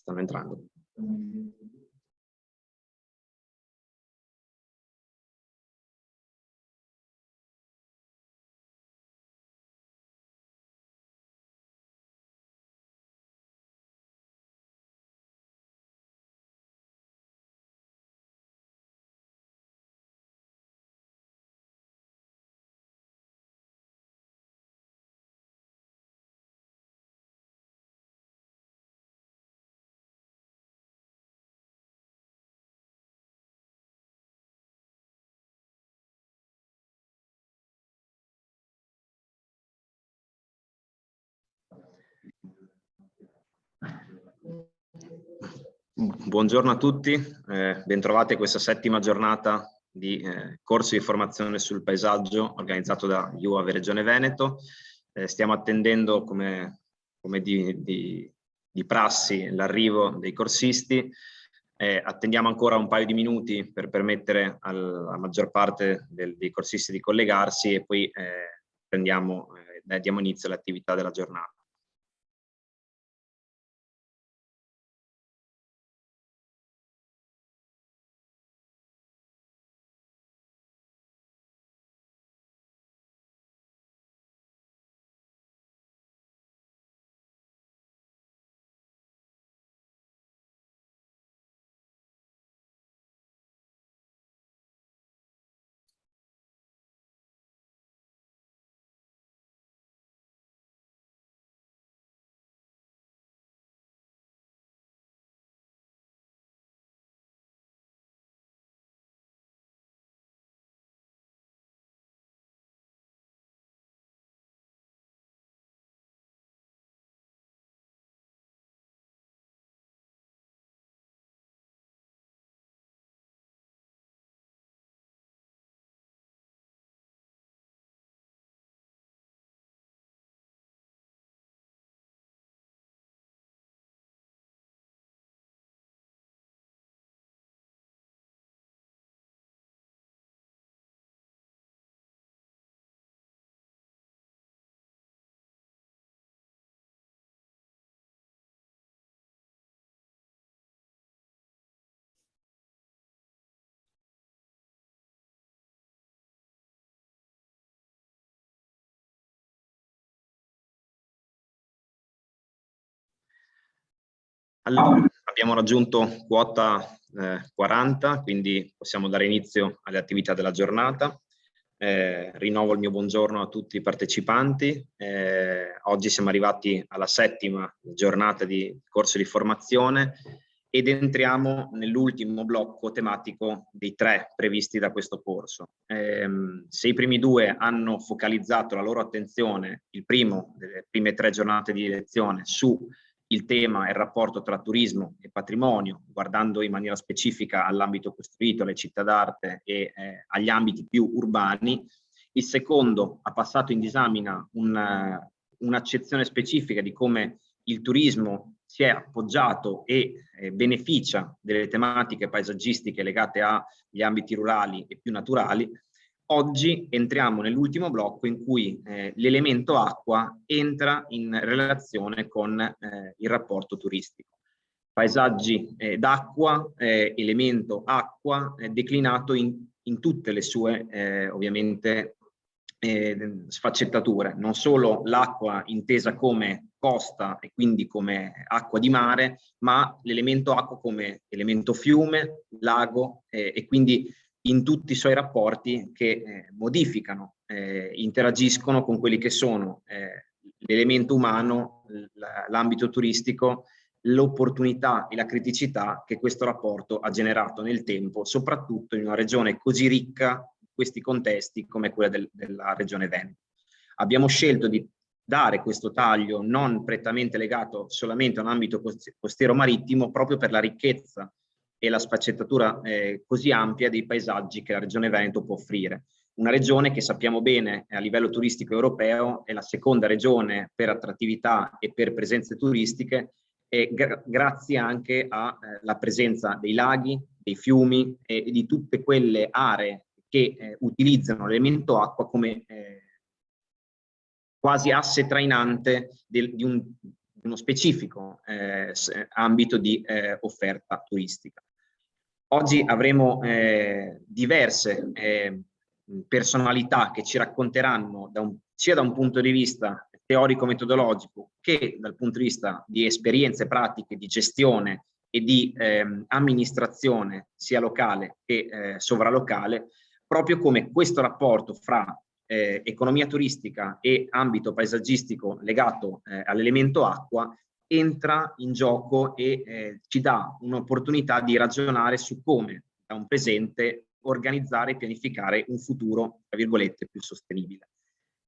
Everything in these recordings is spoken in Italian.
Stanno entrando. Buongiorno a tutti, bentrovati a questa settima giornata di corso di formazione sul paesaggio organizzato da UAV Regione Veneto. Stiamo attendendo come di prassi l'arrivo dei corsisti. Attendiamo ancora un paio di minuti per permettere alla maggior parte dei corsisti di collegarsi e poi diamo inizio all'attività della giornata. Allora, abbiamo raggiunto quota 40, quindi possiamo dare inizio alle attività della giornata. Rinnovo il mio buongiorno a tutti i partecipanti. Oggi siamo arrivati alla settima giornata di corso di formazione ed entriamo nell'ultimo blocco tematico dei 3 previsti da questo corso. Se i primi 2 hanno focalizzato la loro attenzione, il primo delle prime 3 giornate di lezione, su il tema e il rapporto tra turismo e patrimonio, guardando in maniera specifica all'ambito costruito, alle città d'arte e agli ambiti più urbani. Il secondo ha passato in disamina un'accezione specifica di come il turismo si è appoggiato e beneficia delle tematiche paesaggistiche legate agli ambiti rurali e più naturali. Oggi entriamo nell'ultimo blocco in cui l'elemento acqua entra in relazione con il rapporto turistico. Paesaggi d'acqua, elemento acqua declinato in tutte le sue ovviamente sfaccettature, non solo l'acqua intesa come costa e quindi come acqua di mare, ma l'elemento acqua come elemento fiume, lago e quindi in tutti i suoi rapporti che modificano, interagiscono con quelli che sono l'elemento umano, l'ambito turistico, l'opportunità e la criticità che questo rapporto ha generato nel tempo, soprattutto in una regione così ricca in questi contesti come quella della regione Veneto. Abbiamo scelto di dare questo taglio non prettamente legato solamente a un ambito costiero marittimo proprio per la ricchezza e la sfaccettatura così ampia dei paesaggi che la regione Veneto può offrire. Una regione che sappiamo bene a livello turistico europeo è la seconda regione per attrattività e per presenze turistiche e grazie anche alla presenza dei laghi, dei fiumi e di tutte quelle aree che utilizzano l'elemento acqua come quasi asse trainante di uno specifico ambito di offerta turistica. Oggi avremo diverse personalità che ci racconteranno sia da un punto di vista teorico-metodologico che dal punto di vista di esperienze pratiche di gestione e di amministrazione sia locale che sovralocale, proprio come questo rapporto fra economia turistica e ambito paesaggistico legato all'elemento acqua entra in gioco e ci dà un'opportunità di ragionare su come da un presente organizzare e pianificare un futuro, tra virgolette, più sostenibile.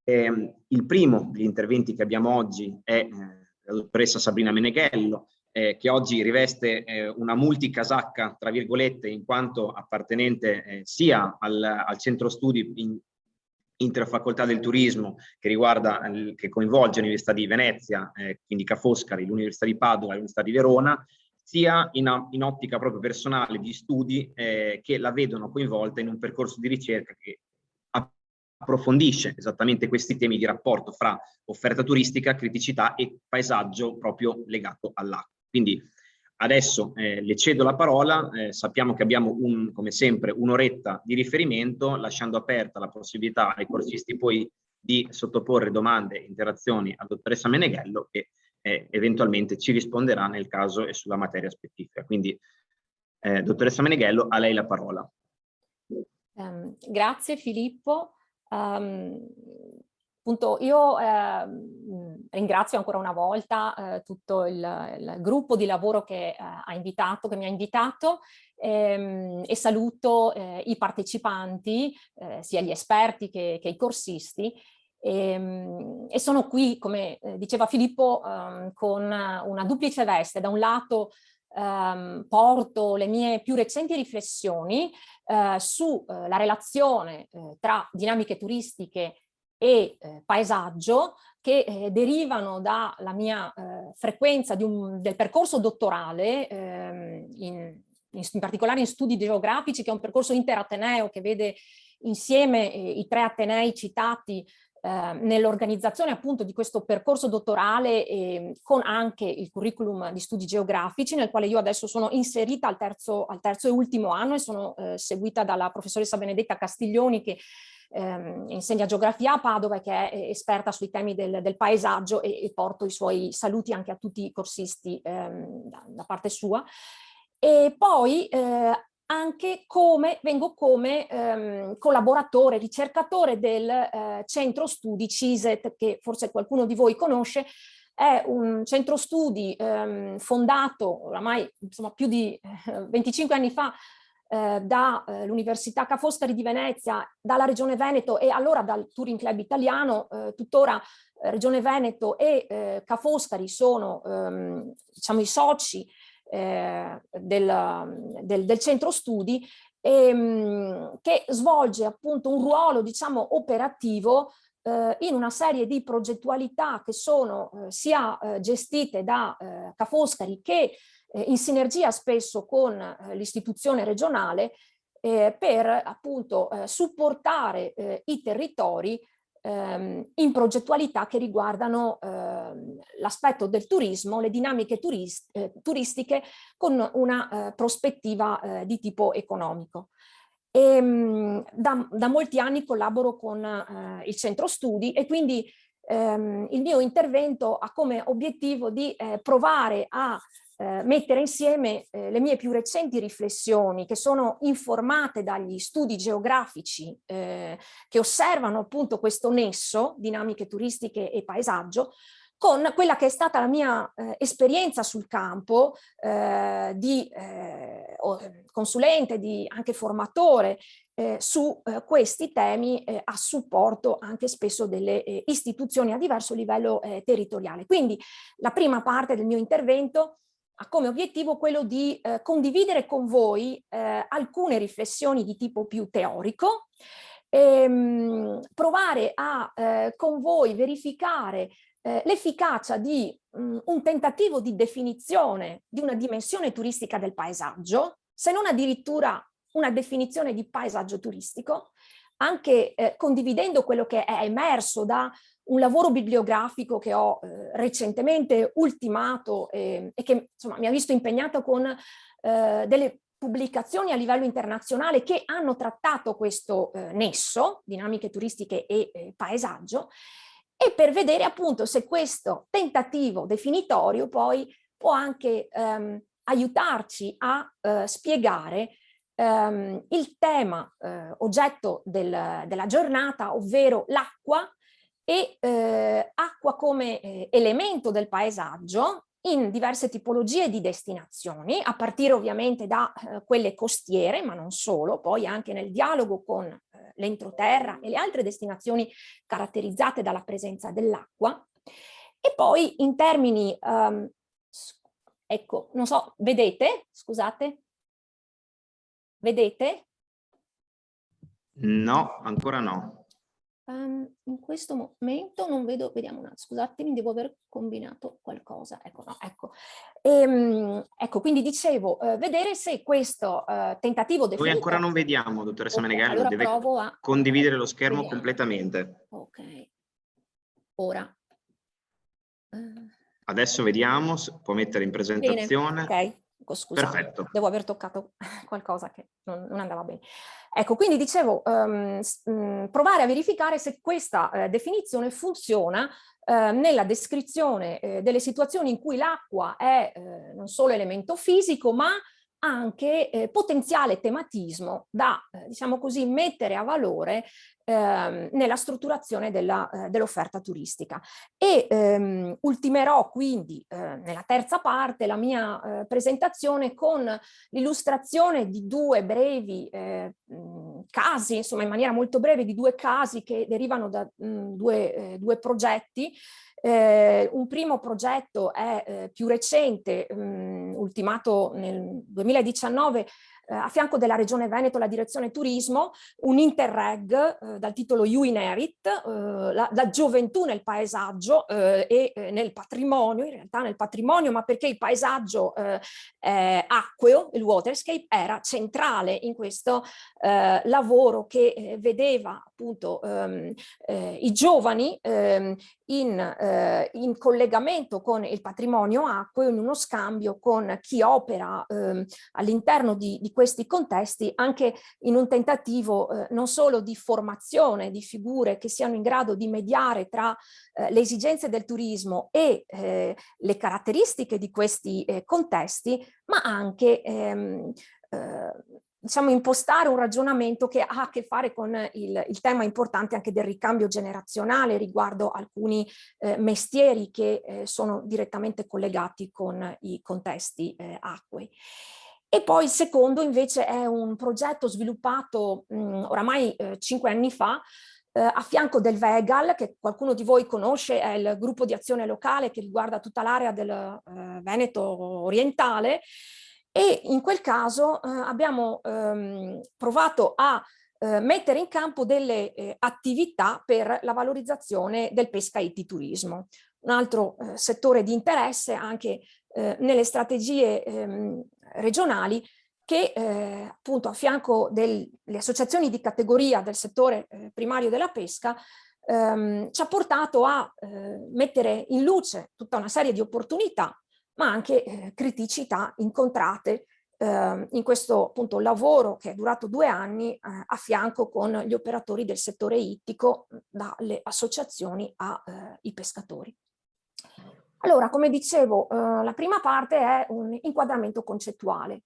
Il primo degli interventi che abbiamo oggi è la dottoressa Sabrina Meneghello, che oggi riveste una multicasacca, tra virgolette, in quanto appartenente sia al centro studi interfacoltà del turismo che coinvolge l'Università di Venezia, quindi Ca' Foscari, l'Università di Padova e l'Università di Verona, sia in ottica proprio personale di studi che la vedono coinvolta in un percorso di ricerca che approfondisce esattamente questi temi di rapporto fra offerta turistica, criticità e paesaggio proprio legato all'acqua. Quindi adesso le cedo la parola, sappiamo che abbiamo come sempre un'oretta di riferimento, lasciando aperta la possibilità ai corsisti poi di sottoporre domande e interazioni alla dottoressa Meneghello che eventualmente ci risponderà nel caso e sulla materia specifica. Quindi dottoressa Meneghello, a lei la parola. Grazie Filippo. Appunto, io ringrazio ancora una volta tutto il gruppo di lavoro che mi ha invitato e saluto i partecipanti, sia gli esperti che i corsisti. E sono qui, come diceva Filippo, con una duplice veste. Da un lato porto le mie più recenti riflessioni sulla relazione tra dinamiche turistiche e paesaggio che derivano dalla mia frequenza del percorso dottorale, in particolare in studi geografici, che è un percorso interateneo che vede insieme i 3 atenei citati nell'organizzazione appunto di questo percorso dottorale, con anche il curriculum di studi geografici, nel quale io adesso sono inserita al terzo e ultimo anno e sono seguita dalla professoressa Benedetta Castiglioni, che insegna geografia a Padova e che è esperta sui temi del paesaggio, e porto i suoi saluti anche a tutti i corsisti da parte sua. E poi anche vengo come collaboratore, ricercatore del centro studi CISET, che forse qualcuno di voi conosce. È un centro studi fondato oramai insomma più di 25 anni fa dall'Università Ca' Foscari di Venezia, dalla Regione Veneto e allora dal Touring Club italiano. Tuttora Regione Veneto e Ca' Foscari sono diciamo i soci del centro studi, che svolge appunto un ruolo diciamo operativo in una serie di progettualità che sono sia gestite da Ca' Foscari che in sinergia spesso con l'istituzione regionale, per appunto supportare i territori in progettualità che riguardano l'aspetto del turismo, le dinamiche turistiche con una prospettiva di tipo economico. Da molti anni collaboro con il centro studi e quindi il mio intervento ha come obiettivo di provare a mettere insieme le mie più recenti riflessioni, che sono informate dagli studi geografici che osservano appunto questo nesso, dinamiche turistiche e paesaggio, con quella che è stata la mia esperienza sul campo di consulente, di anche formatore su questi temi, a supporto anche spesso delle istituzioni a diverso livello territoriale. Quindi la prima parte del mio intervento ha come obiettivo quello di condividere con voi alcune riflessioni di tipo più teorico, provare a con voi verificare l'efficacia di un tentativo di definizione di una dimensione turistica del paesaggio, se non addirittura una definizione di paesaggio turistico, anche condividendo quello che è emerso da un lavoro bibliografico che ho recentemente ultimato e che insomma mi ha visto impegnata con delle pubblicazioni a livello internazionale che hanno trattato questo nesso, dinamiche turistiche e paesaggio, e per vedere appunto se questo tentativo definitorio poi può anche aiutarci a spiegare il tema oggetto della giornata, ovvero l'acqua e acqua come elemento del paesaggio in diverse tipologie di destinazioni, a partire ovviamente da quelle costiere, ma non solo, poi anche nel dialogo con l'entroterra e le altre destinazioni caratterizzate dalla presenza dell'acqua. E poi in termini, ecco, non so, vedete? Scusate? Vedete? No, ancora no. In questo momento non vedo, vediamo un attimo, scusatemi, devo aver combinato qualcosa, ecco, no, ecco. Ecco, quindi dicevo, vedere se questo tentativo Noi definito... ancora non vediamo, dottoressa Meneghelli, allora deve provo a... condividere lo schermo vediamo. completamente. Ok, ora... Adesso vediamo, può mettere in presentazione. Bene, ok, scusate, perfetto. devo aver toccato qualcosa che non andava bene. Ecco, quindi dicevo, provare a verificare se questa definizione funziona nella descrizione delle situazioni in cui l'acqua è non solo elemento fisico, ma anche potenziale tematismo da, diciamo così, mettere a valore nella strutturazione dell'offerta turistica. E ultimerò quindi nella terza parte la mia presentazione con l'illustrazione di due brevi casi, insomma in maniera molto breve, di due casi che derivano da due progetti. Un primo progetto è più recente, ultimato nel 2019, a fianco della Regione Veneto, la Direzione Turismo, un interreg dal titolo You Inherit, la gioventù nel paesaggio e nel patrimonio, in realtà nel patrimonio, ma perché il paesaggio acqueo, il waterscape, era centrale in questo lavoro che vedeva appunto i giovani in collegamento con il patrimonio acqueo, in uno scambio con chi opera all'interno di questi contesti, anche in un tentativo non solo di formazione di figure che siano in grado di mediare tra le esigenze del turismo e le caratteristiche di questi contesti, ma anche diciamo impostare un ragionamento che ha a che fare con il tema importante anche del ricambio generazionale riguardo alcuni mestieri che sono direttamente collegati con i contesti acquei. E poi il secondo invece è un progetto sviluppato oramai 5 anni fa a fianco del VEGAL, che qualcuno di voi conosce, è il gruppo di azione locale che riguarda tutta l'area del Veneto orientale, e in quel caso abbiamo provato a mettere in campo delle attività per la valorizzazione del pesca turismo, un altro settore di interesse anche nelle strategie regionali che appunto a fianco delle associazioni di categoria del settore primario della pesca ci ha portato a mettere in luce tutta una serie di opportunità, ma anche criticità incontrate in questo appunto lavoro che è durato 2 anni a fianco con gli operatori del settore ittico, dalle associazioni ai pescatori. Allora, come dicevo, la prima parte è un inquadramento concettuale.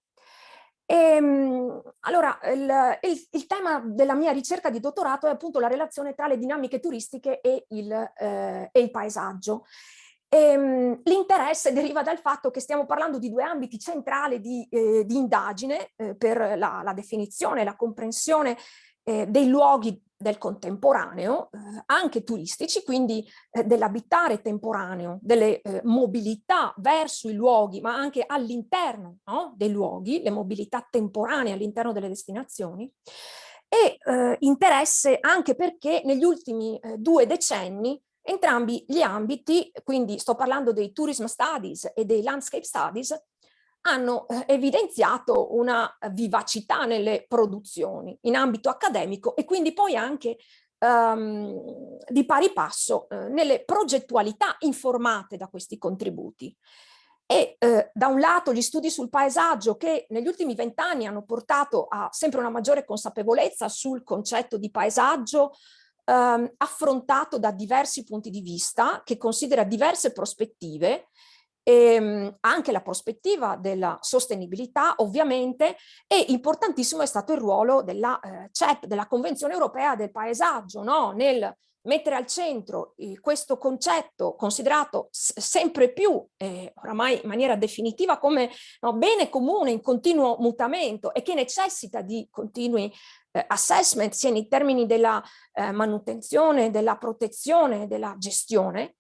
Allora, il tema della mia ricerca di dottorato è appunto la relazione tra le dinamiche turistiche e il paesaggio. L'interesse deriva dal fatto che stiamo parlando di 2 ambiti centrali di indagine per la definizione e la comprensione dei luoghi del contemporaneo, anche turistici, quindi dell'abitare temporaneo, delle mobilità verso i luoghi, ma anche all'interno, no, dei luoghi, le mobilità temporanee all'interno delle destinazioni, e interesse anche perché negli ultimi 2 decenni entrambi gli ambiti, quindi sto parlando dei tourism studies e dei landscape studies, hanno evidenziato una vivacità nelle produzioni in ambito accademico e quindi poi anche di pari passo nelle progettualità informate da questi contributi. E da un lato gli studi sul paesaggio che negli ultimi 20 anni hanno portato a sempre una maggiore consapevolezza sul concetto di paesaggio affrontato da diversi punti di vista, che considera diverse prospettive, anche la prospettiva della sostenibilità ovviamente, e importantissimo è stato il ruolo della CEP, della Convenzione Europea del Paesaggio, no? Nel mettere al centro questo concetto considerato sempre più, oramai in maniera definitiva, come bene comune in continuo mutamento e che necessita di continui assessment sia in termini della manutenzione, della protezione, della gestione,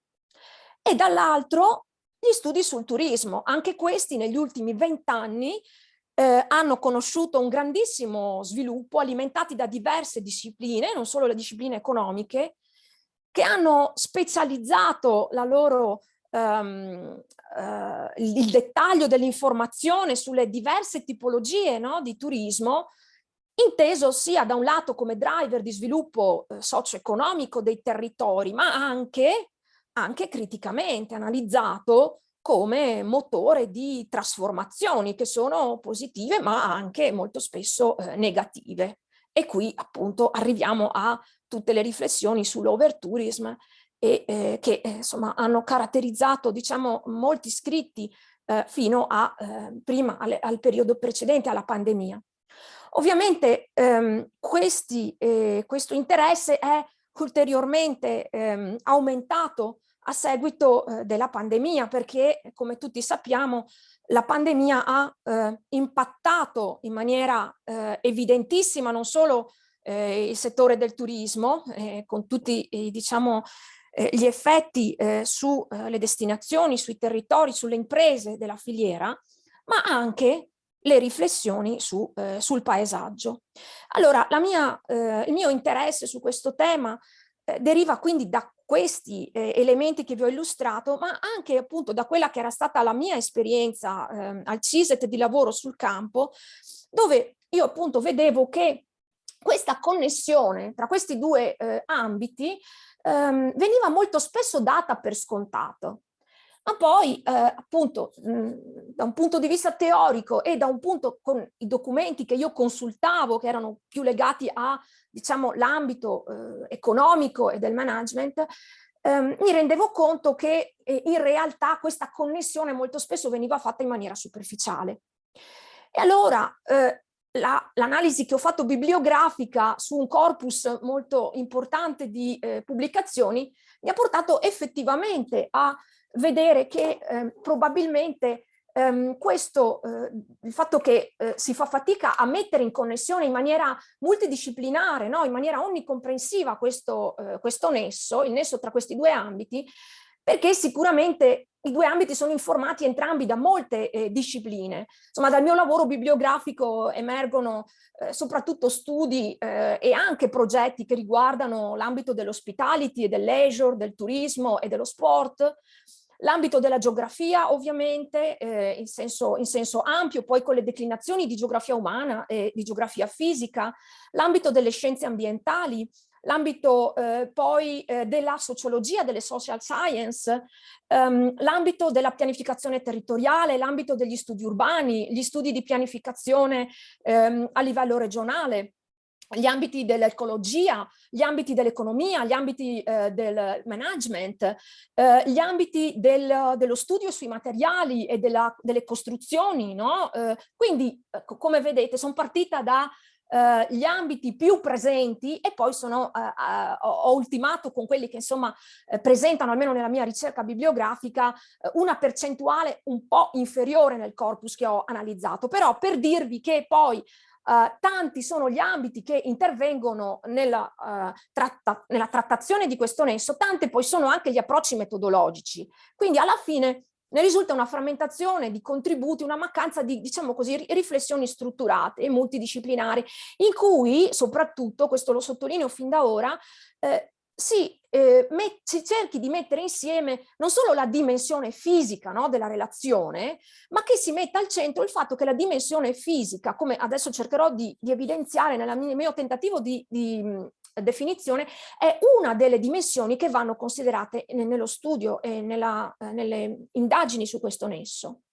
e dall'altro gli studi sul turismo. Anche questi negli ultimi 20 anni hanno conosciuto un grandissimo sviluppo, alimentati da diverse discipline, non solo le discipline economiche, che hanno specializzato la loro, il dettaglio dell'informazione sulle diverse tipologie, no, di turismo, inteso sia da un lato come driver di sviluppo socio-economico dei territori, ma anche criticamente analizzato come motore di trasformazioni che sono positive ma anche molto spesso negative. E qui appunto arriviamo a tutte le riflessioni sull'overtourism che insomma hanno caratterizzato, diciamo, molti scritti fino a prima al periodo precedente alla pandemia. Ovviamente questo interesse è ulteriormente aumentato a seguito della pandemia, perché come tutti sappiamo la pandemia ha impattato in maniera evidentissima non solo il settore del turismo, con tutti diciamo, gli effetti sulle destinazioni, sui territori, sulle imprese della filiera, ma anche le riflessioni sul paesaggio. Allora, il mio interesse su questo tema deriva quindi da questi elementi che vi ho illustrato, ma anche appunto da quella che era stata la mia esperienza al CISET di lavoro sul campo, dove io appunto vedevo che questa connessione tra questi due ambiti veniva molto spesso data per scontato. Ma poi appunto da un punto di vista teorico e da un punto con i documenti che io consultavo, che erano più legati a, diciamo, l'ambito economico e del management, mi rendevo conto che in realtà questa connessione molto spesso veniva fatta in maniera superficiale. E allora l'analisi che ho fatto bibliografica su un corpus molto importante di pubblicazioni mi ha portato effettivamente a vedere che probabilmente il fatto che si fa fatica a mettere in connessione in maniera multidisciplinare, no? In maniera onnicomprensiva questo nesso, il nesso tra questi due ambiti, perché sicuramente i due ambiti sono informati entrambi da molte discipline. Insomma, dal mio lavoro bibliografico emergono soprattutto studi e anche progetti che riguardano l'ambito dell'hospitality e del leisure, del turismo e dello sport, l'ambito della geografia ovviamente in senso ampio, poi con le declinazioni di geografia umana e di geografia fisica, l'ambito delle scienze ambientali, l'ambito poi della sociologia, delle social science, l'ambito della pianificazione territoriale, l'ambito degli studi urbani, gli studi di pianificazione a livello regionale, gli ambiti dell'ecologia, gli ambiti dell'economia, gli ambiti del management, gli ambiti dello studio sui materiali e delle costruzioni, no? Quindi, come vedete, sono partita da gli ambiti più presenti e poi ho ultimato con quelli che insomma presentano, almeno nella mia ricerca bibliografica, una percentuale un po' inferiore nel corpus che ho analizzato, però per dirvi che poi tanti sono gli ambiti che intervengono nella trattazione di questo nesso, tante poi sono anche gli approcci metodologici. Quindi alla fine ne risulta una frammentazione di contributi, una mancanza di, diciamo così, riflessioni strutturate e multidisciplinari, in cui soprattutto, questo lo sottolineo fin da ora, si cerchi di mettere insieme non solo la dimensione fisica, no, della relazione, ma che si metta al centro il fatto che la dimensione fisica, come adesso cercherò di evidenziare nel mio tentativo di definizione, è una delle dimensioni che vanno considerate nello studio e nelle indagini su questo nesso.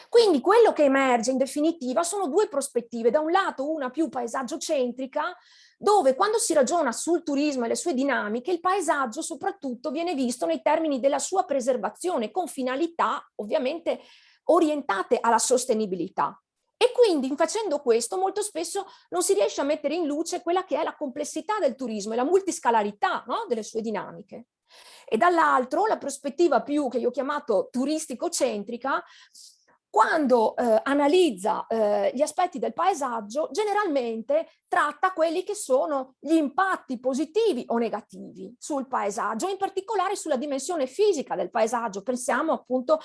Quindi quello che emerge in definitiva sono due prospettive, da un lato una più paesaggocentrica, dove quando si ragiona sul turismo e le sue dinamiche, il paesaggio soprattutto viene visto nei termini della sua preservazione, con finalità ovviamente orientate alla sostenibilità. E quindi facendo questo molto spesso non si riesce a mettere in luce quella che è la complessità del turismo e la multiscalarità, no, delle sue dinamiche. E dall'altro la prospettiva più che io ho chiamato turistico-centrica, quando analizza gli aspetti del paesaggio, generalmente tratta quelli che sono gli impatti positivi o negativi sul paesaggio, in particolare sulla dimensione fisica del paesaggio. Pensiamo appunto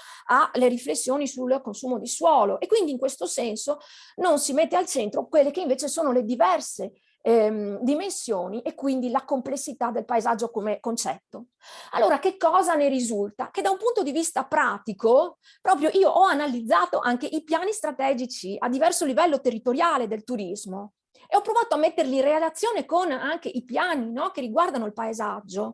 alle riflessioni sul consumo di suolo, e quindi in questo senso non si mette al centro quelle che invece sono le diverse dimensioni e quindi la complessità del paesaggio come concetto. Allora, che cosa ne risulta? Che da un punto di vista pratico, proprio io ho analizzato anche i piani strategici a diverso livello territoriale del turismo e ho provato a metterli in relazione con anche i piani, no, che riguardano il paesaggio.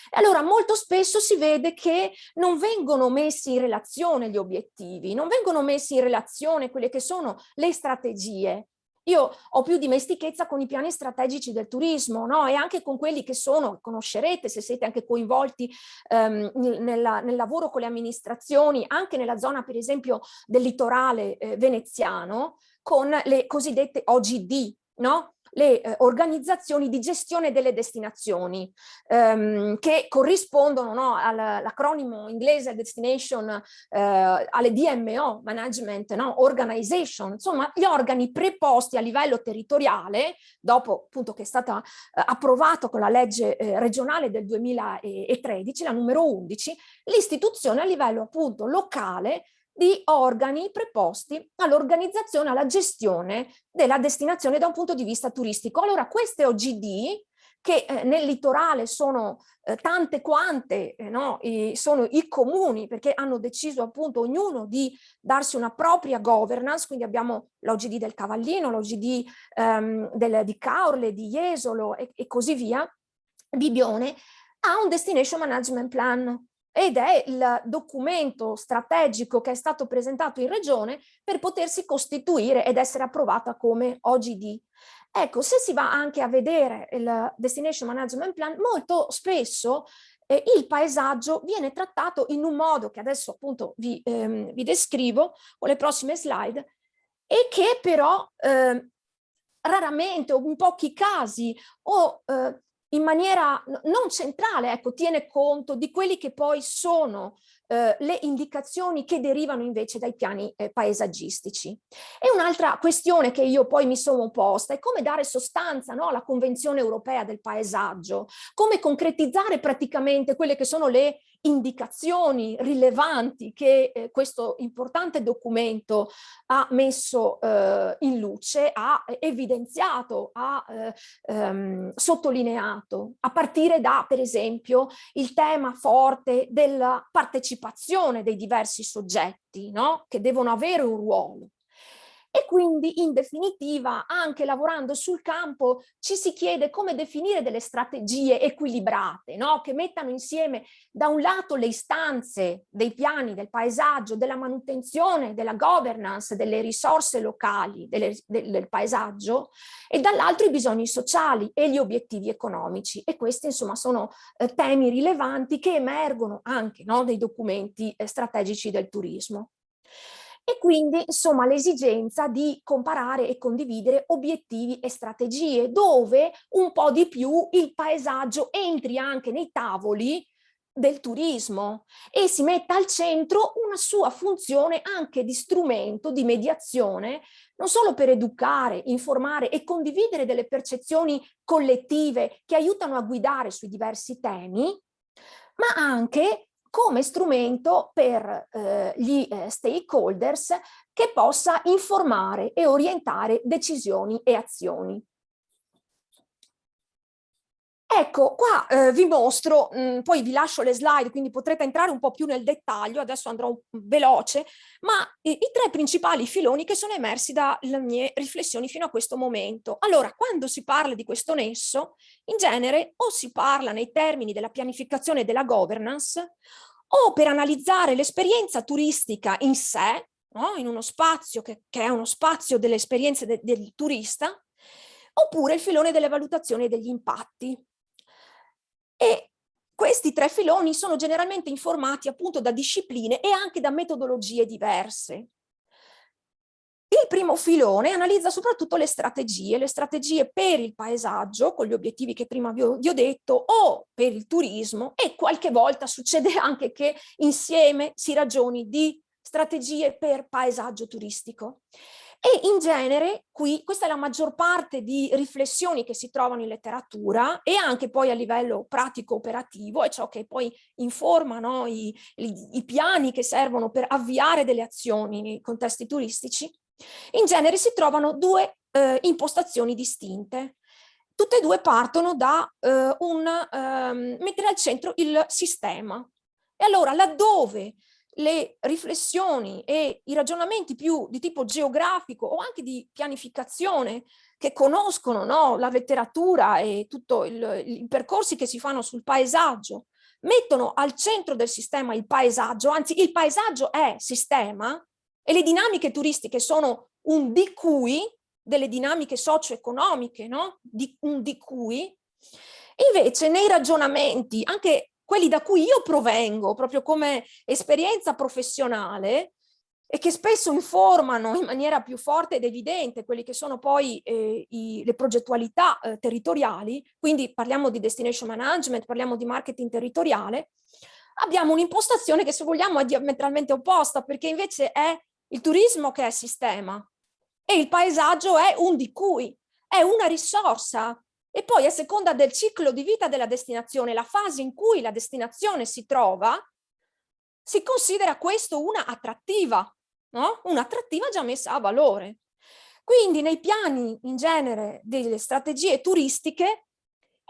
E allora molto spesso si vede che non vengono messi in relazione gli obiettivi, non vengono messi in relazione quelle che sono le strategie. Io ho più dimestichezza con i piani strategici del turismo, no? E anche con quelli che sono, conoscerete se siete anche coinvolti nel lavoro con le amministrazioni, anche nella zona per esempio del litorale veneziano, con le cosiddette OGD, no? Le organizzazioni di gestione delle destinazioni, che corrispondono, no, all'acronimo inglese Destination, alle DMO, Management, no, Organization, insomma gli organi preposti a livello territoriale, dopo appunto che è stata approvato con la legge regionale del 2013, la numero 11, l'istituzione a livello appunto locale di organi preposti all'organizzazione, alla gestione della destinazione da un punto di vista turistico. Allora queste OGD, che nel litorale sono tante quante, no, sono i comuni, perché hanno deciso appunto ognuno di darsi una propria governance, quindi abbiamo l'OGD del Cavallino, l'OGD di Caorle, di Jesolo e così via, Bibione, ha un Destination Management Plan, ed è il documento strategico che è stato presentato in regione per potersi costituire ed essere approvata come OGD. Ecco, se si va anche a vedere il Destination Management Plan, molto spesso il paesaggio viene trattato in un modo che adesso appunto vi descrivo con le prossime slide, e che però raramente o in pochi casi o in maniera non centrale, ecco, tiene conto di quelli che poi sono le indicazioni che derivano invece dai piani paesaggistici. E un'altra questione che io poi mi sono posta è come dare sostanza, no, alla Convenzione Europea del Paesaggio, come concretizzare praticamente quelle che sono le indicazioni rilevanti che questo importante documento ha messo in luce, ha evidenziato, ha sottolineato, a partire da, per esempio, il tema forte della partecipazione dei diversi soggetti, no? Che devono avere un ruolo. E quindi in definitiva anche lavorando sul campo ci si chiede come definire delle strategie equilibrate, no? Che mettano insieme da un lato le istanze dei piani del paesaggio, della manutenzione, della governance, delle risorse locali del paesaggio, e dall'altro i bisogni sociali e gli obiettivi economici. E questi insomma sono temi rilevanti che emergono anche, no, dei documenti strategici del turismo. E quindi, insomma, l'esigenza di comparare e condividere obiettivi e strategie, dove un po' di più il paesaggio entri anche nei tavoli del turismo e si metta al centro una sua funzione anche di strumento di mediazione, non solo per educare, informare e condividere delle percezioni collettive che aiutano a guidare sui diversi temi, ma anche come strumento per gli stakeholders che possa informare e orientare decisioni e azioni. Ecco, qua vi mostro, poi vi lascio le slide, quindi potrete entrare un po' più nel dettaglio, adesso andrò veloce, ma i tre principali filoni che sono emersi dalle mie riflessioni fino a questo momento. Allora, quando si parla di questo nesso, in genere o si parla nei termini della pianificazione e della governance, o per analizzare l'esperienza turistica in sé, no? In uno spazio che è uno spazio delle esperienze del turista, oppure il filone delle valutazioni e degli impatti. E questi tre filoni sono generalmente informati appunto da discipline e anche da metodologie diverse. Il primo filone analizza soprattutto le strategie per il paesaggio, con gli obiettivi che prima vi ho detto, o per il turismo, e qualche volta succede anche che insieme si ragioni di strategie per paesaggio turistico. E in genere qui questa è la maggior parte di riflessioni che si trovano in letteratura e anche poi a livello pratico operativo, è ciò che poi informa, no, i piani che servono per avviare delle azioni nei contesti turistici. In genere si trovano due impostazioni distinte. Tutte e due partono da mettere al centro il sistema. E allora, laddove le riflessioni e i ragionamenti più di tipo geografico o anche di pianificazione che conoscono, no, la letteratura e tutti i percorsi che si fanno sul paesaggio, mettono al centro del sistema il paesaggio, anzi il paesaggio è sistema, e le dinamiche turistiche sono un di cui, delle dinamiche socio-economiche, no? Un di cui. Invece nei ragionamenti, anche quelli da cui io provengo, proprio come esperienza professionale, e che spesso informano in maniera più forte ed evidente quelli che sono poi le progettualità territoriali, quindi parliamo di destination management, parliamo di marketing territoriale, abbiamo un'impostazione che, se vogliamo, è diametralmente opposta, perché invece è il turismo che è sistema e il paesaggio è un di cui, è una risorsa, e poi a seconda del ciclo di vita della destinazione, la fase in cui la destinazione si trova, si considera questo una attrattiva, no? Un'attrattiva già messa a valore. Quindi nei piani in genere delle strategie turistiche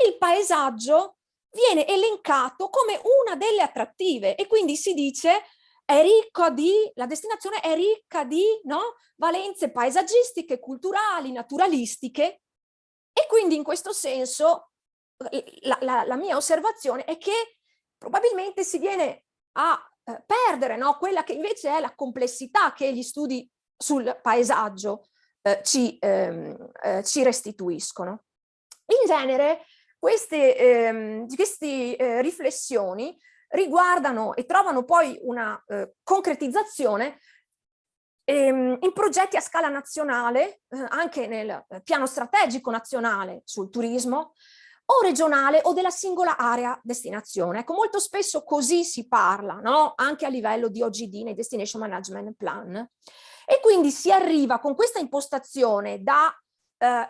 il paesaggio viene elencato come una delle attrattive e quindi si dice la destinazione è ricca di, no, valenze paesaggistiche, culturali, naturalistiche, e quindi in questo senso la mia osservazione è che probabilmente si viene a perdere, no, quella che invece è la complessità che gli studi sul paesaggio ci restituiscono. In genere queste riflessioni riguardano e trovano poi una concretizzazione in progetti a scala nazionale, anche nel piano strategico nazionale sul turismo, o regionale o della singola area destinazione. Ecco, molto spesso così si parla, no? Anche a livello di OGD, nei Destination Management Plan. E quindi si arriva con questa impostazione da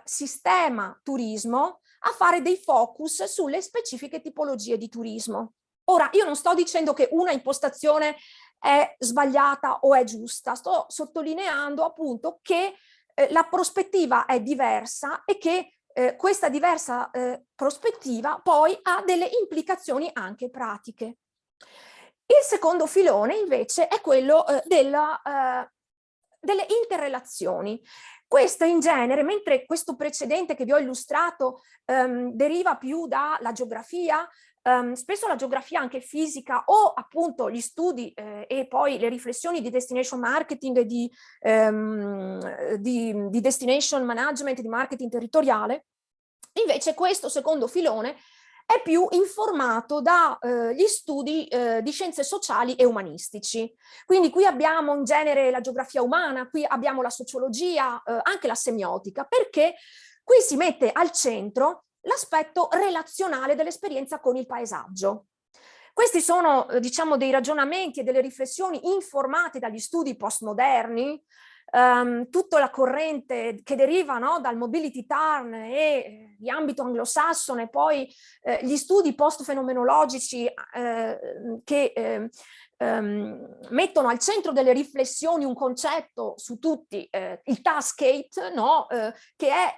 sistema turismo a fare dei focus sulle specifiche tipologie di turismo. Ora, io non sto dicendo che una impostazione è sbagliata o è giusta, sto sottolineando appunto che la prospettiva è diversa e che questa diversa prospettiva poi ha delle implicazioni anche pratiche. Il secondo filone invece è quello delle interrelazioni. Questo in genere, mentre questo precedente che vi ho illustrato deriva più dalla geografia, spesso la geografia anche fisica o appunto gli studi e poi le riflessioni di destination marketing e di destination management, di marketing territoriale, invece questo secondo filone è più informato dagli studi di scienze sociali e umanistici. Quindi qui abbiamo in genere la geografia umana, qui abbiamo la sociologia, anche la semiotica, perché qui si mette al centro l'aspetto relazionale dell'esperienza con il paesaggio. Questi sono, diciamo, dei ragionamenti e delle riflessioni informate dagli studi postmoderni, tutta la corrente che deriva, no, dal mobility turn e di ambito anglosassone, poi gli studi post-fenomenologici che mettono al centro delle riflessioni un concetto su tutti, il taskgate, no, che è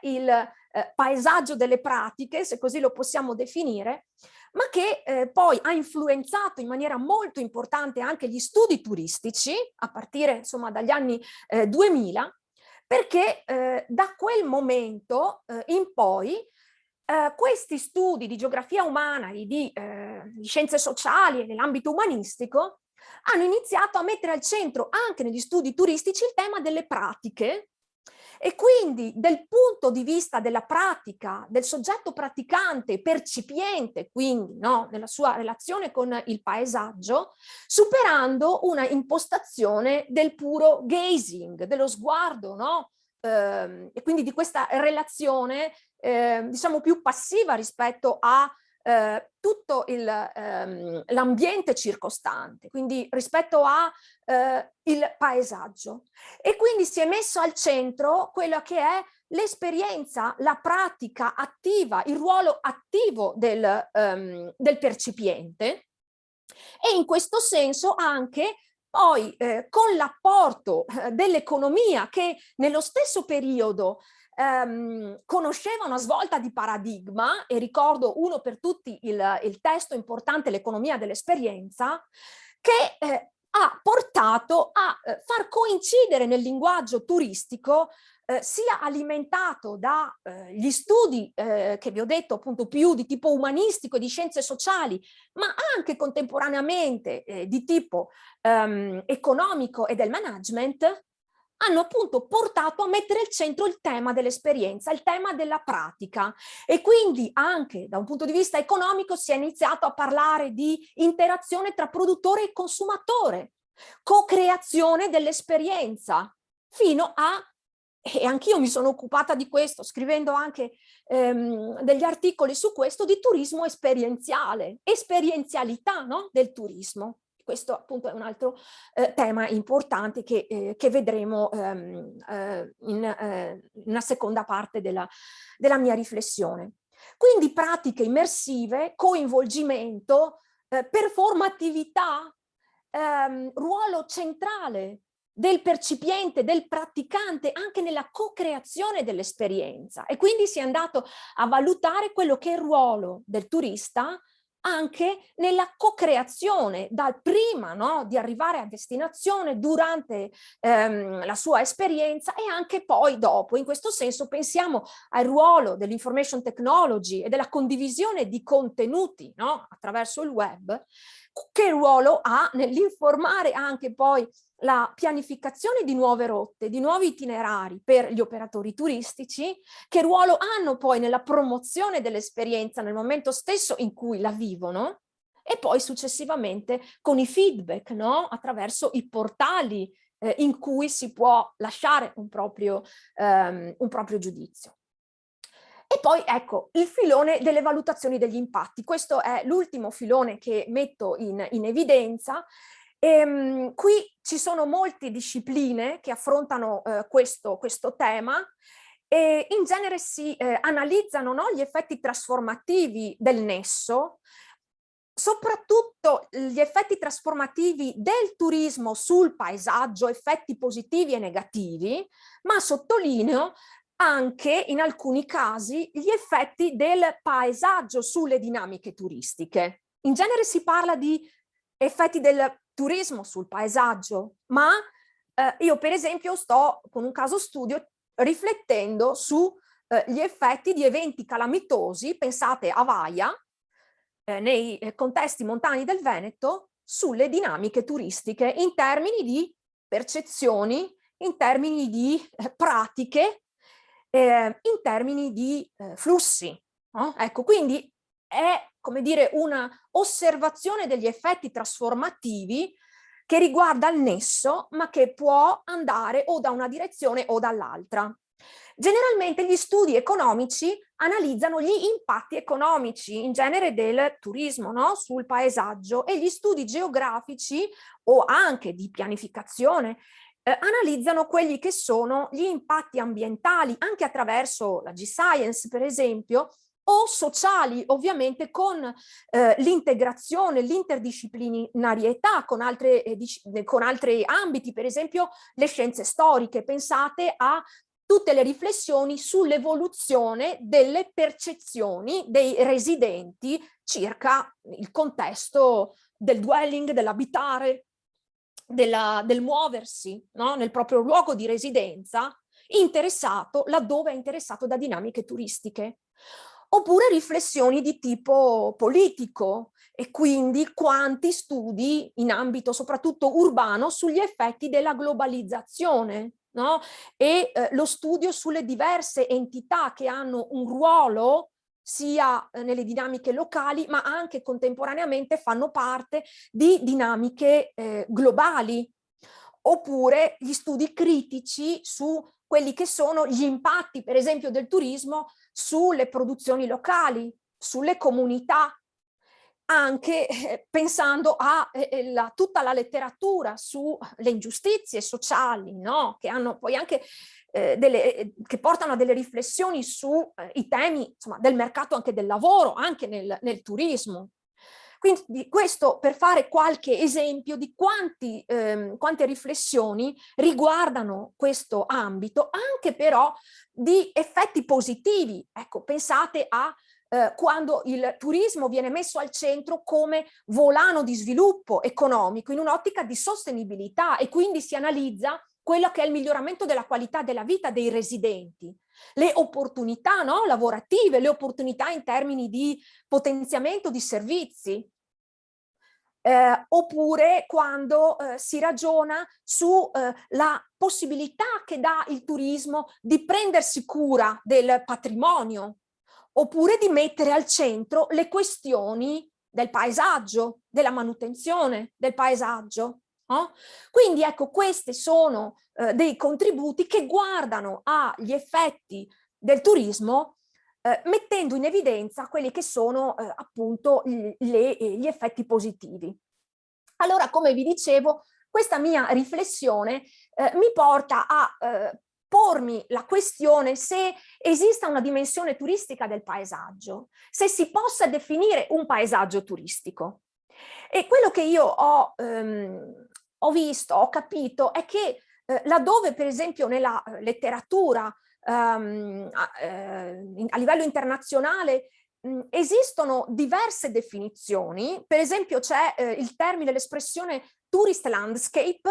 paesaggio delle pratiche, se così lo possiamo definire, ma che poi ha influenzato in maniera molto importante anche gli studi turistici, a partire insomma dagli anni 2000, perché da quel momento in poi questi studi di geografia umana e di scienze sociali e nell'ambito umanistico hanno iniziato a mettere al centro anche negli studi turistici il tema delle pratiche, e quindi del punto di vista della pratica, del soggetto praticante, percipiente, quindi no, nella sua relazione con il paesaggio, superando una impostazione del puro gazing, dello sguardo, no? E quindi di questa relazione diciamo più passiva rispetto a tutto l'ambiente circostante, quindi rispetto a il paesaggio. E quindi si è messo al centro quella che è l'esperienza, la pratica attiva, il ruolo attivo del percipiente, e in questo senso anche poi con l'apporto dell'economia, che nello stesso periodo conosceva una svolta di paradigma, e ricordo uno per tutti il testo importante L'economia dell'esperienza, che ha portato a far coincidere nel linguaggio turistico, sia alimentato dagli studi che vi ho detto appunto più di tipo umanistico e di scienze sociali, ma anche contemporaneamente di tipo economico e del management, hanno appunto portato a mettere al centro il tema dell'esperienza, il tema della pratica, e quindi anche da un punto di vista economico si è iniziato a parlare di interazione tra produttore e consumatore, co-creazione dell'esperienza, fino a, e anch'io mi sono occupata di questo, scrivendo anche degli articoli su questo, di turismo esperienziale, esperienzialità, no? Del turismo. Questo appunto è un altro tema importante che vedremo in una seconda parte della mia riflessione. Quindi pratiche immersive, coinvolgimento, performatività, ruolo centrale del percipiente, del praticante, anche nella co-creazione dell'esperienza. E quindi si è andato a valutare quello che è il ruolo del turista anche nella co-creazione, dal prima, no, di arrivare a destinazione, durante la sua esperienza e anche poi dopo. In questo senso pensiamo al ruolo dell'information technology e della condivisione di contenuti, no, attraverso il web. Che ruolo ha nell'informare anche poi la pianificazione di nuove rotte, di nuovi itinerari per gli operatori turistici, che ruolo hanno poi nella promozione dell'esperienza nel momento stesso in cui la vivono, e poi successivamente con i feedback, no? Attraverso i portali in cui si può lasciare un proprio giudizio. E poi ecco il filone delle valutazioni degli impatti. Questo è l'ultimo filone che metto in evidenza. Qui ci sono molte discipline che affrontano questo tema, e in genere si analizzano, no, gli effetti trasformativi del nesso, soprattutto gli effetti trasformativi del turismo sul paesaggio, effetti positivi e negativi, ma sottolineo anche in alcuni casi gli effetti del paesaggio sulle dinamiche turistiche. In genere si parla di effetti del turismo sul paesaggio, ma io per esempio sto con un caso studio riflettendo su gli effetti di eventi calamitosi, pensate a Vaia, nei contesti montani del Veneto, sulle dinamiche turistiche in termini di percezioni, in termini di pratiche, in termini di flussi. No? Ecco, quindi è, come dire, una osservazione degli effetti trasformativi che riguarda il nesso, ma che può andare o da una direzione o dall'altra. Generalmente gli studi economici analizzano gli impatti economici in genere del turismo, no? Sul paesaggio, e gli studi geografici o anche di pianificazione analizzano quelli che sono gli impatti ambientali, anche attraverso la G-Science per esempio, o sociali ovviamente con l'integrazione, l'interdisciplinarietà con altri ambiti, per esempio le scienze storiche. Pensate a tutte le riflessioni sull'evoluzione delle percezioni dei residenti circa il contesto del dwelling, dell'abitare, del muoversi, no? Nel proprio luogo di residenza, interessato laddove è interessato da dinamiche turistiche. Oppure riflessioni di tipo politico, e quindi quanti studi in ambito soprattutto urbano sugli effetti della globalizzazione, no? E lo studio sulle diverse entità che hanno un ruolo sia nelle dinamiche locali, ma anche contemporaneamente fanno parte di dinamiche globali. Oppure gli studi critici su quelli che sono gli impatti, per esempio, del turismo sulle produzioni locali, sulle comunità, anche pensando a tutta la letteratura sulle ingiustizie sociali, no? Che hanno poi anche che portano a delle riflessioni sui temi, insomma, del mercato anche del lavoro, anche nel turismo. Quindi questo per fare qualche esempio di quante riflessioni riguardano questo ambito, anche però di effetti positivi. Ecco, pensate a quando il turismo viene messo al centro come volano di sviluppo economico in un'ottica di sostenibilità, e quindi si analizza quello che è il miglioramento della qualità della vita dei residenti, le opportunità, no, lavorative, le opportunità in termini di potenziamento di servizi, oppure quando si ragiona sulla possibilità che dà il turismo di prendersi cura del patrimonio, oppure di mettere al centro le questioni del paesaggio, della manutenzione del paesaggio. No? Quindi ecco, questi sono dei contributi che guardano agli effetti del turismo, mettendo in evidenza quelli che sono appunto gli effetti positivi. Allora, come vi dicevo, questa mia riflessione mi porta a pormi la questione se esista una dimensione turistica del paesaggio, se si possa definire un paesaggio turistico. E quello che io ho visto, ho capito, è che laddove per esempio nella letteratura a livello internazionale esistono diverse definizioni, per esempio c'è il termine, l'espressione tourist landscape,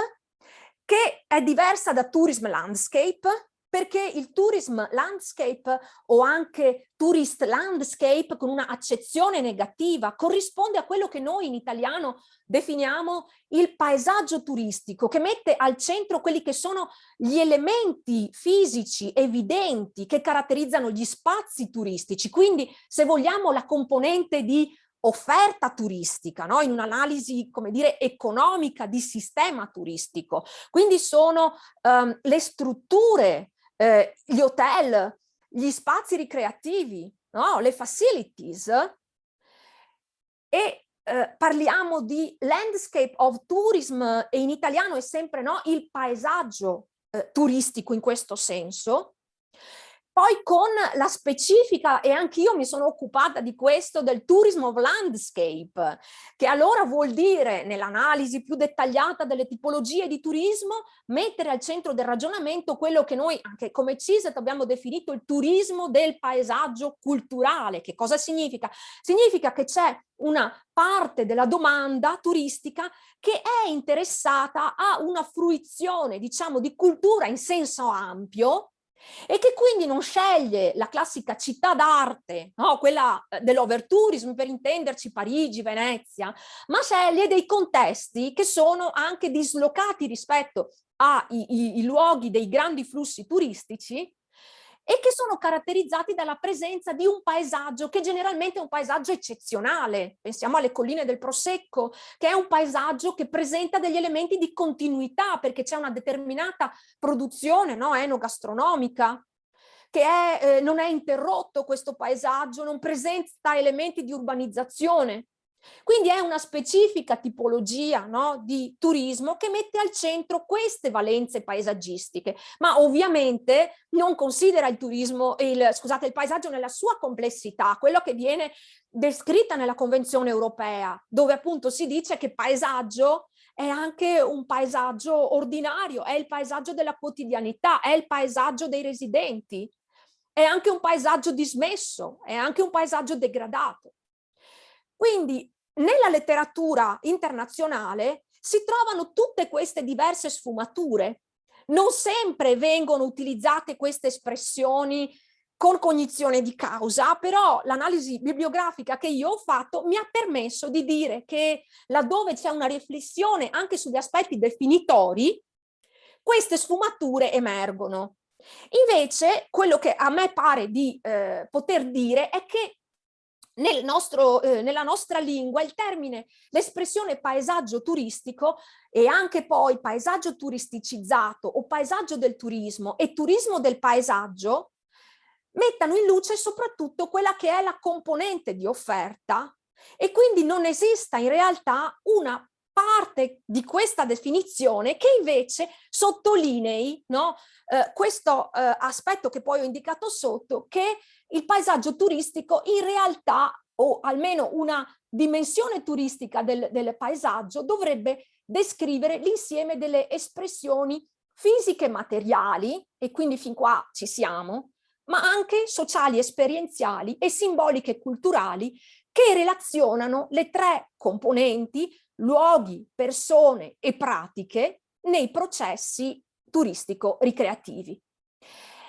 che è diversa da tourism landscape, perché il tourism landscape o anche tourist landscape con una accezione negativa corrisponde a quello che noi in italiano definiamo il paesaggio turistico, che mette al centro quelli che sono gli elementi fisici evidenti che caratterizzano gli spazi turistici, quindi se vogliamo la componente di offerta turistica, no? In un'analisi, come dire, economica di sistema turistico. Quindi sono le strutture, gli hotel, gli spazi ricreativi, no? Le facilities, e parliamo di landscape of tourism, e in italiano è sempre, no, il paesaggio turistico in questo senso. Poi con la specifica, e anch'io mi sono occupata di questo, del tourism of landscape, che allora vuol dire, nell'analisi più dettagliata delle tipologie di turismo, mettere al centro del ragionamento quello che noi anche come CISET abbiamo definito il turismo del paesaggio culturale. Che cosa significa? Significa che c'è una parte della domanda turistica che è interessata a una fruizione, diciamo, di cultura in senso ampio, e che quindi non sceglie la classica città d'arte, no? Quella dell'overtourism, per intenderci Parigi, Venezia, ma sceglie dei contesti che sono anche dislocati rispetto ai luoghi dei grandi flussi turistici, e che sono caratterizzati dalla presenza di un paesaggio che generalmente è un paesaggio eccezionale. Pensiamo alle colline del Prosecco, che è un paesaggio che presenta degli elementi di continuità, perché c'è una determinata produzione, no, enogastronomica, che non è interrotto questo paesaggio, non presenta elementi di urbanizzazione. Quindi è una specifica tipologia, no, di turismo che mette al centro queste valenze paesaggistiche, ma ovviamente non considera il turismo, il paesaggio nella sua complessità, quello che viene descritta nella Convenzione europea, dove appunto si dice che paesaggio è anche un paesaggio ordinario, è il paesaggio della quotidianità, è il paesaggio dei residenti, è anche un paesaggio dismesso, è anche un paesaggio degradato. Quindi nella letteratura internazionale si trovano tutte queste diverse sfumature. Non sempre vengono utilizzate queste espressioni con cognizione di causa, però l'analisi bibliografica che io ho fatto mi ha permesso di dire che laddove c'è una riflessione anche sugli aspetti definitori, queste sfumature emergono. Invece, quello che a me pare di poter dire è che nella nostra lingua il termine, l'espressione paesaggio turistico e anche poi paesaggio turisticizzato o paesaggio del turismo e turismo del paesaggio mettano in luce soprattutto quella che è la componente di offerta e quindi non esista in realtà una parte di questa definizione che invece sottolinei, no, questo aspetto che poi ho indicato sotto, che il paesaggio turistico in realtà, o almeno una dimensione turistica del paesaggio, dovrebbe descrivere l'insieme delle espressioni fisiche e materiali, e quindi fin qua ci siamo, ma anche sociali, esperienziali e simboliche e culturali che relazionano le tre componenti, luoghi, persone e pratiche, nei processi turistico-ricreativi.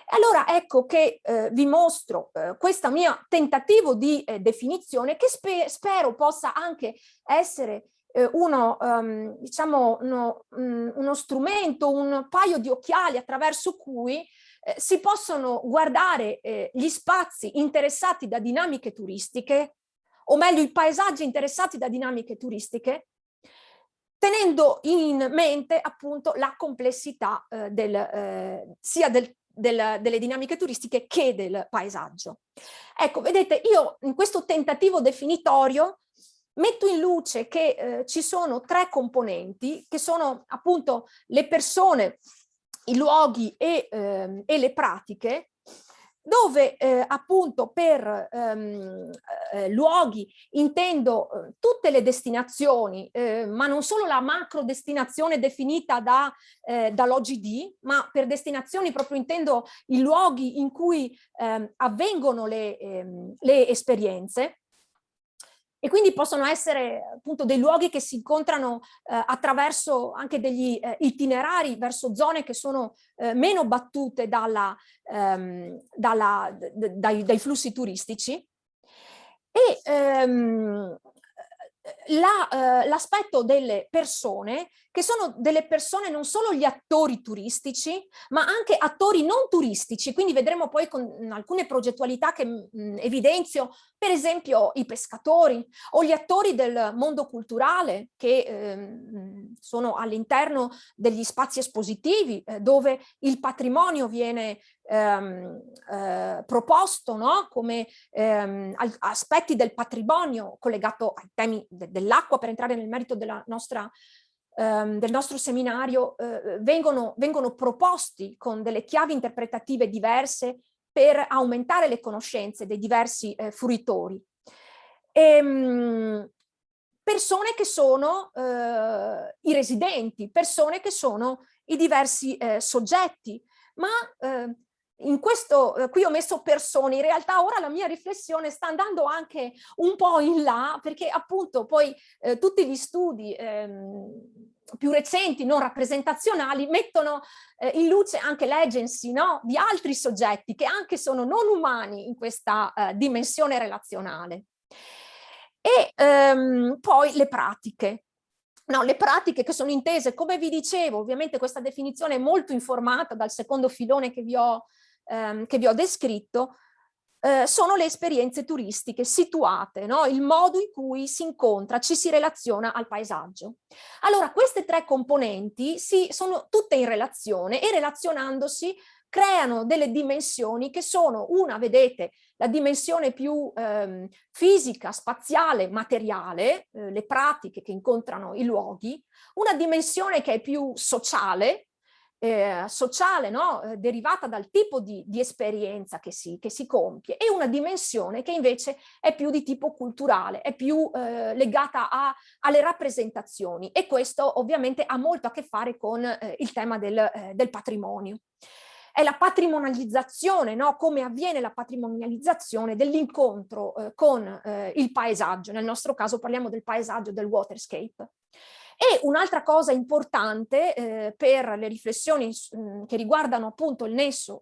Allora ecco che vi mostro questo mio tentativo di definizione che spero possa anche essere diciamo uno strumento, un paio di occhiali attraverso cui si possono guardare gli spazi interessati da dinamiche turistiche, o meglio i paesaggi interessati da dinamiche turistiche, tenendo in mente appunto la complessità sia delle dinamiche turistiche che del paesaggio. Ecco, vedete, io in questo tentativo definitorio metto in luce che ci sono tre componenti, che sono appunto le persone, i luoghi e le pratiche, dove appunto per luoghi intendo tutte le destinazioni, ma non solo la macro destinazione definita dall'OGD, ma per destinazioni proprio intendo i luoghi in cui avvengono le esperienze. E quindi possono essere appunto dei luoghi che si incontrano attraverso anche degli itinerari verso zone che sono meno battute dai flussi turistici. E l'aspetto delle persone, che sono delle persone non solo gli attori turistici, ma anche attori non turistici, quindi vedremo poi con alcune progettualità che evidenzio, per esempio i pescatori o gli attori del mondo culturale che sono all'interno degli spazi espositivi dove il patrimonio viene proposto, no? Come aspetti del patrimonio collegato ai temi dell'acqua, per entrare nel merito del nostro seminario, vengono proposti con delle chiavi interpretative diverse per aumentare le conoscenze dei diversi fruitori. Persone che sono i residenti, persone che sono i diversi soggetti, ma in questo, qui ho messo persone, in realtà ora la mia riflessione sta andando anche un po' in là, perché appunto poi tutti gli studi più recenti, non rappresentazionali, mettono in luce anche l'agency, no? Di altri soggetti che anche sono non umani in questa dimensione relazionale. E poi le pratiche. No, le pratiche che sono intese, come vi dicevo, ovviamente questa definizione è molto informata dal secondo filone che vi ho descritto, sono le esperienze turistiche situate, no? Il modo in cui si incontra, ci si relaziona al paesaggio. Allora, queste tre componenti sono tutte in relazione e relazionandosi creano delle dimensioni che sono una, vedete, la dimensione più fisica, spaziale, materiale, le pratiche che incontrano i luoghi, una dimensione che è più sociale, sociale, no? Derivata dal tipo di esperienza che si compie, e una dimensione che invece è più di tipo culturale, è più legata alle rappresentazioni, e questo ovviamente ha molto a che fare con il tema del patrimonio. È la patrimonializzazione, no? Come avviene la patrimonializzazione dell'incontro con il paesaggio. Nel nostro caso parliamo del paesaggio, del waterscape. E un'altra cosa importante per le riflessioni che riguardano appunto il nesso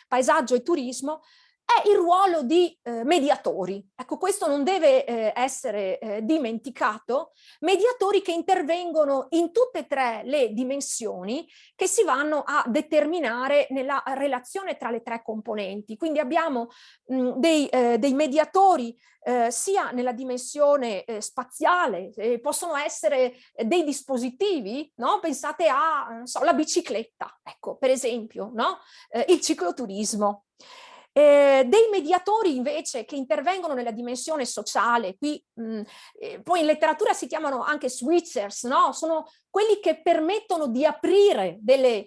paesaggio e turismo è il ruolo di mediatori. Ecco, questo non deve essere dimenticato, mediatori che intervengono in tutte e tre le dimensioni che si vanno a determinare nella relazione tra le tre componenti. Quindi abbiamo dei mediatori sia nella dimensione spaziale, possono essere dei dispositivi, no? Pensate a, non so, la bicicletta, ecco, per esempio, no? Il cicloturismo. Dei mediatori invece che intervengono nella dimensione sociale, qui poi in letteratura si chiamano anche switchers, no? Sono quelli che permettono di aprire delle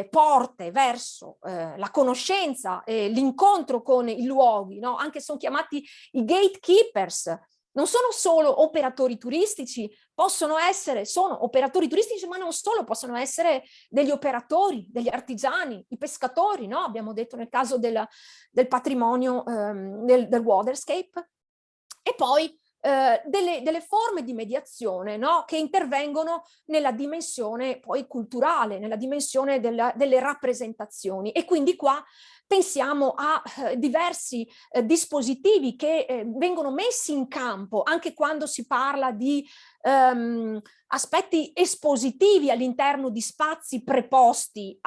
porte verso la conoscenza, l'incontro con i luoghi, no? Anche sono chiamati i gatekeepers. Non sono solo operatori turistici, sono operatori turistici, ma non solo, possono essere degli operatori, degli artigiani, i pescatori, no? Abbiamo detto nel caso del patrimonio del waterscape, e poi delle forme di mediazione, no? Che intervengono nella dimensione poi culturale, nella dimensione delle rappresentazioni, e quindi qua pensiamo a diversi dispositivi che vengono messi in campo anche quando si parla di aspetti espositivi all'interno di spazi preposti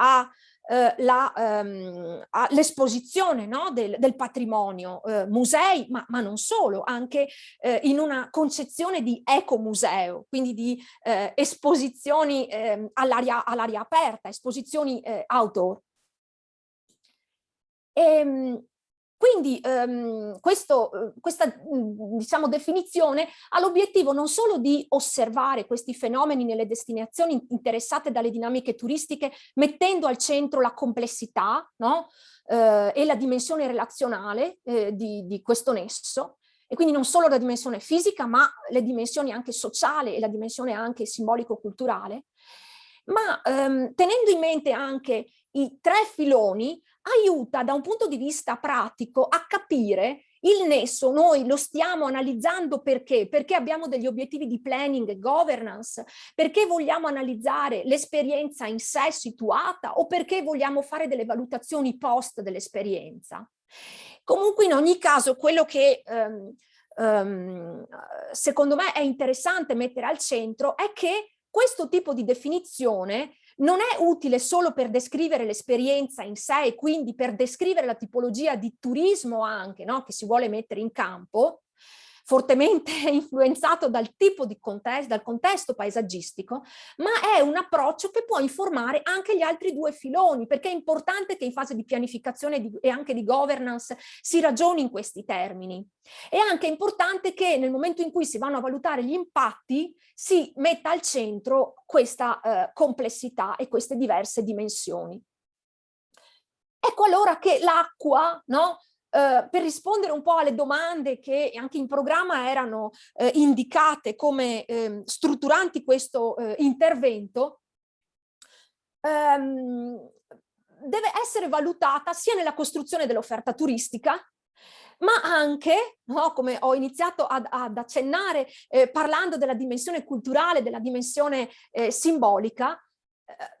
all'esposizione, no? del patrimonio, musei, ma non solo, anche in una concezione di ecomuseo, quindi di esposizioni all'aria aperta, esposizioni outdoor. Quindi questa diciamo, definizione ha l'obiettivo non solo di osservare questi fenomeni nelle destinazioni interessate dalle dinamiche turistiche, mettendo al centro la complessità, no? E la dimensione relazionale di questo nesso, e quindi non solo la dimensione fisica, ma le dimensioni anche sociali e la dimensione anche simbolico-culturale, ma tenendo in mente anche i tre filoni, aiuta da un punto di vista pratico a capire il nesso. Noi lo stiamo analizzando perché? Perché abbiamo degli obiettivi di planning e governance, perché vogliamo analizzare l'esperienza in sé situata, o perché vogliamo fare delle valutazioni post dell'esperienza. Comunque in ogni caso quello che secondo me è interessante mettere al centro è che questo tipo di definizione non è utile solo per descrivere l'esperienza in sé e quindi per descrivere la tipologia di turismo anche, no? Che si vuole mettere in campo, fortemente influenzato dal tipo di contesto, dal contesto paesaggistico, ma è un approccio che può informare anche gli altri due filoni, perché è importante che in fase di pianificazione e anche di governance si ragioni in questi termini. È anche importante che nel momento in cui si vanno a valutare gli impatti si metta al centro questa complessità e queste diverse dimensioni. Ecco allora che l'acqua, no? Per rispondere un po' alle domande che anche in programma erano indicate come strutturanti questo intervento, deve essere valutata sia nella costruzione dell'offerta turistica, ma anche, no, come ho iniziato ad accennare parlando della dimensione culturale, della dimensione simbolica,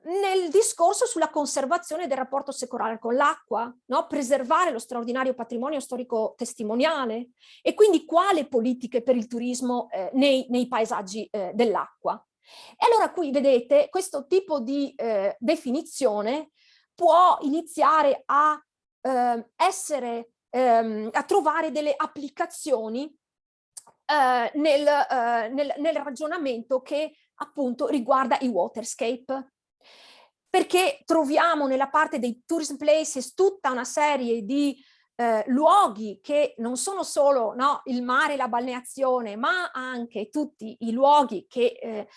nel discorso sulla conservazione del rapporto secolare con l'acqua, no? Preservare lo straordinario patrimonio storico testimoniale, e quindi quali politiche per il turismo nei paesaggi dell'acqua. E allora qui vedete questo tipo di definizione può iniziare a a trovare delle applicazioni nel ragionamento che appunto riguarda i waterscape, perché troviamo nella parte dei tourism places tutta una serie di luoghi che non sono solo, no, il mare e la balneazione, ma anche tutti i luoghi che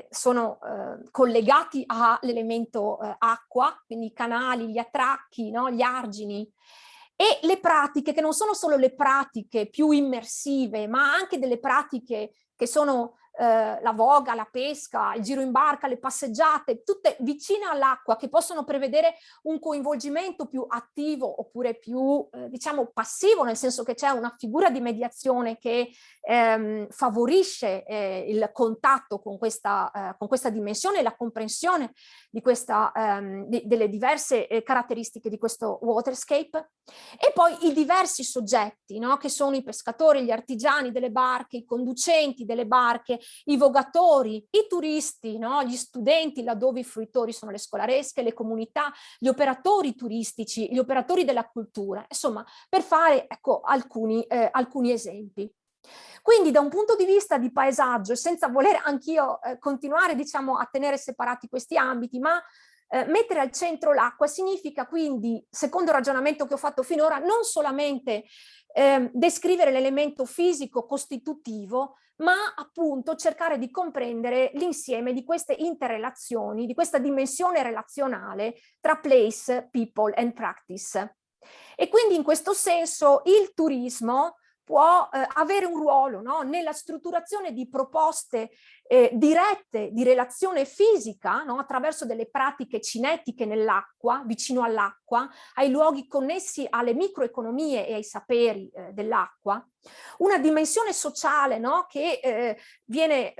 sono collegati all'elemento acqua, quindi i canali, gli attracchi, no, gli argini, e le pratiche che non sono solo le pratiche più immersive, ma anche delle pratiche che sono la voga, la pesca, il giro in barca, le passeggiate, tutte vicine all'acqua, che possono prevedere un coinvolgimento più attivo oppure più, diciamo, passivo, nel senso che c'è una figura di mediazione che favorisce il contatto con questa dimensione e la comprensione di questa, delle diverse caratteristiche di questo waterscape. E poi i diversi soggetti, no? Che sono i pescatori, gli artigiani delle barche, i conducenti delle barche, i vogatori, i turisti, no? Gli studenti, laddove i fruitori sono le scolaresche, le comunità, gli operatori turistici, gli operatori della cultura, insomma, per fare, ecco, alcuni esempi. Quindi da un punto di vista di paesaggio, senza voler anch'io continuare, diciamo, a tenere separati questi ambiti, ma mettere al centro l'acqua significa quindi, secondo il ragionamento che ho fatto finora, non solamente descrivere l'elemento fisico costitutivo, ma appunto cercare di comprendere l'insieme di queste interrelazioni, di questa dimensione relazionale tra place, people and practice. E quindi in questo senso il turismo può avere un ruolo, no? Nella strutturazione di proposte dirette di relazione fisica, no? Attraverso delle pratiche cinetiche nell'acqua, vicino all'acqua, ai luoghi connessi alle microeconomie e ai saperi dell'acqua. Una dimensione sociale, no? Che viene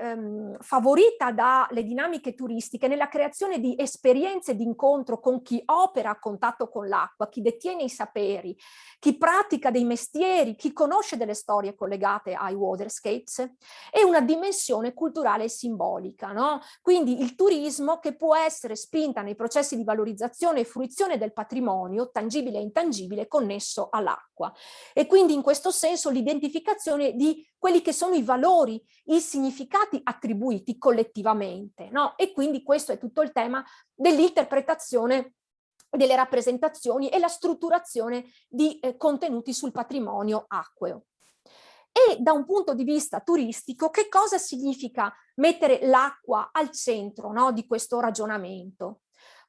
favorita dalle dinamiche turistiche nella creazione di esperienze di incontro con chi opera a contatto con l'acqua, chi detiene i saperi, chi pratica dei mestieri, chi conosce delle storie collegate ai waterscapes, e una dimensione culturale e simbolica, no? Quindi il turismo che può essere spinta nei processi di valorizzazione e fruizione del patrimonio tangibile e intangibile connesso all'acqua. E quindi in questo senso l'identificazione di quelli che sono i valori, i significati attribuiti collettivamente, no? E quindi questo è tutto il tema dell'interpretazione delle rappresentazioni e la strutturazione di contenuti sul patrimonio acqueo. E da un punto di vista turistico, che cosa significa mettere l'acqua al centro, no, di questo ragionamento?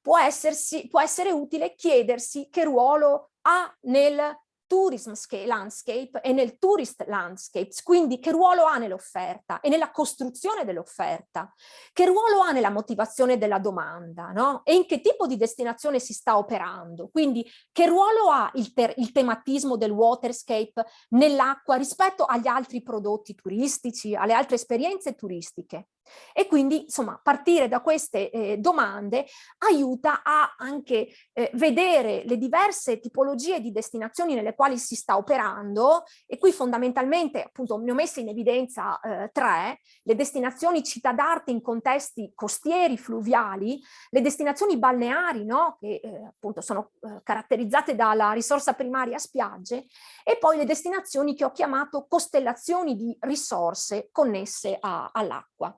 Può essere utile chiedersi che ruolo ha nel tourism landscape e nel tourist landscapes, quindi che ruolo ha nell'offerta e nella costruzione dell'offerta, che ruolo ha nella motivazione della domanda, no? E in che tipo di destinazione si sta operando, quindi che ruolo ha il tematismo del waterscape nell'acqua rispetto agli altri prodotti turistici, alle altre esperienze turistiche. E quindi, insomma, partire da queste domande aiuta a anche vedere le diverse tipologie di destinazioni nelle quali si sta operando, e qui fondamentalmente appunto ne ho messe in evidenza tre: le destinazioni città d'arte in contesti costieri, fluviali, le destinazioni balneari, no? Che appunto sono caratterizzate dalla risorsa primaria spiagge, e poi le destinazioni che ho chiamato costellazioni di risorse connesse all'acqua.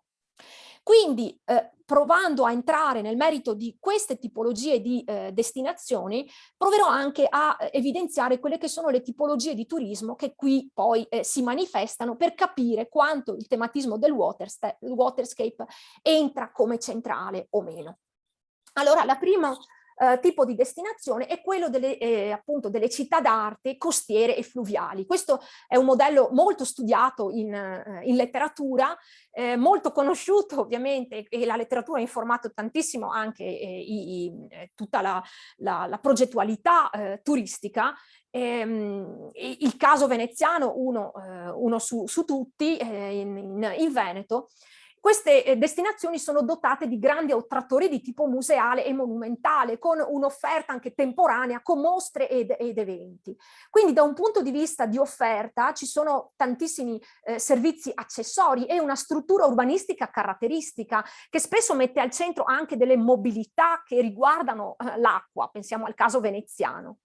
Quindi provando a entrare nel merito di queste tipologie di destinazioni, proverò anche a evidenziare quelle che sono le tipologie di turismo che qui poi si manifestano, per capire quanto il tematismo del waterscape entra come centrale o meno. Allora, la prima tipo di destinazione è quello appunto delle città d'arte costiere e fluviali. Questo è un modello molto studiato in letteratura, molto conosciuto ovviamente, e la letteratura ha informato tantissimo anche tutta la progettualità turistica. Il caso veneziano, uno su tutti, in Veneto. Queste destinazioni sono dotate di grandi attrattori di tipo museale e monumentale, con un'offerta anche temporanea, con mostre ed eventi. Quindi da un punto di vista di offerta ci sono tantissimi servizi accessori e una struttura urbanistica caratteristica, che spesso mette al centro anche delle mobilità che riguardano l'acqua. Pensiamo al caso veneziano.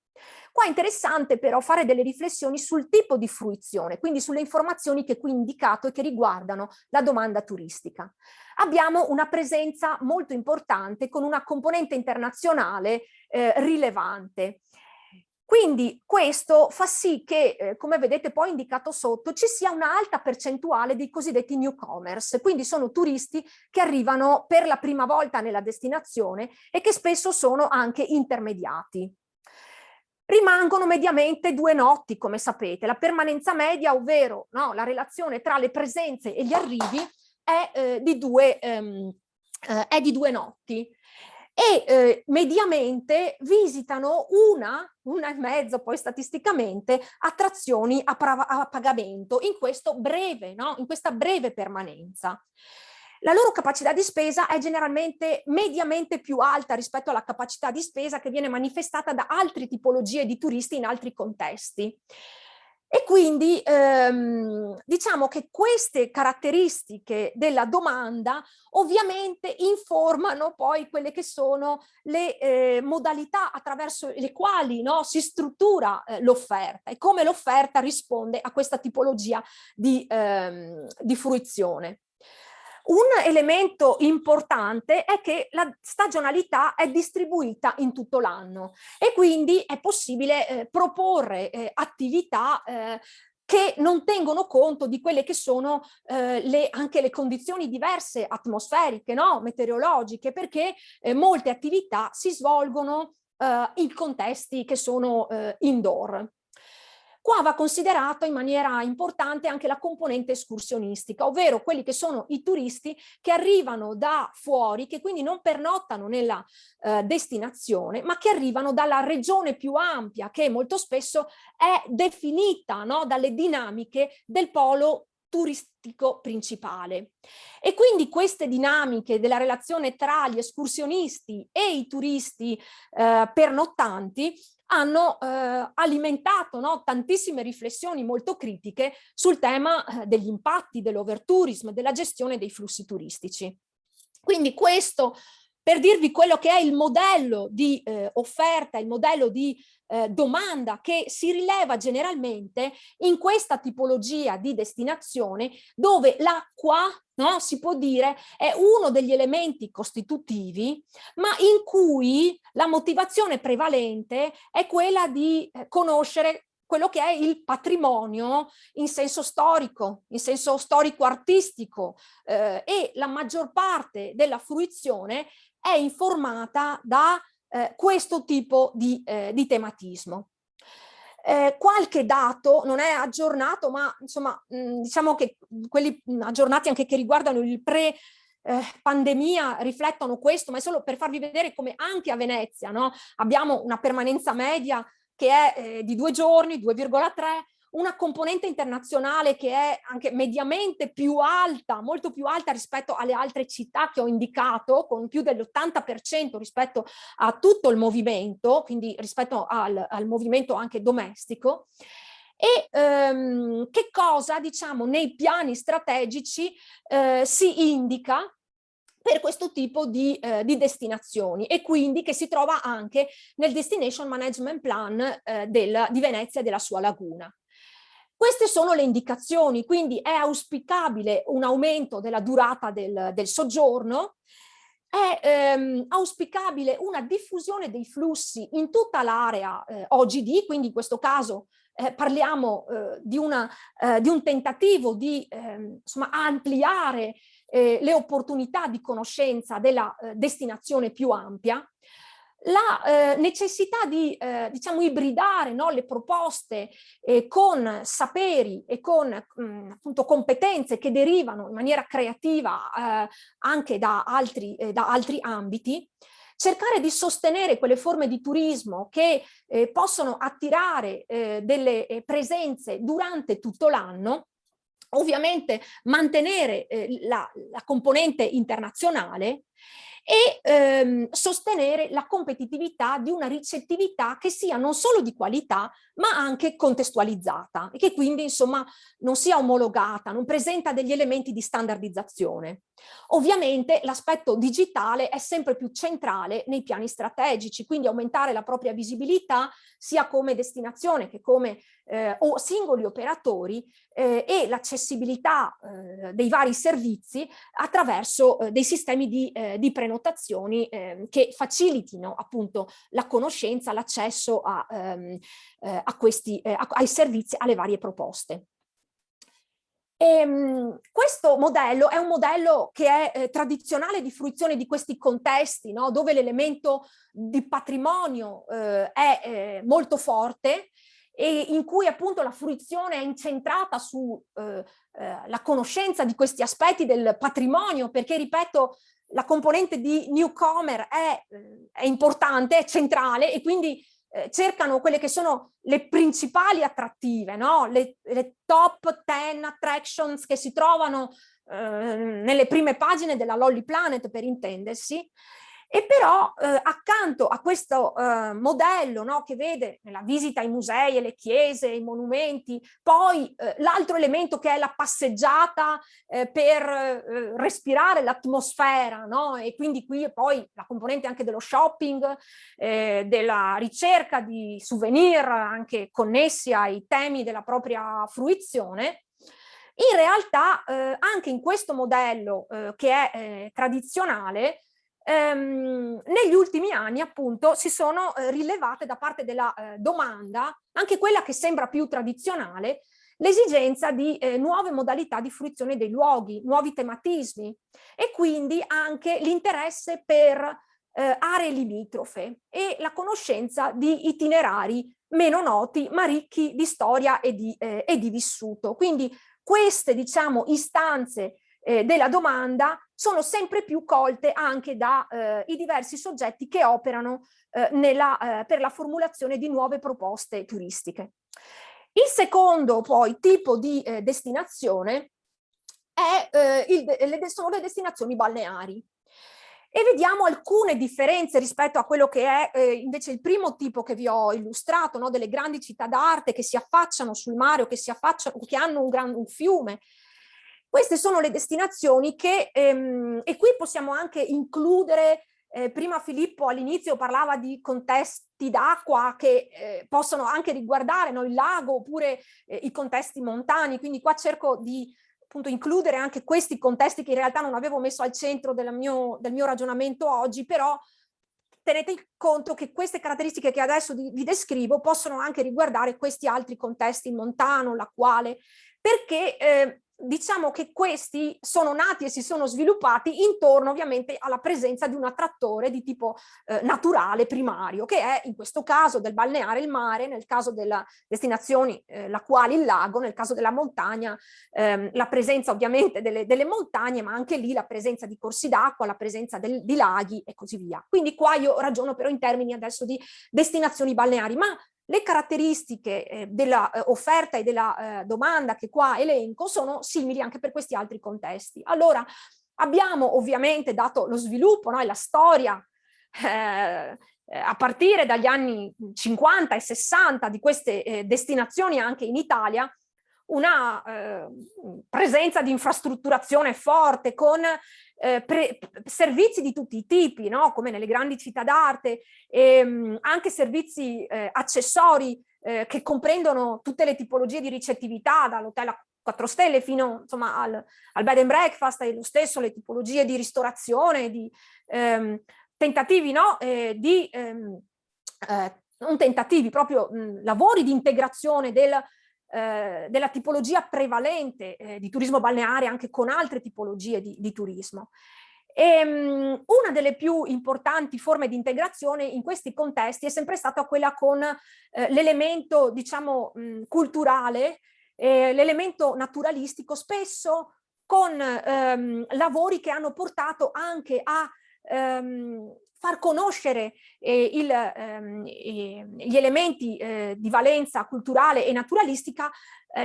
Qua è interessante però fare delle riflessioni sul tipo di fruizione, quindi sulle informazioni che qui ho indicato e che riguardano la domanda turistica. Abbiamo una presenza molto importante con una componente internazionale rilevante. Quindi questo fa sì che, come vedete poi indicato sotto, ci sia una alta percentuale dei cosiddetti newcomers, quindi sono turisti che arrivano per la prima volta nella destinazione e che spesso sono anche intermediati. Rimangono mediamente 2 notti, come sapete. La permanenza media, ovvero la relazione tra le presenze e gli arrivi, è di 2 notti. E mediamente visitano una e mezzo poi statisticamente attrazioni a pagamento in questa breve permanenza. La loro capacità di spesa è generalmente mediamente più alta rispetto alla capacità di spesa che viene manifestata da altre tipologie di turisti in altri contesti. E quindi diciamo che queste caratteristiche della domanda ovviamente informano poi quelle che sono le modalità attraverso le quali si struttura l'offerta e come l'offerta risponde a questa tipologia di fruizione. Un elemento importante è che la stagionalità è distribuita in tutto l'anno e quindi è possibile proporre attività che non tengono conto di quelle che sono anche le condizioni diverse atmosferiche, meteorologiche, perché molte attività si svolgono in contesti che sono indoor. Qua va considerata in maniera importante anche la componente escursionistica, ovvero quelli che sono i turisti che arrivano da fuori, che quindi non pernottano nella destinazione, ma che arrivano dalla regione più ampia, che molto spesso è definita dalle dinamiche del polo turistico principale. E quindi queste dinamiche della relazione tra gli escursionisti e i turisti pernottanti hanno alimentato tantissime riflessioni molto critiche sul tema degli impatti dell'overtourism, della gestione dei flussi turistici. Quindi questo per dirvi quello che è il modello di offerta, il modello di domanda che si rileva generalmente in questa tipologia di destinazione, dove l'acqua, si può dire, è uno degli elementi costitutivi, ma in cui la motivazione prevalente è quella di conoscere quello che è il patrimonio in senso storico-artistico, e la maggior parte della fruizione è informata da questo tipo di tematismo. Qualche dato non è aggiornato, ma insomma diciamo che quelli aggiornati anche che riguardano il pandemia riflettono questo, ma è solo per farvi vedere come anche a Venezia abbiamo una permanenza media che è di 2 giorni, 2,3, una componente internazionale che è anche mediamente più alta, molto più alta rispetto alle altre città che ho indicato, con più dell'80% rispetto a tutto il movimento, quindi rispetto al movimento anche domestico. E che cosa, diciamo, nei piani strategici si indica per questo tipo di destinazioni, e quindi che si trova anche nel Destination Management Plan di Venezia e della sua laguna. Queste sono le indicazioni, quindi è auspicabile un aumento della durata del soggiorno, è auspicabile una diffusione dei flussi in tutta l'area OGD, quindi in questo caso parliamo di un tentativo di ampliare le opportunità di conoscenza della destinazione più ampia. La necessità di diciamo ibridare le proposte con saperi e con appunto competenze che derivano in maniera creativa anche da altri ambiti, cercare di sostenere quelle forme di turismo che possono attirare delle presenze durante tutto l'anno, ovviamente mantenere la componente internazionale e sostenere la competitività di una ricettività che sia non solo di qualità ma anche contestualizzata e che quindi insomma non sia omologata, non presenta degli elementi di standardizzazione. Ovviamente l'aspetto digitale è sempre più centrale nei piani strategici, quindi aumentare la propria visibilità sia come destinazione che come o singoli operatori e l'accessibilità dei vari servizi attraverso dei sistemi di prenotazioni che facilitino appunto la conoscenza, l'accesso ai servizi, alle varie proposte. Questo modello è un modello che è tradizionale di fruizione di questi contesti, no? Dove l'elemento di patrimonio è molto forte e in cui appunto la fruizione è incentrata su la conoscenza di questi aspetti del patrimonio, perché ripeto, la componente di newcomer è importante, è centrale, e quindi cercano quelle che sono le principali attrattive, no? Le top 10 attractions che si trovano nelle prime pagine della Lonely Planet, per intendersi. E però accanto a questo modello, no, che vede la visita ai musei e le chiese, i monumenti, poi l'altro elemento che è la passeggiata per respirare l'atmosfera, no? E quindi qui poi la componente anche dello shopping, della ricerca di souvenir anche connessi ai temi della propria fruizione. In realtà anche in questo modello che è tradizionale, negli ultimi anni appunto si sono rilevate da parte della domanda, anche quella che sembra più tradizionale, l'esigenza di nuove modalità di fruizione dei luoghi, nuovi tematismi e quindi anche l'interesse per aree limitrofe e la conoscenza di itinerari meno noti ma ricchi di storia e di vissuto. Quindi queste, diciamo, istanze della domanda sono sempre più colte anche dai diversi soggetti che operano per la formulazione di nuove proposte turistiche. Il secondo poi tipo di destinazione sono le destinazioni balneari. E vediamo alcune differenze rispetto a quello che è invece il primo tipo che vi ho illustrato, no? Delle grandi città d'arte che si affacciano sul mare o che hanno un fiume. Queste sono le destinazioni che, e qui possiamo anche includere, prima Filippo all'inizio parlava di contesti d'acqua che possono anche riguardare, no, il lago oppure i contesti montani, quindi qua cerco di appunto includere anche questi contesti che in realtà non avevo messo al centro del mio ragionamento oggi, però tenete conto che queste caratteristiche che adesso vi descrivo possono anche riguardare questi altri contesti, il montano, l'acquale, perché diciamo che questi sono nati e si sono sviluppati intorno ovviamente alla presenza di un attrattore di tipo naturale primario, che è in questo caso del balneare il mare, nel caso della destinazioni l'acquale il lago, nel caso della montagna la presenza ovviamente delle montagne, ma anche lì la presenza di corsi d'acqua, la presenza di laghi e così via. Quindi qua io ragiono però in termini adesso di destinazioni balneari, ma le caratteristiche della offerta e della domanda che qua elenco sono simili anche per questi altri contesti. Allora, abbiamo ovviamente dato lo sviluppo, no, e la storia a partire dagli anni 50 e 60 di queste destinazioni anche in Italia, una presenza di infrastrutturazione forte con servizi di tutti i tipi, no? Come nelle grandi città d'arte, anche servizi accessori che comprendono tutte le tipologie di ricettività, dall'hotel a 4 stelle fino insomma, al bed and breakfast, e lo stesso le tipologie di ristorazione, di tentativi, no? Non tentativi, proprio lavori di integrazione della tipologia prevalente di turismo balneare anche con altre tipologie di turismo. Una delle più importanti forme di integrazione in questi contesti è sempre stata quella con l'elemento, diciamo, culturale, l'elemento naturalistico, spesso con lavori che hanno portato anche a far conoscere gli elementi di valenza culturale e naturalistica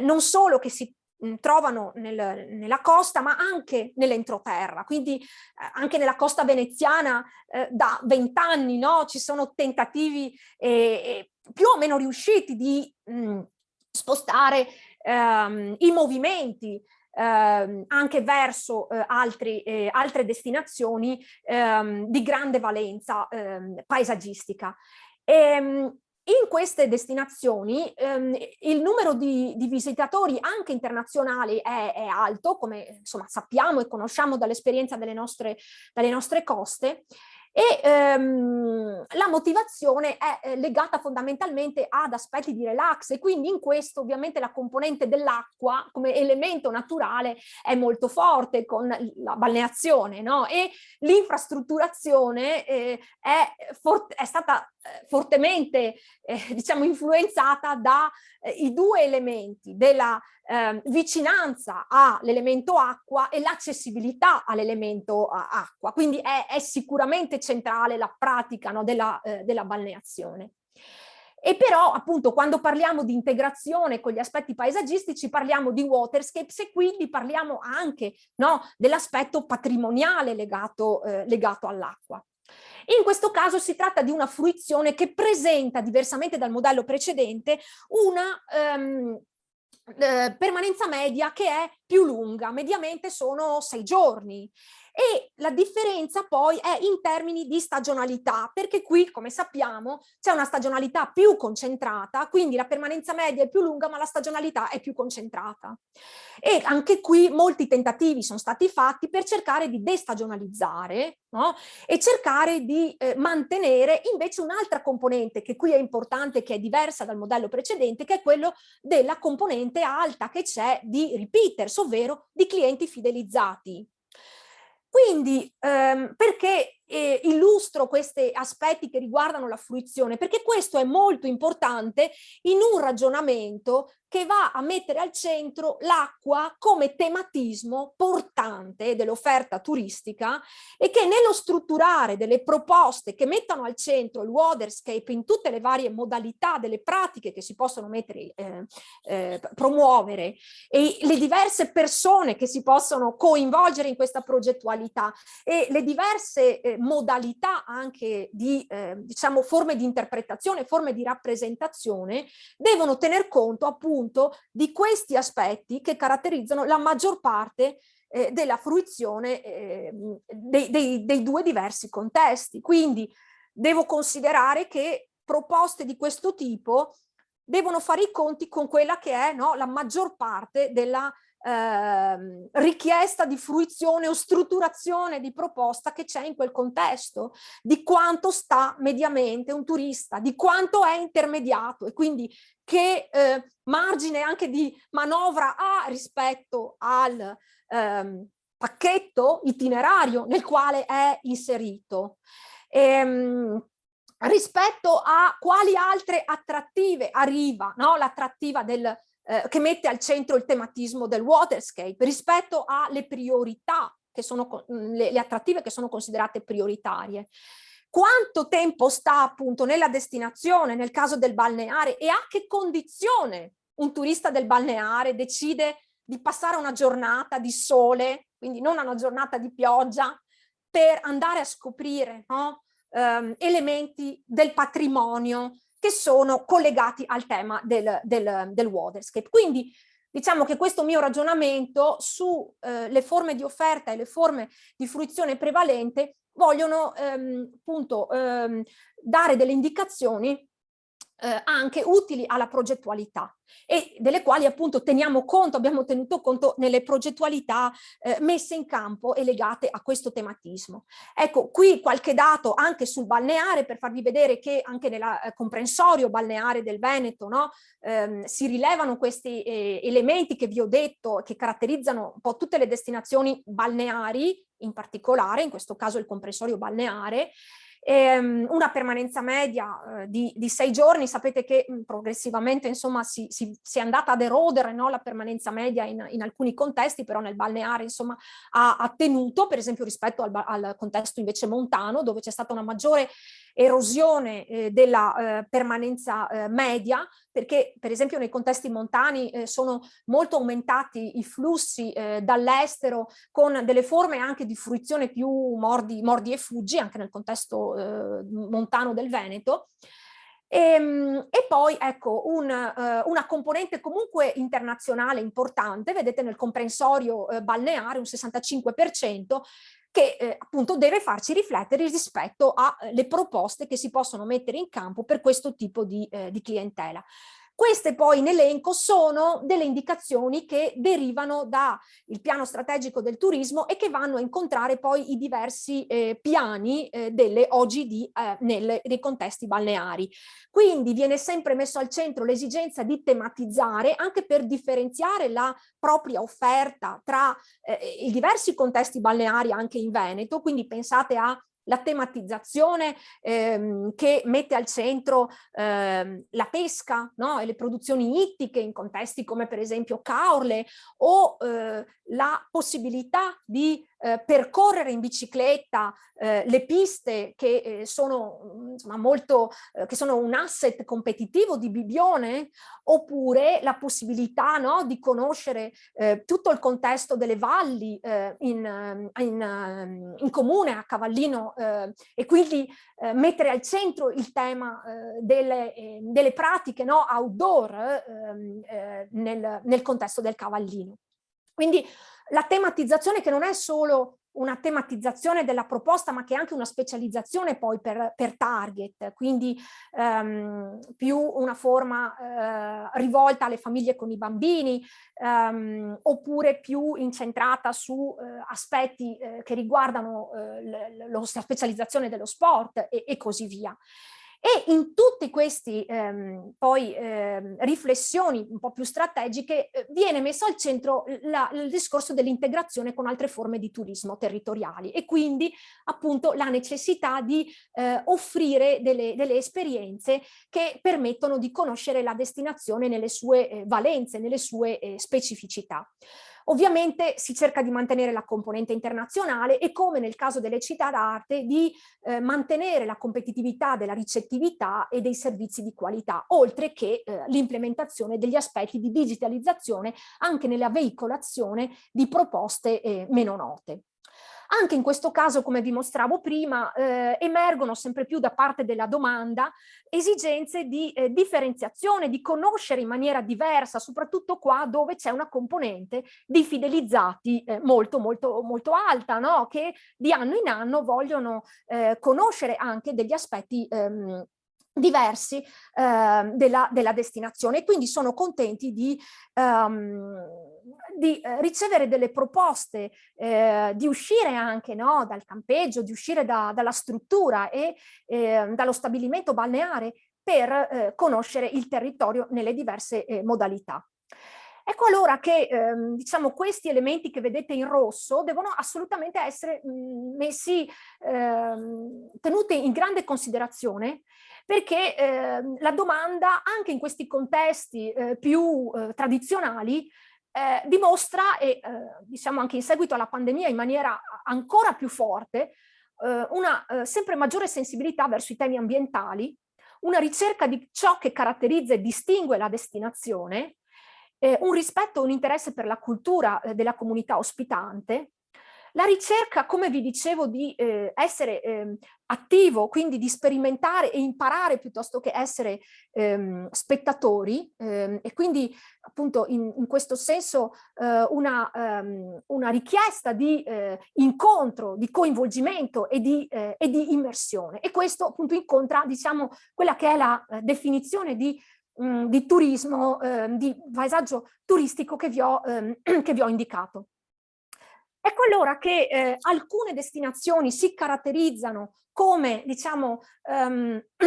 non solo che si trovano nella costa, ma anche nell'entroterra. Quindi anche nella costa veneziana da 20 anni, no? Ci sono tentativi più o meno riusciti di spostare i movimenti anche verso altre destinazioni di grande valenza paesaggistica. In queste destinazioni il numero di visitatori anche internazionali è alto, come insomma sappiamo e conosciamo dall'esperienza dalle nostre coste, e la motivazione è legata fondamentalmente ad aspetti di relax, e quindi in questo ovviamente la componente dell'acqua come elemento naturale è molto forte con la balneazione, no? E l'infrastrutturazione è stata fortemente diciamo influenzata dai due elementi della vicinanza all'elemento acqua e l'accessibilità all'elemento acqua, quindi è sicuramente centrale la pratica, no, della balneazione. E però appunto quando parliamo di integrazione con gli aspetti paesaggistici parliamo di waterscapes, e quindi parliamo anche, no, dell'aspetto patrimoniale legato all'acqua. In questo caso si tratta di una fruizione che presenta, diversamente dal modello precedente, una permanenza media che è più lunga, mediamente sono 6 giorni. E la differenza poi è in termini di stagionalità, perché qui, come sappiamo, c'è una stagionalità più concentrata, quindi la permanenza media è più lunga, ma la stagionalità è più concentrata. E anche qui molti tentativi sono stati fatti per cercare di destagionalizzare, no? E cercare di mantenere invece un'altra componente che qui è importante, che è diversa dal modello precedente, che è quello della componente alta che c'è di repeaters, ovvero di clienti fidelizzati. Quindi perché illustro questi aspetti che riguardano la fruizione? Perché questo è molto importante in un ragionamento che va a mettere al centro l'acqua come tematismo portante dell'offerta turistica, e che nello strutturare delle proposte che mettano al centro il waterscape in tutte le varie modalità delle pratiche che si possono promuovere, e le diverse persone che si possono coinvolgere in questa progettualità e le diverse modalità anche di diciamo forme di interpretazione, forme di rappresentazione, devono tener conto appunto di questi aspetti che caratterizzano la maggior parte della fruizione dei due diversi contesti. Quindi devo considerare che proposte di questo tipo devono fare i conti con quella che è, no, la maggior parte della richiesta di fruizione o strutturazione di proposta che c'è in quel contesto, di quanto sta mediamente un turista, di quanto è intermediato, e quindi che margine anche di manovra ha rispetto al pacchetto itinerario nel quale è inserito. Rispetto a quali altre attrattive arriva, no? L'attrattiva che mette al centro il tematismo del waterscape rispetto alle priorità, che sono le attrattive che sono considerate prioritarie. Quanto tempo sta appunto nella destinazione, nel caso del balneare, e a che condizione un turista del balneare decide di passare una giornata di sole, quindi non una giornata di pioggia, per andare a scoprire, no? Elementi del patrimonio che sono collegati al tema del waterscape. Quindi diciamo che questo mio ragionamento su le forme di offerta e le forme di fruizione prevalente vogliono appunto dare delle indicazioni anche utili alla progettualità, e delle quali appunto abbiamo tenuto conto nelle progettualità messe in campo e legate a questo tematismo. Ecco, qui qualche dato anche sul balneare per farvi vedere che anche nel comprensorio balneare del Veneto, no, si rilevano questi elementi che vi ho detto, che caratterizzano un po' tutte le destinazioni balneari, in particolare in questo caso il comprensorio balneare. Una permanenza media di 6 giorni. Sapete che progressivamente insomma si è andata ad erodere, no, la permanenza media in alcuni contesti, però nel balneare insomma ha tenuto, per esempio rispetto al contesto invece montano, dove c'è stata una maggiore erosione della permanenza media, perché per esempio nei contesti montani sono molto aumentati i flussi dall'estero, con delle forme anche di fruizione più mordi e fuggi anche nel contesto montano del Veneto. E poi ecco una componente comunque internazionale importante, vedete nel comprensorio balneare un 65%, che appunto deve farci riflettere rispetto alle proposte che si possono mettere in campo per questo tipo di clientela. Queste poi in elenco sono delle indicazioni che derivano dal piano strategico del turismo e che vanno a incontrare poi i diversi piani delle OGD nei contesti balneari. Quindi viene sempre messo al centro l'esigenza di tematizzare, anche per differenziare la propria offerta tra i diversi contesti balneari anche in Veneto, quindi pensate a la tematizzazione che mette al centro la pesca, no? E le produzioni ittiche in contesti come per esempio Caorle, o la possibilità di percorrere in bicicletta le piste che sono insomma, che sono un asset competitivo di Bibbione, oppure la possibilità, no, di conoscere tutto il contesto delle valli in comune a Cavallino, e quindi mettere al centro il tema delle pratiche, no, outdoor nel contesto del Cavallino. Quindi la tematizzazione, che non è solo una tematizzazione della proposta, ma che è anche una specializzazione poi per target, quindi più una forma rivolta alle famiglie con i bambini, oppure più incentrata su aspetti che riguardano la specializzazione dello sport e così via. E in tutte queste riflessioni un po' più strategiche viene messo al centro il discorso dell'integrazione con altre forme di turismo territoriali, e quindi appunto la necessità di offrire delle esperienze che permettono di conoscere la destinazione nelle sue valenze, nelle sue specificità. Ovviamente si cerca di mantenere la componente internazionale e, come nel caso delle città d'arte, di mantenere la competitività della ricettività e dei servizi di qualità, oltre che l'implementazione degli aspetti di digitalizzazione anche nella veicolazione di proposte meno note. Anche in questo caso, come vi mostravo prima, emergono sempre più da parte della domanda esigenze di differenziazione, di conoscere in maniera diversa, soprattutto qua dove c'è una componente di fidelizzati molto alta, no? Che di anno in anno vogliono conoscere anche degli aspetti diversi della destinazione, e quindi sono contenti di ricevere delle proposte, di uscire anche, no, dal campeggio, di uscire dalla struttura e dallo stabilimento balneare per conoscere il territorio nelle diverse modalità. Ecco allora che diciamo, questi elementi che vedete in rosso devono assolutamente essere tenuti in grande considerazione, perché la domanda anche in questi contesti più tradizionali dimostra, e diciamo anche in seguito alla pandemia in maniera ancora più forte, una sempre maggiore sensibilità verso i temi ambientali, una ricerca di ciò che caratterizza e distingue la destinazione, un rispetto e un interesse per la cultura della comunità ospitante, la ricerca, come vi dicevo, di essere attivo, quindi di sperimentare e imparare piuttosto che essere spettatori, e quindi appunto in questo senso una richiesta di incontro, di coinvolgimento e di immersione. E questo appunto incontra, diciamo, quella che è la definizione di turismo, di paesaggio turistico che vi ho indicato. Ecco allora che alcune destinazioni si caratterizzano come, diciamo,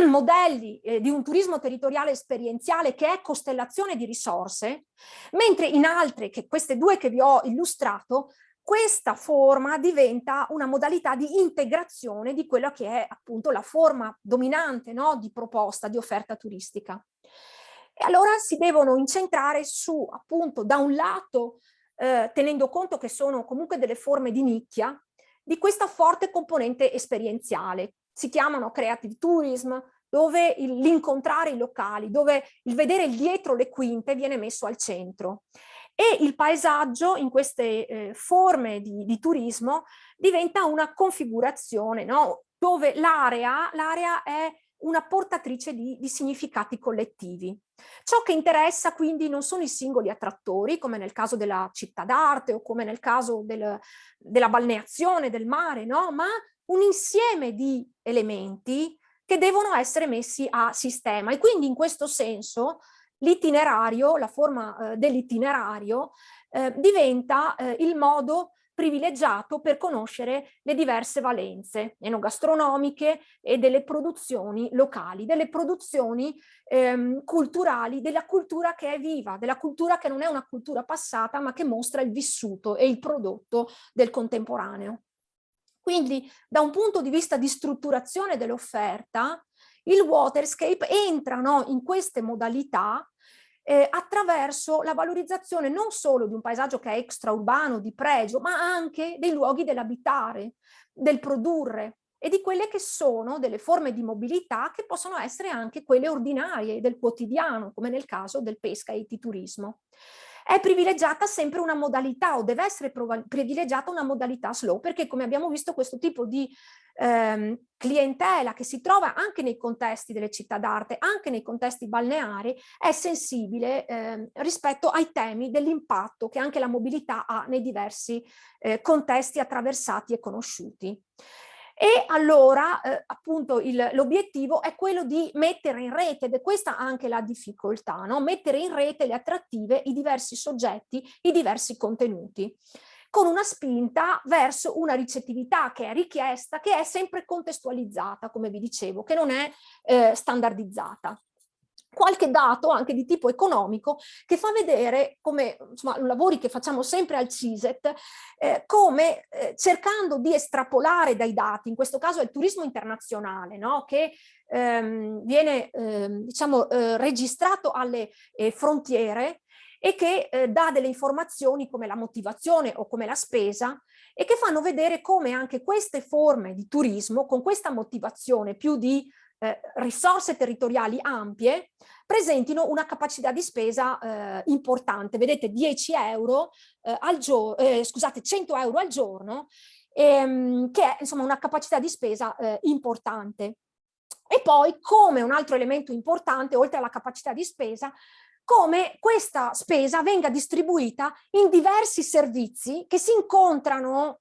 modelli di un turismo territoriale esperienziale che è costellazione di risorse, mentre in altre, che queste due che vi ho illustrato, questa forma diventa una modalità di integrazione di quella che è appunto la forma dominante, no, di proposta, di offerta turistica. E allora si devono incentrare su, appunto, da un lato, tenendo conto che sono comunque delle forme di nicchia, di questa forte componente esperienziale. Si chiamano creative tourism, dove l'incontrare i locali, dove il vedere il dietro le quinte viene messo al centro. E il paesaggio in queste forme di turismo diventa una configurazione, no? Dove l'area è una portatrice di significati collettivi. Ciò che interessa quindi non sono i singoli attrattori, come nel caso della città d'arte o come nel caso della balneazione, del mare, no? Ma un insieme di elementi che devono essere messi a sistema, e quindi in questo senso l'itinerario, la forma dell'itinerario diventa il modo privilegiato per conoscere le diverse valenze enogastronomiche e delle produzioni locali, delle produzioni culturali, della cultura che è viva, della cultura che non è una cultura passata, ma che mostra il vissuto e il prodotto del contemporaneo. Quindi, da un punto di vista di strutturazione dell'offerta, il waterscape entra, no, in queste modalità attraverso la valorizzazione non solo di un paesaggio che è extraurbano, di pregio, ma anche dei luoghi dell'abitare, del produrre e di quelle che sono delle forme di mobilità che possono essere anche quelle ordinarie del quotidiano, come nel caso del pesca e turismo. È privilegiata sempre una modalità, o deve essere privilegiata una modalità slow, perché come abbiamo visto questo tipo di clientela che si trova anche nei contesti delle città d'arte, anche nei contesti balneari, è sensibile rispetto ai temi dell'impatto che anche la mobilità ha nei diversi contesti attraversati e conosciuti. E allora appunto l'obiettivo è quello di mettere in rete, ed è questa anche la difficoltà, no? Mettere in rete le attrattive, i diversi soggetti, i diversi contenuti, con una spinta verso una ricettività che è richiesta, che è sempre contestualizzata, come vi dicevo, che non è standardizzata. Qualche dato anche di tipo economico che fa vedere come, insomma, lavori che facciamo sempre al CISET, come cercando di estrapolare dai dati, in questo caso è il turismo internazionale, no? Che viene diciamo, registrato alle frontiere e che dà delle informazioni come la motivazione o come la spesa, e che fanno vedere come anche queste forme di turismo, con questa motivazione più di risorse territoriali ampie, presentino una capacità di spesa importante. Vedete, 10 euro al giorno, scusate, 100 euro al giorno, che è insomma una capacità di spesa importante. E poi, come un altro elemento importante, oltre alla capacità di spesa, come questa spesa venga distribuita in diversi servizi che si incontrano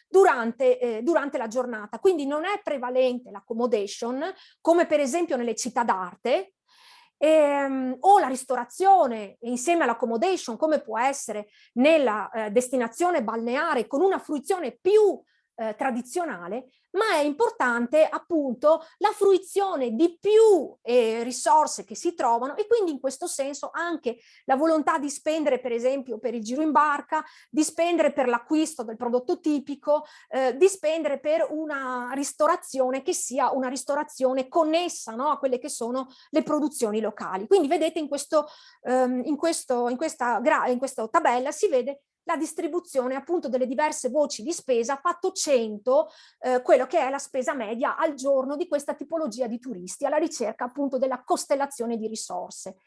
durante la giornata. Quindi non è prevalente l'accommodation, come per esempio nelle città d'arte, o la ristorazione insieme all'accommodation, come può essere nella destinazione balneare, con una fruizione più tradizionale, ma è importante appunto la fruizione di più risorse che si trovano, e quindi in questo senso anche la volontà di spendere per esempio per il giro in barca, di spendere per l'acquisto del prodotto tipico, di spendere per una ristorazione che sia una ristorazione connessa, no, a quelle che sono le produzioni locali. Quindi vedete in questa tabella si vede la distribuzione appunto delle diverse voci di spesa, fatto 100 quello che è la spesa media al giorno di questa tipologia di turisti, alla ricerca appunto della costellazione di risorse.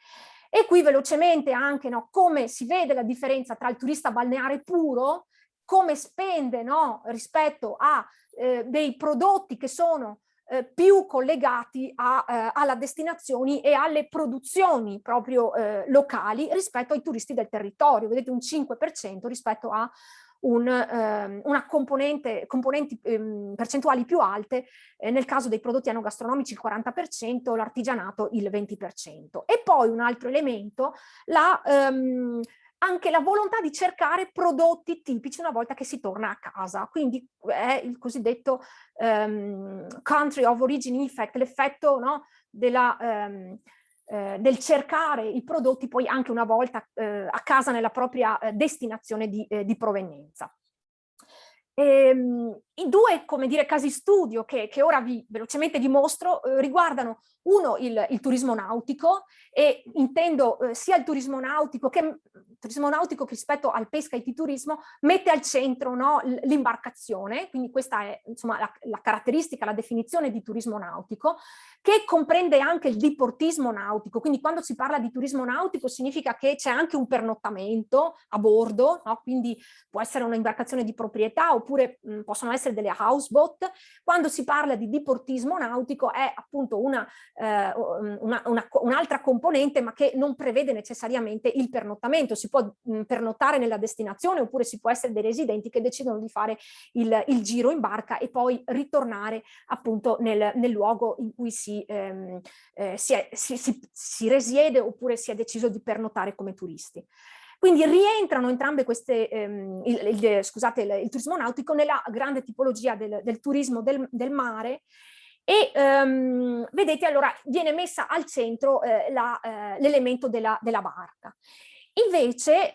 E qui velocemente anche, no, come si vede la differenza tra il turista balneare puro, come spende, no, rispetto a dei prodotti che sono più collegati alla destinazione e alle produzioni proprio locali rispetto ai turisti del territorio. Vedete un 5% rispetto a una componenti percentuali più alte, nel caso dei prodotti enogastronomici il 40%, l'artigianato il 20%. E poi un altro elemento, anche la volontà di cercare prodotti tipici una volta che si torna a casa, quindi è il cosiddetto country of origin effect, l'effetto, no, del cercare i prodotti poi anche una volta a casa nella propria destinazione di provenienza. I due, come dire, casi studio che ora velocemente vi mostro riguardano uno il turismo nautico, e intendo sia il turismo nautico che rispetto al pesca e turismo mette al centro, no, l'imbarcazione, quindi questa è insomma la caratteristica, la definizione di turismo nautico, che comprende anche il diportismo nautico. Quindi quando si parla di turismo nautico significa che c'è anche un pernottamento a bordo, no? Quindi può essere un'imbarcazione di proprietà, oppure possono essere essere delle houseboat. Quando si parla di diportismo nautico è appunto un'altra componente, ma che non prevede necessariamente il pernottamento. Si può pernottare nella destinazione, oppure si può essere dei residenti che decidono di fare il giro in barca e poi ritornare appunto nel luogo in cui si risiede, oppure si è deciso di pernottare come turisti. Quindi rientrano entrambe queste, il turismo nautico nella grande tipologia del turismo del mare, e vedete, allora viene messa al centro l'elemento della barca. Invece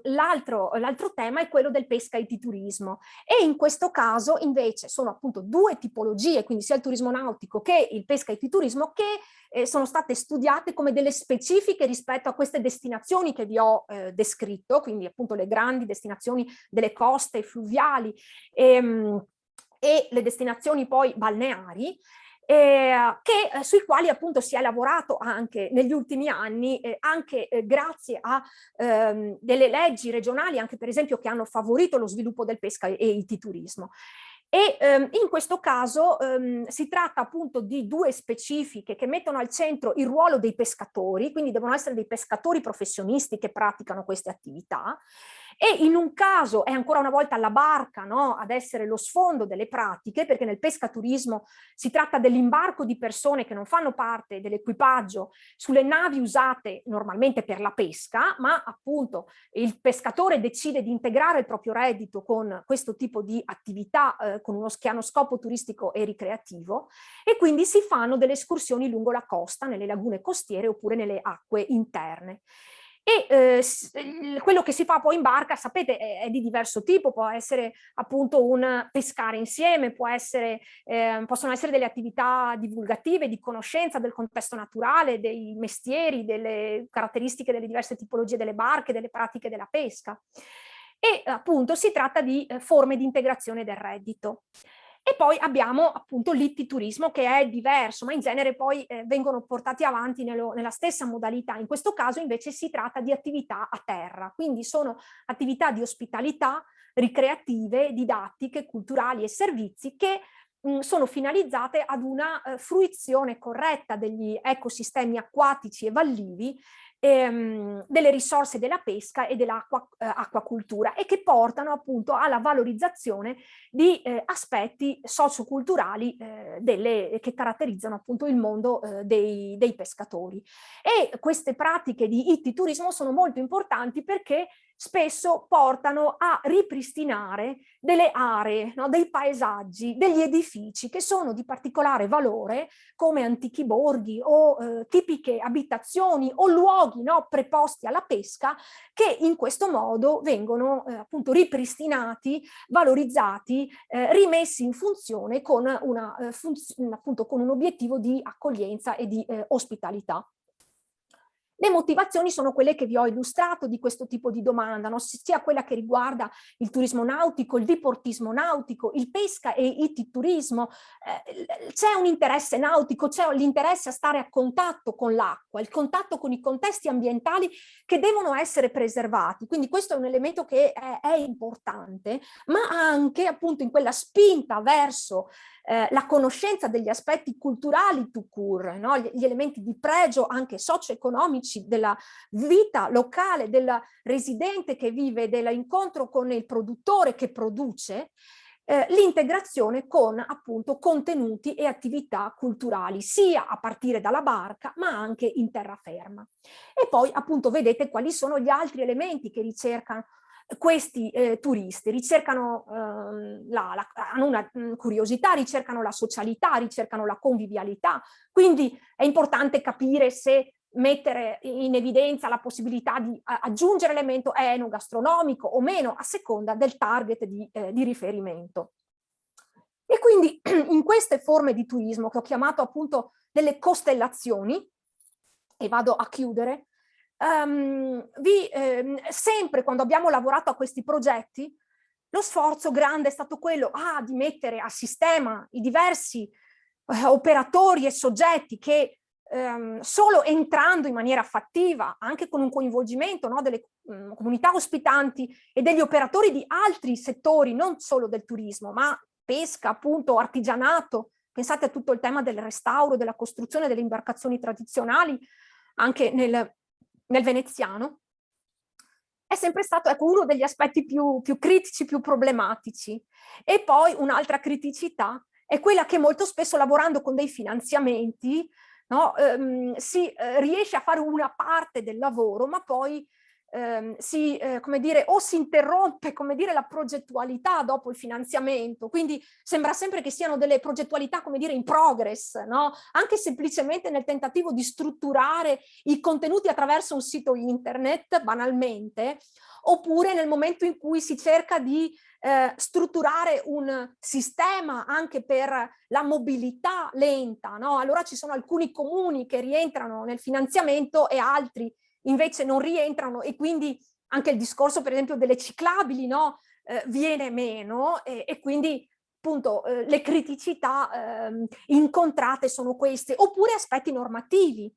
l'altro tema è quello del pesca-iti-turismo, e in questo caso invece sono appunto due tipologie, quindi sia il turismo nautico che il pesca-iti-turismo, che sono state studiate come delle specifiche rispetto a queste destinazioni che vi ho descritto, quindi appunto le grandi destinazioni delle coste fluviali e le destinazioni poi balneari, sui quali appunto si è lavorato anche negli ultimi anni, anche grazie a delle leggi regionali, anche per esempio, che hanno favorito lo sviluppo del pesca e iti-turismo. E in questo caso si tratta appunto di due specifiche che mettono al centro il ruolo dei pescatori, quindi devono essere dei pescatori professionisti che praticano queste attività, e in un caso è ancora una volta la barca, no, ad essere lo sfondo delle pratiche, perché nel pescaturismo si tratta dell'imbarco di persone che non fanno parte dell'equipaggio sulle navi usate normalmente per la pesca, ma appunto il pescatore decide di integrare il proprio reddito con questo tipo di attività che hanno scopo turistico e ricreativo, e quindi si fanno delle escursioni lungo la costa, nelle lagune costiere oppure nelle acque interne. E quello che si fa poi in barca, sapete, è di diverso tipo, può essere appunto un pescare insieme, possono essere delle attività divulgative, di conoscenza del contesto naturale, dei mestieri, delle caratteristiche delle diverse tipologie delle barche, delle pratiche della pesca. E appunto si tratta di forme di integrazione del reddito. E poi abbiamo appunto l'iti-turismo, che è diverso, ma in genere poi vengono portati avanti nella stessa modalità. In questo caso invece si tratta di attività a terra, quindi sono attività di ospitalità, ricreative, didattiche, culturali e servizi che sono finalizzate ad una fruizione corretta degli ecosistemi acquatici e vallivi, delle risorse della pesca e dell'acquacultura, e che portano appunto alla valorizzazione di aspetti socioculturali che caratterizzano appunto il mondo dei pescatori. E queste pratiche di iti-turismo sono molto importanti perché spesso portano a ripristinare delle aree, no, dei paesaggi, degli edifici che sono di particolare valore, come antichi borghi o tipiche abitazioni o luoghi, no, preposti alla pesca, che in questo modo vengono appunto ripristinati, valorizzati, rimessi in funzione con appunto con un obiettivo di accoglienza e di ospitalità. Le motivazioni sono quelle che vi ho illustrato di questo tipo di domanda, no? Sia quella che riguarda il turismo nautico, il diportismo nautico, il pesca e iti-turismo. C'è un interesse nautico, c'è l'interesse a stare a contatto con l'acqua, il contatto con i contesti ambientali che devono essere preservati. Quindi questo è un elemento che è importante, ma anche appunto in quella spinta verso la conoscenza degli aspetti culturali tout court, no? Gli elementi di pregio anche socio-economici della vita locale, del residente che vive, dell'incontro con il produttore che produce, l'integrazione con appunto contenuti e attività culturali, sia a partire dalla barca ma anche in terraferma. E poi appunto vedete quali sono gli altri elementi che ricercano questi turisti, ricercano hanno una curiosità, ricercano la socialità, ricercano la convivialità, quindi è importante capire se mettere in evidenza la possibilità di aggiungere elemento enogastronomico o meno, a seconda del target di riferimento. E quindi in queste forme di turismo, che ho chiamato appunto delle costellazioni, e vado a chiudere, sempre quando abbiamo lavorato a questi progetti, lo sforzo grande è stato quello di mettere a sistema i diversi operatori e soggetti che solo entrando in maniera fattiva, anche con un coinvolgimento, no, delle comunità ospitanti e degli operatori di altri settori, non solo del turismo, ma pesca, appunto, artigianato. Pensate a tutto il tema del restauro, della costruzione delle imbarcazioni tradizionali, anche nel veneziano. È sempre stato, ecco, uno degli aspetti più critici, più problematici. E poi un'altra criticità è quella che molto spesso, lavorando con dei finanziamenti, no, si riesce a fare una parte del lavoro, ma poi come dire, o si interrompe, come dire, la progettualità dopo il finanziamento, quindi sembra sempre che siano delle progettualità, come dire, in progress, no? Anche semplicemente nel tentativo di strutturare i contenuti attraverso un sito internet, banalmente, oppure nel momento in cui si cerca di strutturare un sistema anche per la mobilità lenta, no? Allora ci sono alcuni comuni che rientrano nel finanziamento e altri invece non rientrano, e quindi anche il discorso, per esempio, delle ciclabili, no? Viene meno, e quindi appunto le criticità incontrate sono queste, oppure aspetti normativi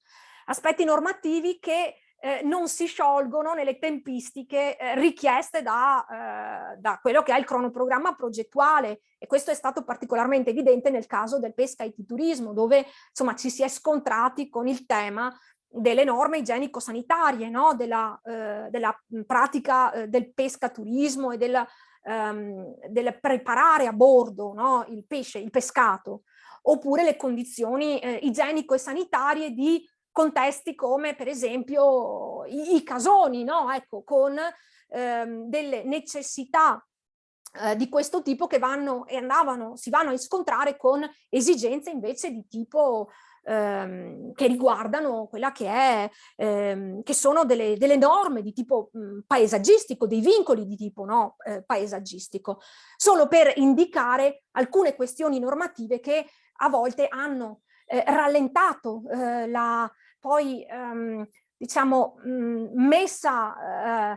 che non si sciolgono nelle tempistiche richieste da quello che è il cronoprogramma progettuale, e questo è stato particolarmente evidente nel caso del pesca IT turismo, dove insomma ci si è scontrati con il tema delle norme igienico-sanitarie, no? della pratica del pescaturismo e del preparare a bordo, no? Il pesce, il pescato, oppure le condizioni igienico e sanitarie di contesti come per esempio i casoni, no? Ecco, con delle necessità di questo tipo che si vanno a scontrare con esigenze invece di tipo che riguardano quella che è che sono delle norme di tipo paesaggistico, dei vincoli di tipo, no, paesaggistico, solo per indicare alcune questioni normative che a volte hanno rallentato poi diciamo messa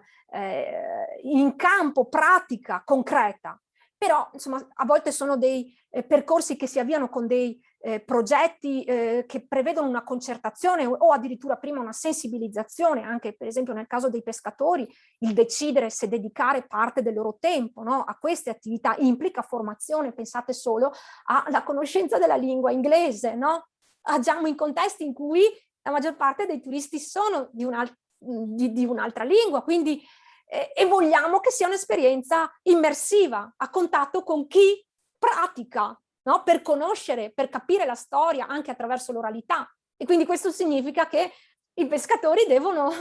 in campo pratica concreta. Però insomma a volte sono dei percorsi che si avviano con dei progetti che prevedono una concertazione o addirittura prima una sensibilizzazione, anche per esempio nel caso dei pescatori, il decidere se dedicare parte del loro tempo, no, a queste attività implica formazione. Pensate solo alla conoscenza della lingua inglese, no? Agiamo in contesti in cui la maggior parte dei turisti sono di un'altra lingua, quindi e vogliamo che sia un'esperienza immersiva, a contatto con chi pratica, no? Per conoscere, per capire la storia anche attraverso l'oralità. E quindi questo significa che i pescatori devono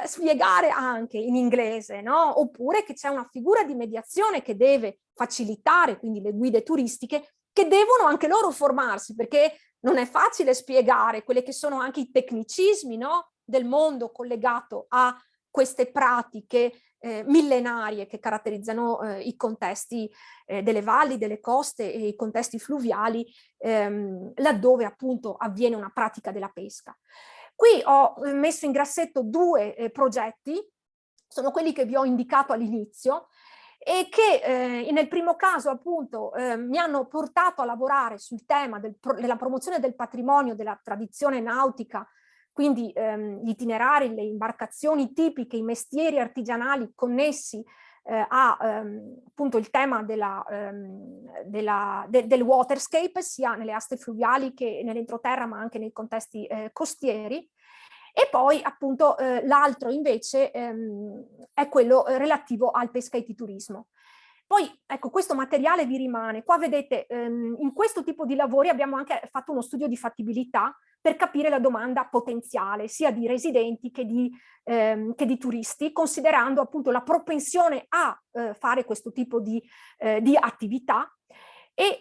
spiegare anche in inglese, no? Oppure che c'è una figura di mediazione che deve facilitare, quindi le guide turistiche, che devono anche loro formarsi, perché non è facile spiegare quelli che sono anche i tecnicismi, no? Del mondo collegato a queste pratiche millenarie che caratterizzano i contesti delle valli, delle coste e i contesti fluviali, laddove appunto avviene una pratica della pesca. Qui ho messo in grassetto due progetti, sono quelli che vi ho indicato all'inizio, e che nel primo caso appunto mi hanno portato a lavorare sul tema della promozione del patrimonio della tradizione nautica, quindi gli itinerari, le imbarcazioni tipiche, i mestieri artigianali connessi appunto il tema del waterscape, sia nelle aste fluviali che nell'entroterra, ma anche nei contesti costieri. E poi appunto l'altro invece è quello relativo al pesca IT turismo. Poi ecco, questo materiale vi rimane. Qua vedete, in questo tipo di lavori abbiamo anche fatto uno studio di fattibilità per capire la domanda potenziale, sia di residenti che di turisti, considerando appunto la propensione a fare questo tipo di attività, e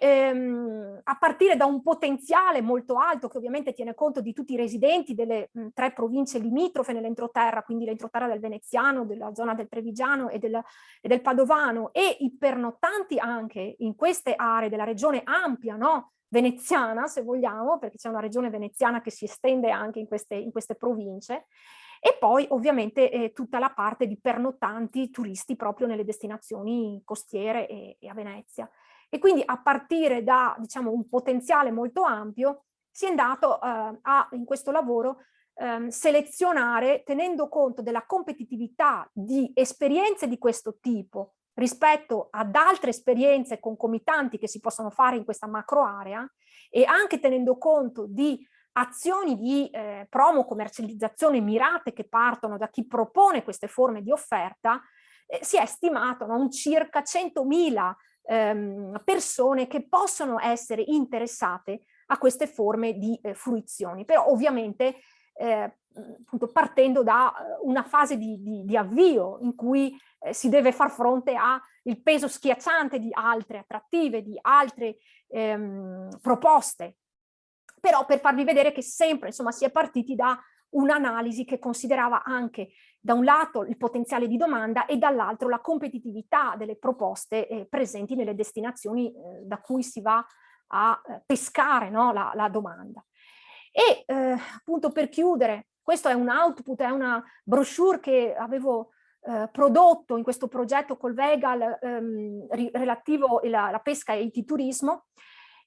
a partire da un potenziale molto alto che ovviamente tiene conto di tutti i residenti delle 3 province limitrofe nell'entroterra, quindi l'entroterra del Veneziano, della zona del Trevigiano e del Padovano, e i pernottanti anche in queste aree della regione ampia, no? Veneziana, se vogliamo, perché c'è una regione veneziana che si estende anche in queste province, e poi ovviamente tutta la parte di pernottanti turisti proprio nelle destinazioni costiere e a Venezia. E quindi a partire da, diciamo, un potenziale molto ampio si è andato in questo lavoro selezionare, tenendo conto della competitività di esperienze di questo tipo rispetto ad altre esperienze concomitanti che si possono fare in questa macro area, e anche tenendo conto di azioni di promo commercializzazione mirate che partono da chi propone queste forme di offerta, si è stimato, no, un circa 100.000 persone che possono essere interessate a queste forme di fruizioni, però ovviamente appunto partendo da una fase di avvio in cui si deve far fronte al peso schiacciante di altre attrattive, di altre proposte. Però per farvi vedere che sempre, insomma, si è partiti da un'analisi che considerava anche da un lato il potenziale di domanda e dall'altro la competitività delle proposte presenti nelle destinazioni da cui si va a pescare, no, la domanda. E appunto per chiudere, questo è un output, è una brochure che avevo prodotto in questo progetto col Vegal relativo alla pesca e il turismo.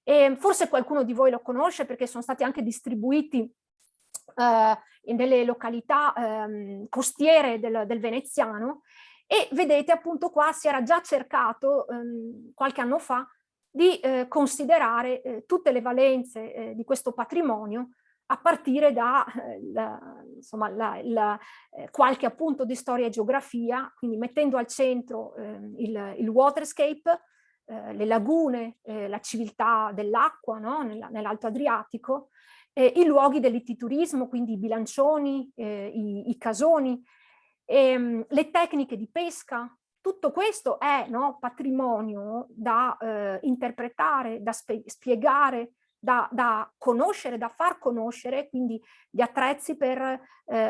E forse qualcuno di voi lo conosce perché sono stati anche distribuiti nelle località costiere del veneziano, e vedete appunto qua si era già cercato qualche anno fa di considerare tutte le valenze di questo patrimonio a partire da qualche appunto di storia e geografia, quindi mettendo al centro il waterscape, le lagune, la civiltà dell'acqua, no? Nell'Alto Adriatico, i luoghi dell'ititurismo, quindi i bilancioni, i casoni, le tecniche di pesca. Tutto questo è, no, patrimonio da interpretare, da spiegare, da conoscere, da far conoscere, quindi gli attrezzi per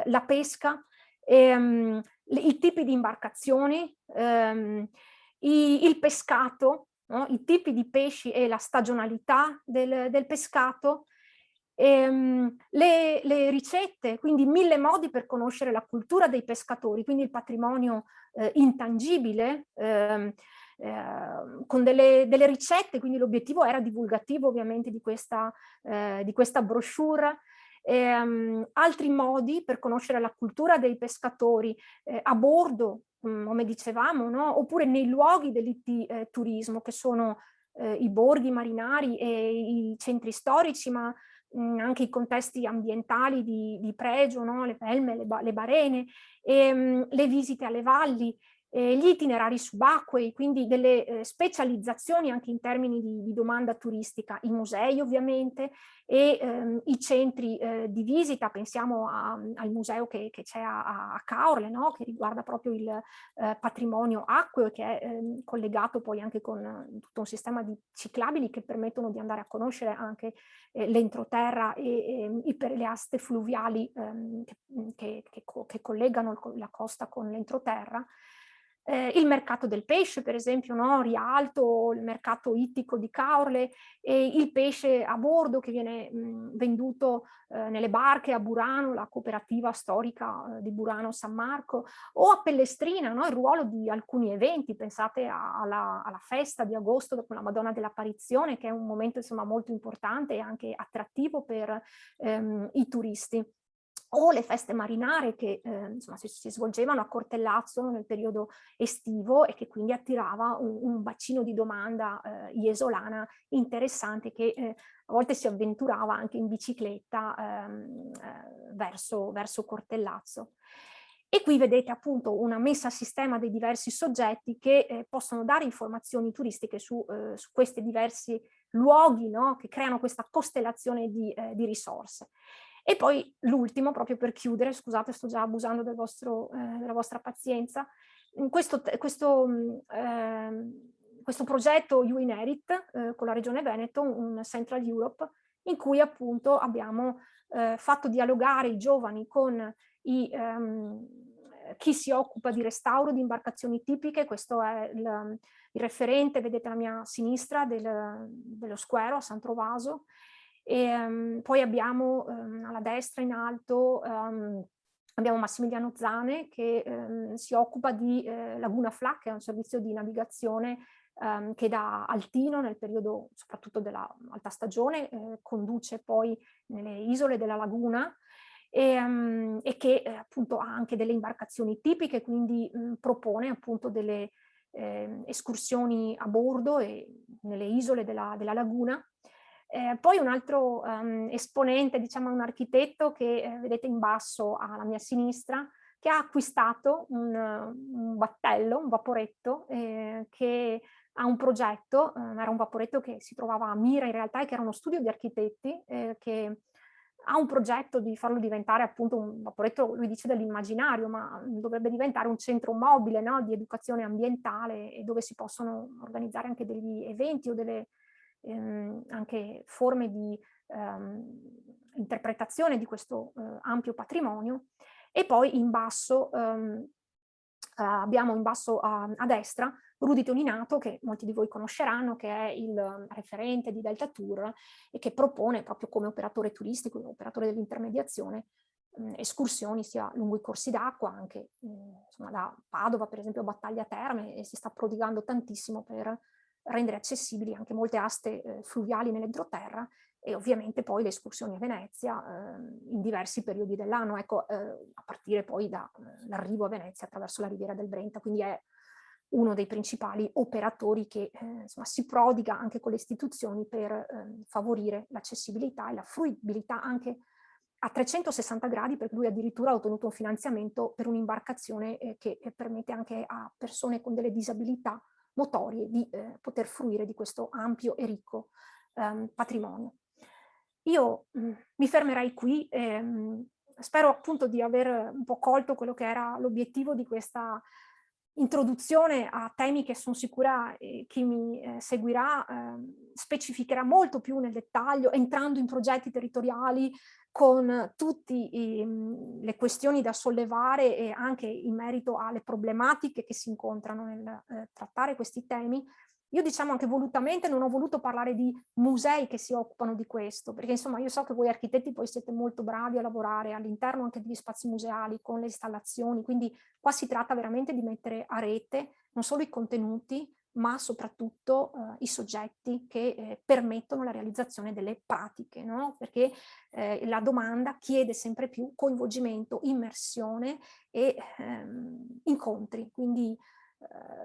la pesca, i tipi di imbarcazioni, il pescato, no? I tipi di pesci e la stagionalità del pescato, le ricette, quindi 1000 modi per conoscere la cultura dei pescatori, quindi il patrimonio intangibile, con delle ricette, quindi l'obiettivo era divulgativo ovviamente di questa brochure. Altri modi per conoscere la cultura dei pescatori a bordo, come dicevamo, no? Oppure nei luoghi dell'iturismo, che sono i borghi marinari e i centri storici, ma anche i contesti ambientali di pregio, no? Le pelme, le barene, le visite alle valli, gli itinerari subacquei, quindi delle specializzazioni anche in termini di domanda turistica, i musei ovviamente, e i centri di visita. Pensiamo al museo che c'è a Caorle, no? Che riguarda proprio il patrimonio acqueo, che è collegato poi anche con tutto un sistema di ciclabili che permettono di andare a conoscere anche l'entroterra e le aste fluviali che collegano la costa con l'entroterra. Il mercato del pesce, per esempio, no? Rialto, il mercato ittico di Caorle, e il pesce a bordo che viene venduto nelle barche a Burano, la cooperativa storica di Burano San Marco, o a Pellestrina, no? Il ruolo di alcuni eventi. Pensate alla festa di agosto con la Madonna dell'Apparizione, che è un momento insomma molto importante e anche attrattivo per i turisti. O le feste marinare che insomma, si svolgevano a Cortellazzo nel periodo estivo, e che quindi attirava un bacino di domanda iesolana interessante, che a volte si avventurava anche in bicicletta verso Cortellazzo. E qui vedete appunto una messa a sistema dei diversi soggetti che possono dare informazioni turistiche su questi diversi luoghi, no? Che creano questa costellazione di risorse. E poi l'ultimo, proprio per chiudere, scusate, sto già abusando della vostra pazienza, questo progetto UINERIT con la Regione Veneto, un Central Europe, in cui appunto abbiamo fatto dialogare i giovani con chi si occupa di restauro di imbarcazioni tipiche. Questo è il referente, vedete alla mia sinistra, dello Squero a San Trovaso. E poi abbiamo alla destra in alto abbiamo Massimiliano Zane, che si occupa di Laguna Fla, che è un servizio di navigazione che da Altino nel periodo soprattutto della alta stagione conduce poi nelle isole della laguna, e che appunto ha anche delle imbarcazioni tipiche, quindi propone appunto delle escursioni a bordo e nelle isole della laguna. Poi un altro esponente, diciamo un architetto che vedete in basso alla mia sinistra, che ha acquistato un battello, un vaporetto, che ha un progetto, era un vaporetto che si trovava a Mira in realtà e che era uno studio di architetti, che ha un progetto di farlo diventare appunto un vaporetto, lui dice dell'immaginario, ma dovrebbe diventare un centro mobile, no, di educazione ambientale, e dove si possono organizzare anche degli eventi o delle anche forme di interpretazione di questo ampio patrimonio. E poi in basso abbiamo in basso a destra Rudy Toninato, che molti di voi conosceranno, che è il referente di Delta Tour e che propone proprio come operatore turistico, operatore dell'intermediazione, escursioni sia lungo i corsi d'acqua, anche insomma, da Padova per esempio a Battaglia Terme, e si sta prodigando tantissimo per rendere accessibili anche molte aste fluviali nell'entroterra, e ovviamente poi le escursioni a Venezia in diversi periodi dell'anno, ecco, a partire poi dall'arrivo a Venezia attraverso la Riviera del Brenta, quindi è uno dei principali operatori che insomma, si prodiga anche con le istituzioni per favorire l'accessibilità e la fruibilità anche a 360 gradi, perché lui addirittura ha ottenuto un finanziamento per un'imbarcazione che permette anche a persone con delle disabilità motorie di poter fruire di questo ampio e ricco patrimonio. Io mi fermerei qui, spero appunto di aver un po' colto quello che era l'obiettivo di questa introduzione a temi che sono sicura chi mi seguirà specificherà molto più nel dettaglio, entrando in progetti territoriali con tutte le questioni da sollevare e anche in merito alle problematiche che si incontrano nel trattare questi temi. Io diciamo anche volutamente non ho voluto parlare di musei che si occupano di questo, perché insomma io so che voi architetti poi siete molto bravi a lavorare all'interno anche degli spazi museali con le installazioni, quindi qua si tratta veramente di mettere a rete non solo i contenuti, ma soprattutto i soggetti che permettono la realizzazione delle pratiche, no? Perché la domanda chiede sempre più coinvolgimento, immersione e incontri, quindi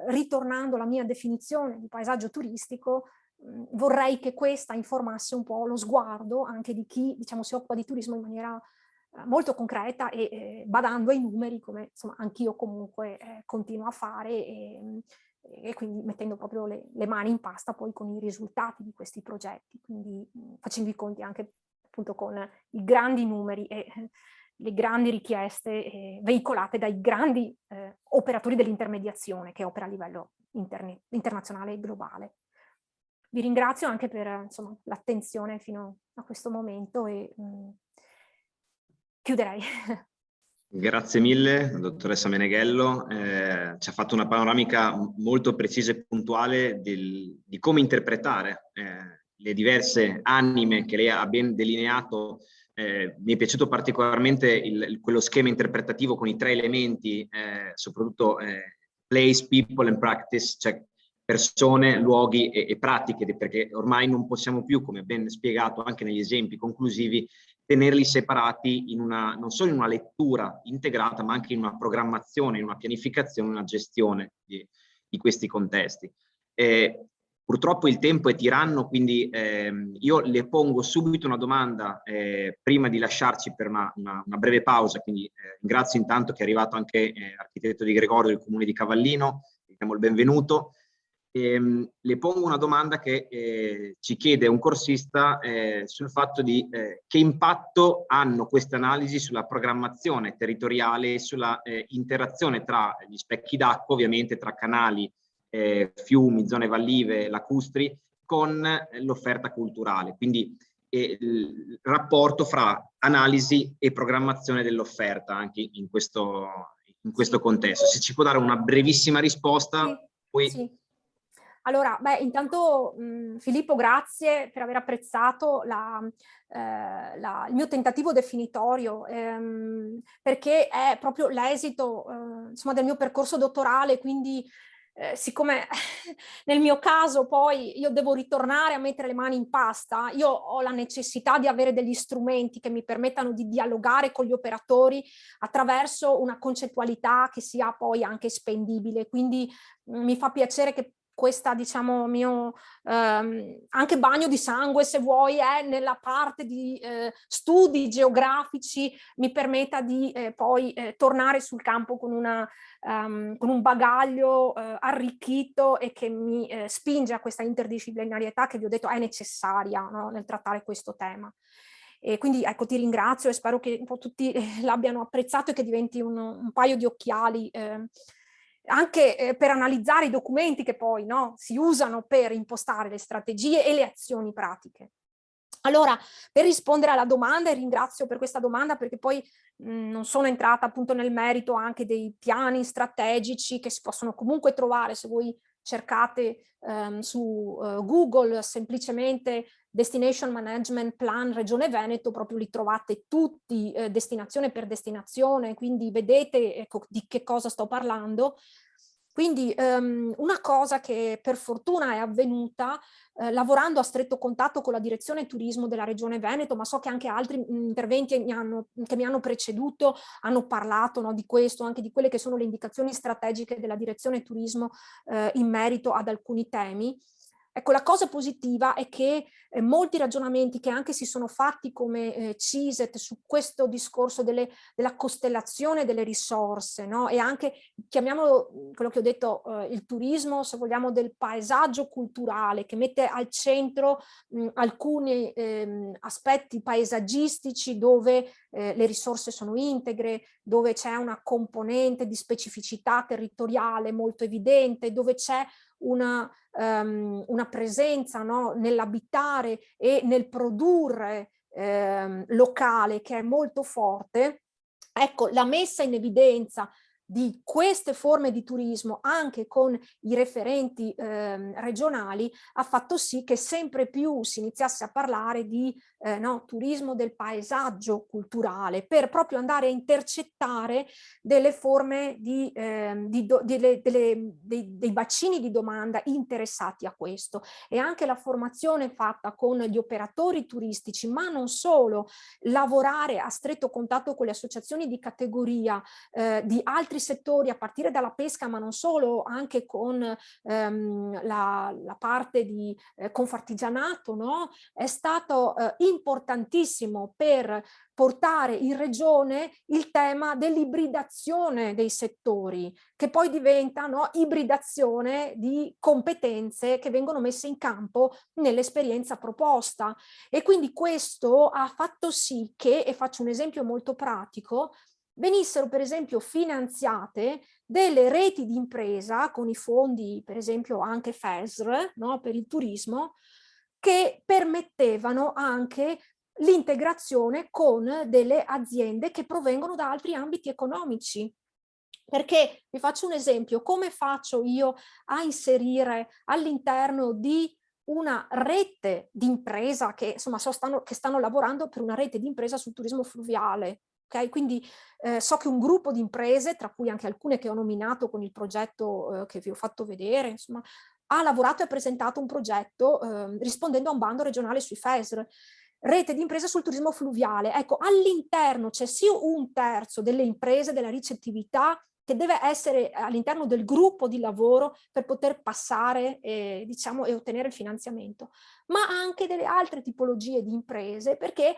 ritornando alla mia definizione di paesaggio turistico, vorrei che questa informasse un po' lo sguardo anche di chi, diciamo, si occupa di turismo in maniera molto concreta e badando ai numeri, come insomma anch'io comunque continuo a fare, e quindi mettendo proprio le mani in pasta poi con i risultati di questi progetti, quindi facendo i conti anche appunto con i grandi numeri e le grandi richieste veicolate dai grandi operatori dell'intermediazione che opera a livello internazionale e globale. Vi ringrazio anche per l'attenzione fino a questo momento e chiuderei. Grazie mille, dottoressa Meneghello. Ci ha fatto una panoramica molto precisa e puntuale di come interpretare le diverse anime che lei ha ben delineato. Mi è piaciuto particolarmente quello schema interpretativo con i 3 elementi, soprattutto place, people and practice, cioè persone, luoghi e pratiche, perché ormai non possiamo più, come ben spiegato anche negli esempi conclusivi, tenerli separati non solo in una lettura integrata, ma anche in una programmazione, in una pianificazione, in una gestione di questi contesti. Purtroppo il tempo è tiranno, quindi io le pongo subito una domanda prima di lasciarci per una breve pausa, quindi ringrazio intanto che è arrivato anche l'architetto Di Gregorio del Comune di Cavallino, gli diamo il benvenuto. Le pongo una domanda che ci chiede un corsista sul fatto di che impatto hanno queste analisi sulla programmazione territoriale e sulla interazione tra gli specchi d'acqua, ovviamente tra canali, fiumi, zone vallive, lacustri, con l'offerta culturale. Quindi il rapporto fra analisi e programmazione dell'offerta anche in questo contesto. Se ci può dare una brevissima risposta, sì, poi... Sì. Allora, intanto Filippo, grazie per aver apprezzato il mio tentativo definitorio, perché è proprio l'esito del mio percorso dottorale, quindi siccome nel mio caso poi io devo ritornare a mettere le mani in pasta, io ho la necessità di avere degli strumenti che mi permettano di dialogare con gli operatori attraverso una concettualità che sia poi anche spendibile. Quindi mi fa piacere che questa, diciamo, mio anche bagno di sangue, se vuoi, è nella parte di studi geografici, mi permetta di poi tornare sul campo con un bagaglio arricchito e che mi spinge a questa interdisciplinarietà che vi ho detto è necessaria, no, nel trattare questo tema. E quindi ecco, ti ringrazio e spero che un po' tutti l'abbiano apprezzato e che diventi un paio di occhiali anche per analizzare i documenti che poi, no, si usano per impostare le strategie e le azioni pratiche. Allora, per rispondere alla domanda, e ringrazio per questa domanda perché poi non sono entrata appunto nel merito anche dei piani strategici che si possono comunque trovare se voi cercate su Google semplicemente Destination Management Plan Regione Veneto, proprio li trovate tutti destinazione per destinazione, quindi vedete ecco, di che cosa sto parlando. Quindi una cosa che per fortuna è avvenuta lavorando a stretto contatto con la direzione turismo della Regione Veneto, ma so che anche altri interventi che mi hanno preceduto hanno parlato, no, di questo, anche di quelle che sono le indicazioni strategiche della direzione turismo in merito ad alcuni temi. Ecco, la cosa positiva è che molti ragionamenti che anche si sono fatti come CISET su questo discorso della costellazione delle risorse, no? E anche, chiamiamolo quello che ho detto, il turismo, se vogliamo, del paesaggio culturale, che mette al centro alcuni aspetti paesaggistici dove le risorse sono integre, dove c'è una componente di specificità territoriale molto evidente, dove c'è una presenza, no, nell'abitare e nel produrre locale che è molto forte. Ecco, la messa in evidenza di queste forme di turismo anche con i referenti regionali ha fatto sì che sempre più si iniziasse a parlare di no, turismo del paesaggio culturale, per proprio andare a intercettare delle forme dei bacini di domanda interessati a questo. E anche la formazione fatta con gli operatori turistici, ma non solo, lavorare a stretto contatto con le associazioni di categoria di altri settori, a partire dalla pesca, ma non solo, anche con la parte di confartigianato, no? È stato importantissimo per portare in regione il tema dell'ibridazione dei settori, che poi diventa, no, ibridazione di competenze che vengono messe in campo nell'esperienza proposta. E quindi questo ha fatto sì che, e faccio un esempio molto pratico, venissero per esempio finanziate delle reti di impresa con i fondi, per esempio anche FESR, no, per il turismo, che permettevano anche l'integrazione con delle aziende che provengono da altri ambiti economici. Perché, vi faccio un esempio, come faccio io a inserire all'interno di una rete di impresa che insomma che stanno lavorando per una rete di impresa sul turismo fluviale? Okay? Quindi so che un gruppo di imprese, tra cui anche alcune che ho nominato con il progetto che vi ho fatto vedere, insomma, ha lavorato e ha presentato un progetto rispondendo a un bando regionale sui FESR, rete di imprese sul turismo fluviale. Ecco, all'interno c'è sì un terzo delle imprese della ricettività che deve essere all'interno del gruppo di lavoro per poter passare diciamo, e ottenere il finanziamento, ma anche delle altre tipologie di imprese, perché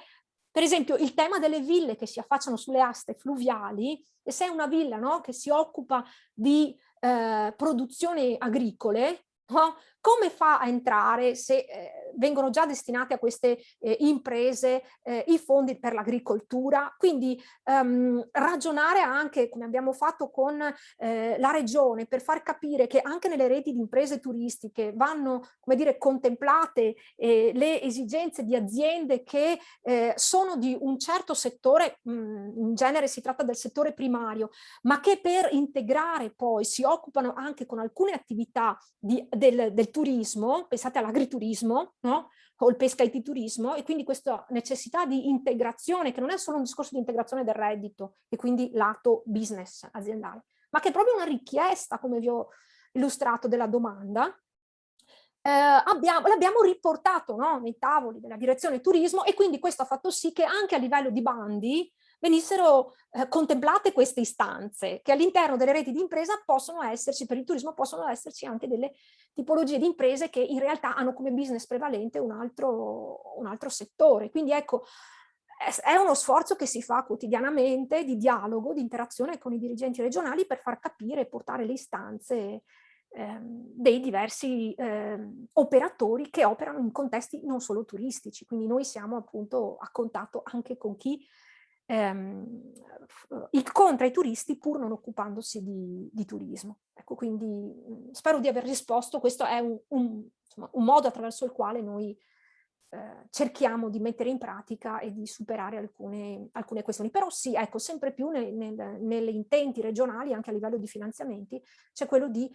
per esempio il tema delle ville che si affacciano sulle aste fluviali, e se è una villa, no, che si occupa di produzioni agricole, no? Come fa a entrare se vengono già destinate a queste imprese i fondi per l'agricoltura? Quindi ragionare anche, come abbiamo fatto con la regione, per far capire che anche nelle reti di imprese turistiche vanno, come dire, contemplate le esigenze di aziende che sono di un certo settore, in genere si tratta del settore primario, ma che per integrare poi si occupano anche con alcune attività del turismo, pensate all'agriturismo, no? O il pesca IT turismo, e quindi questa necessità di integrazione, che non è solo un discorso di integrazione del reddito e quindi lato business aziendale, ma che è proprio una richiesta, come vi ho illustrato della domanda, l'abbiamo riportato, no, nei tavoli della direzione turismo, e quindi questo ha fatto sì che anche a livello di bandi venissero contemplate queste istanze, che all'interno delle reti di impresa possono esserci, per il turismo possono esserci anche delle tipologie di imprese che in realtà hanno come business prevalente un altro settore. Quindi ecco, è uno sforzo che si fa quotidianamente di dialogo, di interazione con i dirigenti regionali per far capire e portare le istanze dei diversi operatori che operano in contesti non solo turistici. Quindi noi siamo appunto a contatto anche con chi incontra i turisti pur non occupandosi di turismo. Ecco, quindi spero di aver risposto. Questo è insomma, un modo attraverso il quale noi cerchiamo di mettere in pratica e di superare alcune questioni. Però sì, ecco, sempre più nelle intenti regionali, anche a livello di finanziamenti, c'è quello di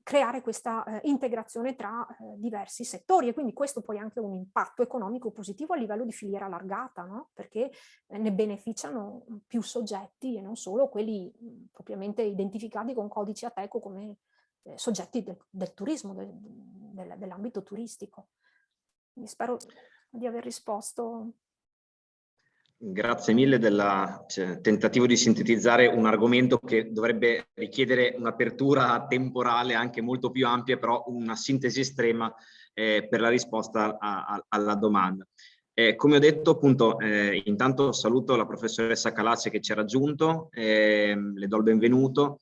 creare questa integrazione tra diversi settori, e quindi questo poi ha anche un impatto economico positivo a livello di filiera allargata, no? Perché ne beneficiano più soggetti e non solo quelli propriamente identificati con codici Ateco come soggetti del turismo, dell'ambito turistico. Quindi spero di aver risposto. Grazie mille del tentativo di sintetizzare un argomento che dovrebbe richiedere un'apertura temporale anche molto più ampia, però una sintesi estrema per la risposta alla domanda. Come ho detto, appunto, intanto saluto la professoressa Calazzi che ci ha raggiunto, le do il benvenuto,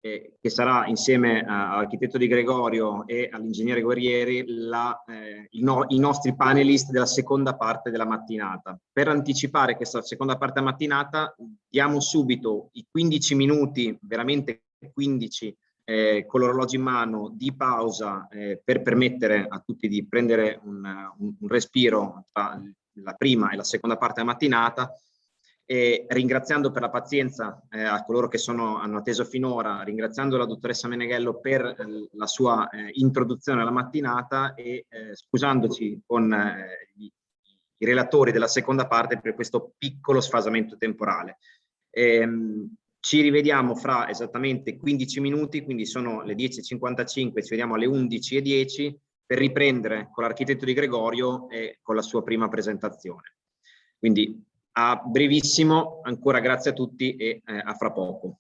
che sarà insieme all'architetto Di Gregorio e all'ingegnere Guerrieri i nostri panelist della seconda parte della mattinata. Per anticipare questa seconda parte della mattinata diamo subito i 15 minuti, veramente 15, con l'orologio in mano, di pausa per permettere a tutti di prendere un respiro tra la prima e la seconda parte della mattinata. E ringraziando per la pazienza a coloro che hanno atteso finora, ringraziando la dottoressa Meneghello per la sua introduzione alla mattinata e scusandoci con i relatori della seconda parte per questo piccolo sfasamento temporale. Ci rivediamo fra esattamente 15 minuti, quindi sono le 10:55, ci vediamo alle 11:10 per riprendere con l'architetto Di Gregorio e con la sua prima presentazione. Quindi a brevissimo, ancora grazie a tutti e a fra poco.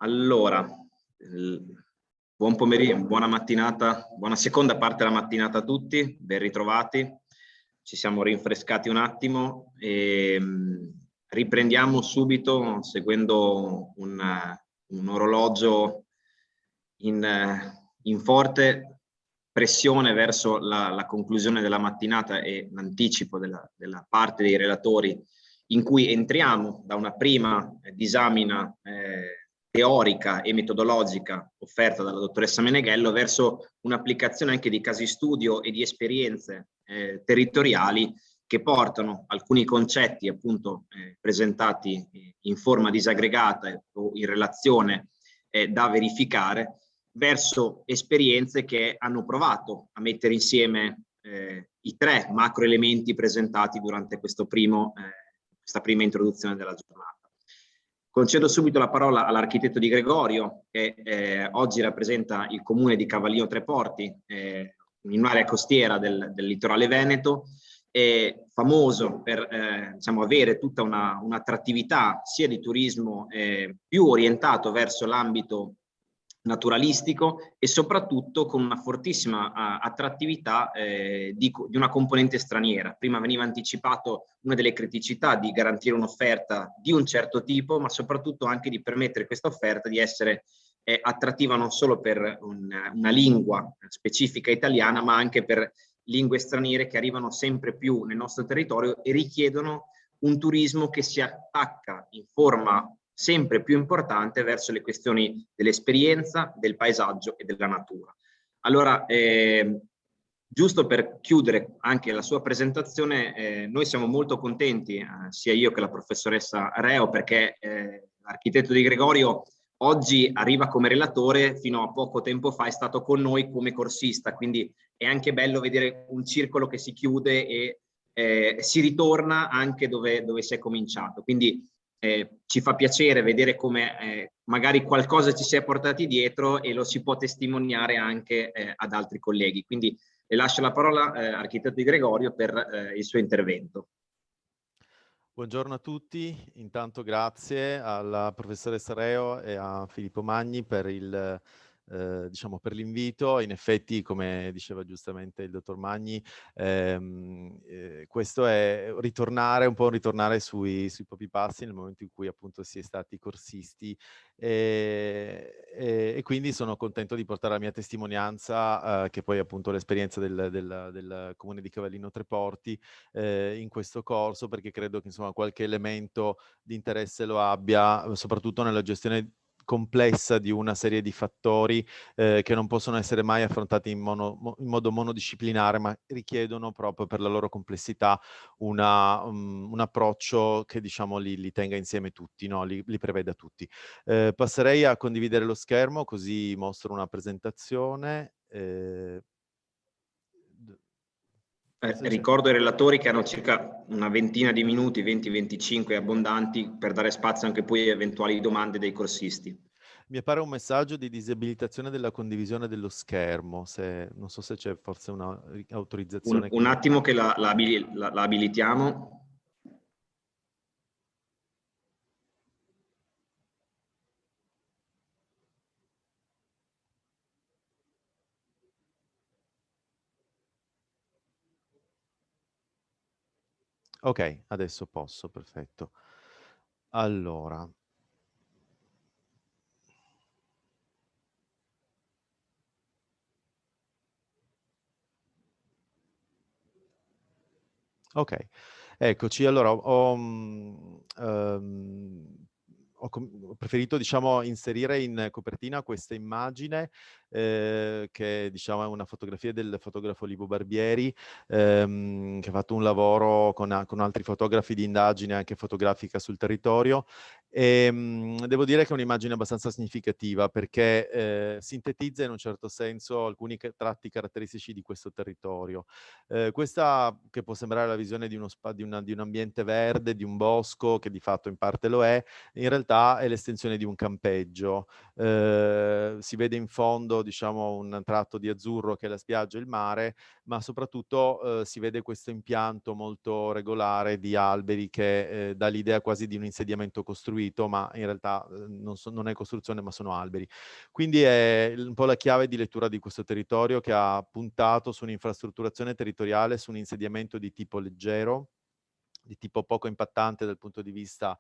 Allora, buon pomeriggio, buona mattinata, buona seconda parte della mattinata a tutti, ben ritrovati. Ci siamo rinfrescati un attimo e riprendiamo subito seguendo un orologio in forte pressione verso la conclusione della mattinata e l'anticipo della parte dei relatori, in cui entriamo da una prima disamina teorica e metodologica offerta dalla dottoressa Meneghello verso un'applicazione anche di casi studio e di esperienze territoriali che portano alcuni concetti appunto presentati in forma disaggregata o in relazione da verificare verso esperienze che hanno provato a mettere insieme i tre macro elementi presentati durante questa prima introduzione della giornata. Concedo subito la parola all'architetto Di Gregorio, che oggi rappresenta il comune di Cavallino Treporti, in un'area costiera del litorale veneto, famoso per diciamo, avere tutta un'attrattività sia di turismo più orientato verso l'ambito naturalistico e soprattutto con una fortissima attrattività di una componente straniera. Prima veniva anticipato una delle criticità di garantire un'offerta di un certo tipo, ma soprattutto anche di permettere questa offerta di essere attrattiva non solo per una lingua specifica italiana, ma anche per lingue straniere che arrivano sempre più nel nostro territorio e richiedono un turismo che si attacca in forma sempre più importante verso le questioni dell'esperienza, del paesaggio e della natura. Allora, giusto per chiudere anche la sua presentazione, noi siamo molto contenti, sia io che la professoressa Reo, perché l'architetto Di Gregorio oggi arriva come relatore, fino a poco tempo fa è stato con noi come corsista, quindi è anche bello vedere un circolo che si chiude e si ritorna anche dove si è cominciato. Quindi ci fa piacere vedere come magari qualcosa ci si è portati dietro e lo si può testimoniare anche ad altri colleghi. Quindi le lascio la parola architetto Di Gregorio per il suo intervento. Buongiorno a tutti, intanto grazie alla professoressa Reo e a Filippo Magni per diciamo per l'invito. In effetti, come diceva giustamente il dottor Magni, questo è un po' ritornare sui propri passi nel momento in cui appunto si è stati corsisti e quindi sono contento di portare la mia testimonianza, che poi appunto l'esperienza del comune di Cavallino Treporti in questo corso, perché credo che insomma qualche elemento di interesse lo abbia, soprattutto nella gestione complessa di una serie di fattori che non possono essere mai affrontati in modo monodisciplinare, ma richiedono proprio per la loro complessità un approccio che diciamo li tenga insieme tutti, no? li preveda tutti. Passerei a condividere lo schermo, così mostro una presentazione. Ricordo ai relatori che hanno circa una ventina di minuti, 20-25 abbondanti, per dare spazio anche poi a eventuali domande dei corsisti. Mi appare un messaggio di disabilitazione della condivisione dello schermo, non so se c'è forse una autorizzazione. Un attimo che la abilitiamo. Ok, adesso posso, perfetto. Allora. Ok, eccoci. Allora, ho preferito, diciamo, inserire in copertina questa immagine che, diciamo, è una fotografia del fotografo Livo Barbieri, che ha fatto un lavoro con altri fotografi di indagine anche fotografica sul territorio. Devo dire che è un'immagine abbastanza significativa perché sintetizza in un certo senso alcuni tratti caratteristici di questo territorio. Questa che può sembrare la visione di un ambiente verde, di un bosco, che di fatto in parte lo è, in realtà è l'estensione di un campeggio. Si vede in fondo, diciamo, un tratto di azzurro che è la spiaggia e il mare, ma soprattutto si vede questo impianto molto regolare di alberi che dà l'idea quasi di un insediamento costruito costruito, ma in realtà non è costruzione, ma sono alberi. Quindi è un po' la chiave di lettura di questo territorio, che ha puntato su un'infrastrutturazione territoriale, su un insediamento di tipo leggero, di tipo poco impattante dal punto di vista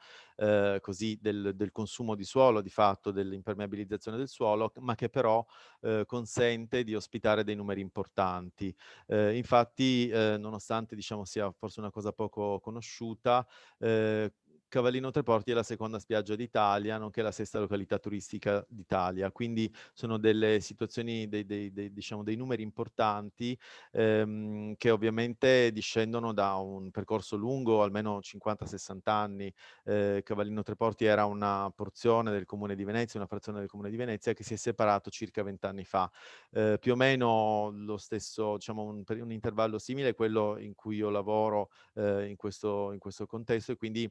così del consumo di suolo, di fatto dell'impermeabilizzazione del suolo, ma che però consente di ospitare dei numeri importanti. Infatti, nonostante diciamo sia forse una cosa poco conosciuta, Cavallino Tre Porti è la seconda spiaggia d'Italia, nonché la sesta località turistica d'Italia. Quindi sono delle situazioni, diciamo, dei numeri importanti, che ovviamente discendono da un percorso lungo, almeno 50-60 anni. Cavallino Tre Porti era una porzione del Comune di Venezia, una frazione del Comune di Venezia, che si è separato circa 20 anni fa. Più o meno lo stesso, diciamo, un intervallo simile è quello in cui io lavoro in questo contesto, e quindi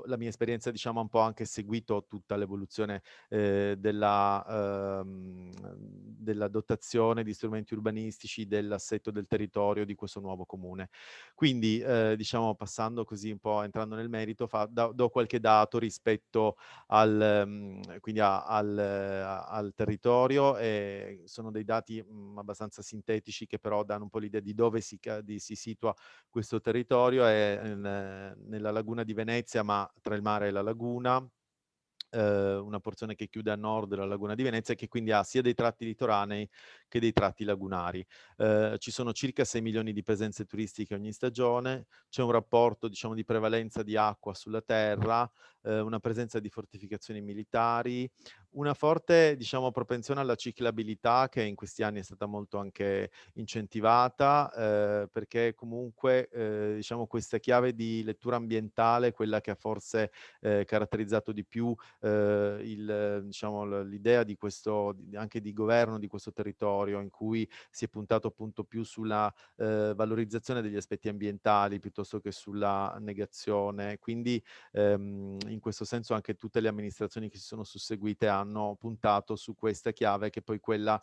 la mia esperienza, diciamo, ha un po' anche seguito tutta l'evoluzione della dotazione di strumenti urbanistici, dell'assetto del territorio di questo nuovo comune. Quindi, diciamo, passando così un po', entrando nel merito, do qualche dato rispetto quindi al territorio, e sono dei dati abbastanza sintetici, che però danno un po' l'idea di dove si situa questo territorio. È nella laguna di Venezia, ma tra il mare e la laguna, una porzione che chiude a nord la laguna di Venezia, che quindi ha sia dei tratti litoranei che dei tratti lagunari. Ci sono circa 6 milioni di presenze turistiche ogni stagione, c'è un rapporto, diciamo, di prevalenza di acqua sulla terra, una presenza di fortificazioni militari, una forte, diciamo, propensione alla ciclabilità, che in questi anni è stata molto anche incentivata, perché comunque, diciamo, questa chiave di lettura ambientale è quella che ha forse caratterizzato di più diciamo, l'idea di questo, anche di governo di questo territorio, in cui si è puntato appunto più sulla valorizzazione degli aspetti ambientali piuttosto che sulla negazione. Quindi in questo senso anche tutte le amministrazioni che si sono susseguite hanno puntato su questa chiave, che è poi quella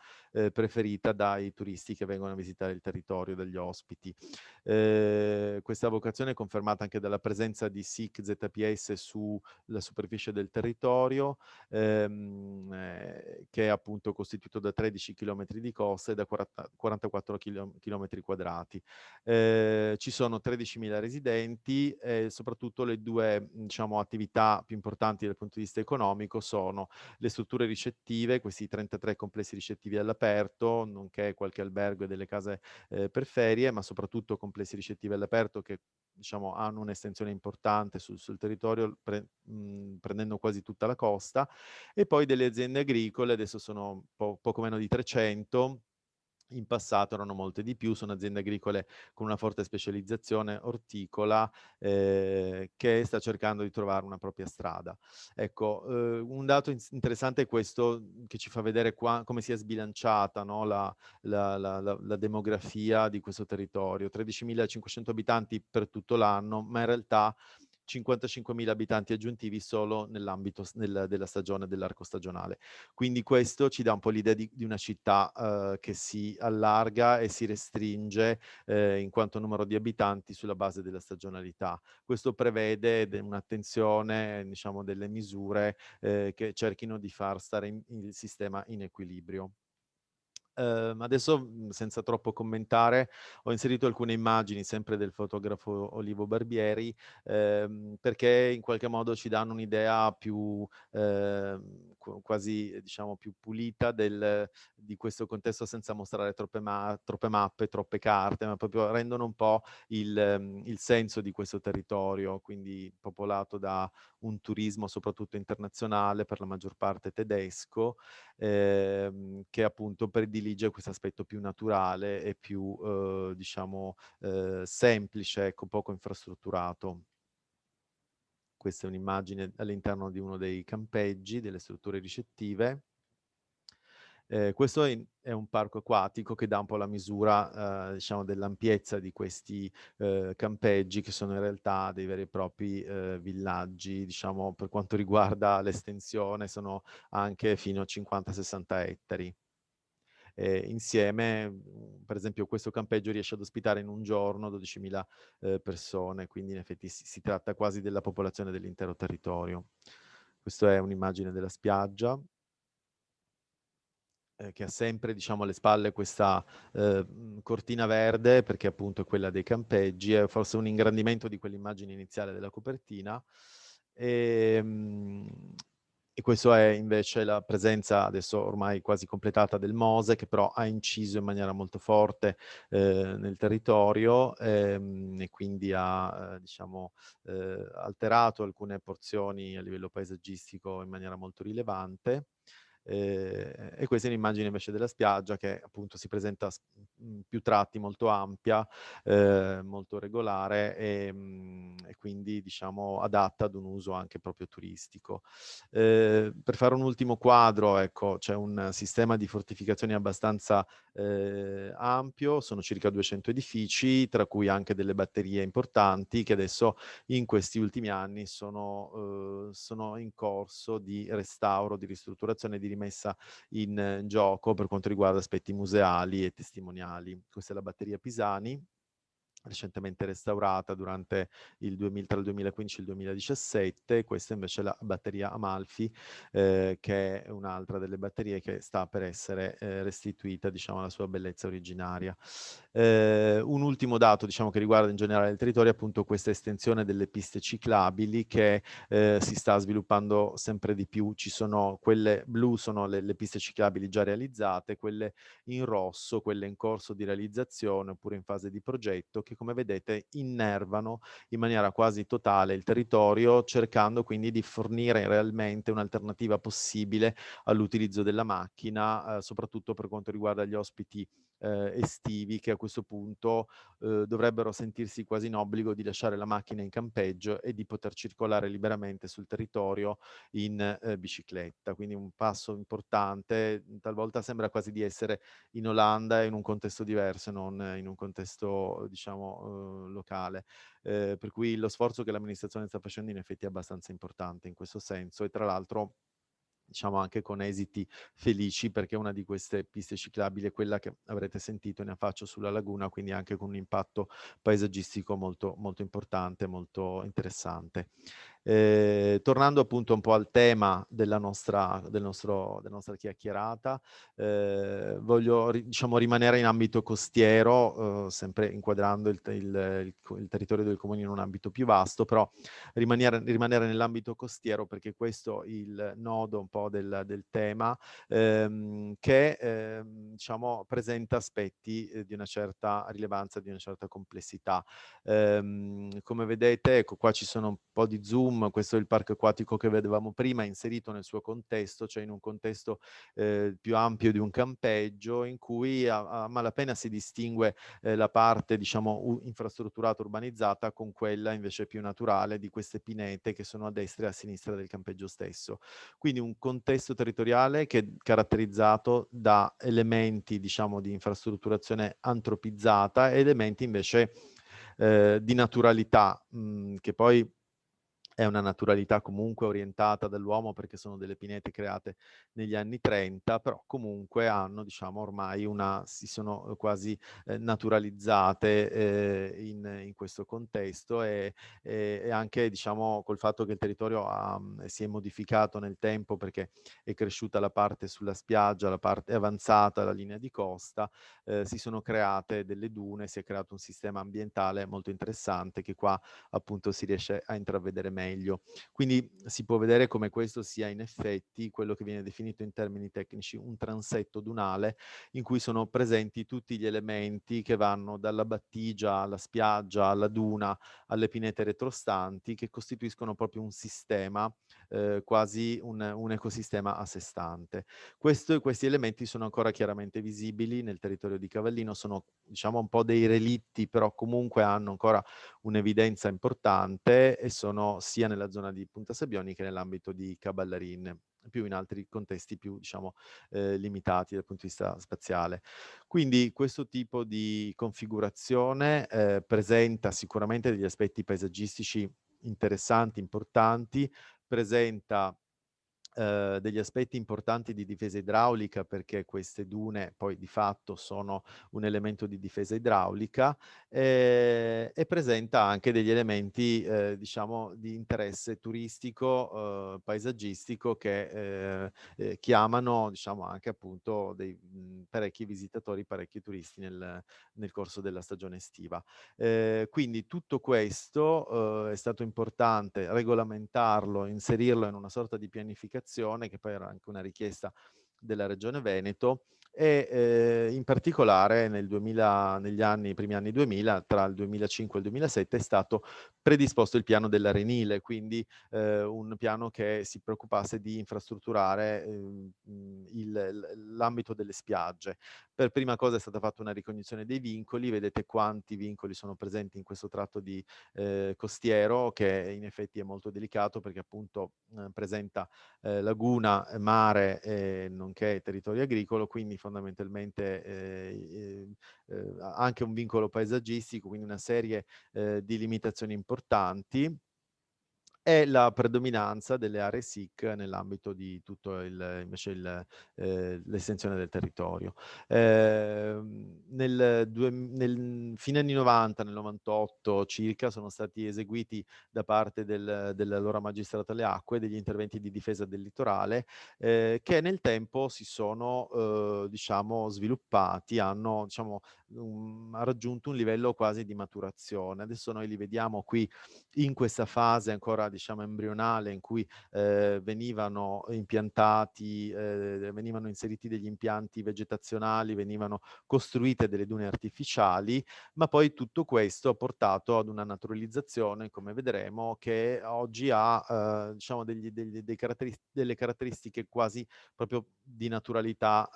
preferita dai turisti che vengono a visitare il territorio, dagli ospiti. Questa vocazione è confermata anche dalla presenza di SIC ZPS sulla superficie del territorio, che è appunto costituito da 13 km di costa e da 44 km quadrati. Ci sono 13.000 residenti, e soprattutto le due, diciamo, attività più importanti dal punto di vista economico sono le strutture ricettive, questi 33 complessi ricettivi all'aperto, nonché qualche albergo e delle case per ferie, ma soprattutto complessi ricettivi all'aperto che, diciamo, hanno un'estensione importante sul territorio, prendendo quasi tutta la costa, e poi delle aziende agricole. Adesso sono poco meno di 300. In passato erano molte di più, sono aziende agricole con una forte specializzazione orticola, che sta cercando di trovare una propria strada. Ecco, un dato interessante è questo, che ci fa vedere come si è sbilanciata, no, la demografia di questo territorio. 13.500 abitanti per tutto l'anno, ma in realtà 55.000 abitanti aggiuntivi solo nell'ambito della stagione, dell'arco stagionale. Quindi questo ci dà un po' l'idea di una città che si allarga e si restringe in quanto numero di abitanti sulla base della stagionalità. Questo prevede un'attenzione, diciamo, delle misure che cerchino di far stare il sistema in equilibrio. Adesso, senza troppo commentare, ho inserito alcune immagini sempre del fotografo Olivo Barbieri, perché in qualche modo ci danno un'idea più quasi, diciamo, più pulita di questo contesto, senza mostrare troppe mappe, troppe carte, ma proprio rendono un po' il senso di questo territorio, quindi popolato da un turismo soprattutto internazionale, per la maggior parte tedesco, che appunto predilige questo aspetto più naturale e più, diciamo, semplice, ecco, poco infrastrutturato. Questa è un'immagine all'interno di uno dei campeggi, delle strutture ricettive. Questo è un parco acquatico che dà un po' la misura, diciamo, dell'ampiezza di questi campeggi, che sono in realtà dei veri e propri villaggi, diciamo, per quanto riguarda l'estensione, sono anche fino a 50-60 ettari. Insieme, per esempio, questo campeggio riesce ad ospitare in un giorno 12.000 persone, quindi in effetti si tratta quasi della popolazione dell'intero territorio. Questa è un'immagine della spiaggia, che ha sempre, diciamo, alle spalle questa cortina verde, perché appunto è quella dei campeggi, è forse un ingrandimento di quell'immagine iniziale della copertina. E questo è invece la presenza, adesso ormai quasi completata, del Mose, che però ha inciso in maniera molto forte nel territorio, e quindi ha, diciamo, alterato alcune porzioni a livello paesaggistico in maniera molto rilevante. E questa è un'immagine invece della spiaggia che appunto si presenta in più tratti, molto ampia, molto regolare e quindi, diciamo, adatta ad un uso anche proprio turistico. Per fare un ultimo quadro, ecco, c'è un sistema di fortificazioni abbastanza ampio, sono circa 200 edifici, tra cui anche delle batterie importanti che adesso in questi ultimi anni sono in corso di restauro, di ristrutturazione, di rimessa in gioco per quanto riguarda aspetti museali e testimoniali. Questa è la batteria Pisani, recentemente restaurata durante tra il 2015 e il 2017. Questa invece è la batteria Amalfi, che è un'altra delle batterie che sta per essere restituita, diciamo, alla sua bellezza originaria. Un ultimo dato, diciamo, che riguarda in generale il territorio è appunto questa estensione delle piste ciclabili che si sta sviluppando sempre di più. Ci sono quelle blu, sono le piste ciclabili già realizzate, quelle in rosso, quelle in corso di realizzazione oppure in fase di progetto, che come vedete innervano in maniera quasi totale il territorio, cercando quindi di fornire realmente un'alternativa possibile all'utilizzo della macchina, soprattutto per quanto riguarda gli ospiti estivi, che a questo punto dovrebbero sentirsi quasi in obbligo di lasciare la macchina in campeggio e di poter circolare liberamente sul territorio in bicicletta. Quindi un passo importante, talvolta sembra quasi di essere in Olanda in un contesto diverso, non in un contesto, diciamo, locale. Per cui lo sforzo che l'amministrazione sta facendo in effetti è abbastanza importante in questo senso e tra l'altro, diciamo, anche con esiti felici, perché una di queste piste ciclabili è quella che avrete sentito in affaccio sulla laguna, quindi anche con un impatto paesaggistico molto, molto importante, molto interessante. Tornando appunto un po' al tema della nostra chiacchierata, voglio diciamo, rimanere in ambito costiero, sempre inquadrando il territorio del comune in un ambito più vasto, però rimanere nell'ambito costiero, perché questo è il nodo un po' del tema, che diciamo, presenta aspetti di una certa rilevanza, di una certa complessità. Come vedete, ecco qua ci sono un po' di zoom, questo è il parco acquatico che vedevamo prima, inserito nel suo contesto, cioè in un contesto più ampio di un campeggio, in cui a malapena si distingue la parte, diciamo, infrastrutturata, urbanizzata, con quella invece più naturale di queste pinete che sono a destra e a sinistra del campeggio stesso. Quindi un contesto territoriale che è caratterizzato da elementi, diciamo, di infrastrutturazione antropizzata e elementi invece di naturalità, che poi è una naturalità comunque orientata dall'uomo, perché sono delle pinete create negli anni 30, però comunque hanno, diciamo, ormai si sono quasi naturalizzate in questo contesto e anche, diciamo, col fatto che il territorio si è modificato nel tempo, perché è cresciuta la parte sulla spiaggia, la parte avanzata, la linea di costa, si sono create delle dune, si è creato un sistema ambientale molto interessante che qua appunto si riesce a intravedere meglio. Quindi si può vedere come questo sia in effetti quello che viene definito in termini tecnici un transetto dunale, in cui sono presenti tutti gli elementi che vanno dalla battigia alla spiaggia, alla duna, alle pinete retrostanti, che costituiscono proprio un sistema, quasi un ecosistema a sé stante. Questi elementi sono ancora chiaramente visibili nel territorio di Cavallino, sono, diciamo, un po' dei relitti, però comunque hanno ancora un'evidenza importante e sono sia nella zona di Punta Sabbioni che nell'ambito di Caballarin, più in altri contesti più, diciamo, limitati dal punto di vista spaziale. Quindi questo tipo di configurazione presenta sicuramente degli aspetti paesaggistici interessanti, importanti, presenta degli aspetti importanti di difesa idraulica, perché queste dune poi di fatto sono un elemento di difesa idraulica, e e presenta anche degli elementi, diciamo, di interesse turistico, paesaggistico che chiamano, diciamo, anche appunto parecchi visitatori, parecchi turisti nel corso della stagione estiva. Quindi tutto questo è stato importante regolamentarlo, inserirlo in una sorta di pianificazione, che poi era anche una richiesta della Regione Veneto, e in particolare negli primi anni 2000, tra il 2005 e il 2007, è stato predisposto il piano dell'Arenile, quindi un piano che si preoccupasse di infrastrutturare l'ambito delle spiagge. Per prima cosa è stata fatta una ricognizione dei vincoli, vedete quanti vincoli sono presenti in questo tratto di costiero, che in effetti è molto delicato perché appunto presenta laguna, mare, nonché territorio agricolo, quindi fondamentalmente anche un vincolo paesaggistico, quindi una serie di limitazioni importanti, e la predominanza delle aree SIC nell'ambito di tutto l'estensione del territorio. Nel fine anni 90, nel 98 circa, sono stati eseguiti da parte dell'allora magistrato alle acque degli interventi di difesa del litorale, che nel tempo si sono diciamo sviluppati, hanno diciamo raggiunto un livello quasi di maturazione. Adesso noi li vediamo qui in questa fase ancora diciamo embrionale, in cui venivano impiantati, venivano inseriti degli impianti vegetazionali, venivano costruite delle dune artificiali, ma poi tutto questo ha portato ad una naturalizzazione, come vedremo, che oggi ha diciamo delle caratteristiche quasi proprio di naturalità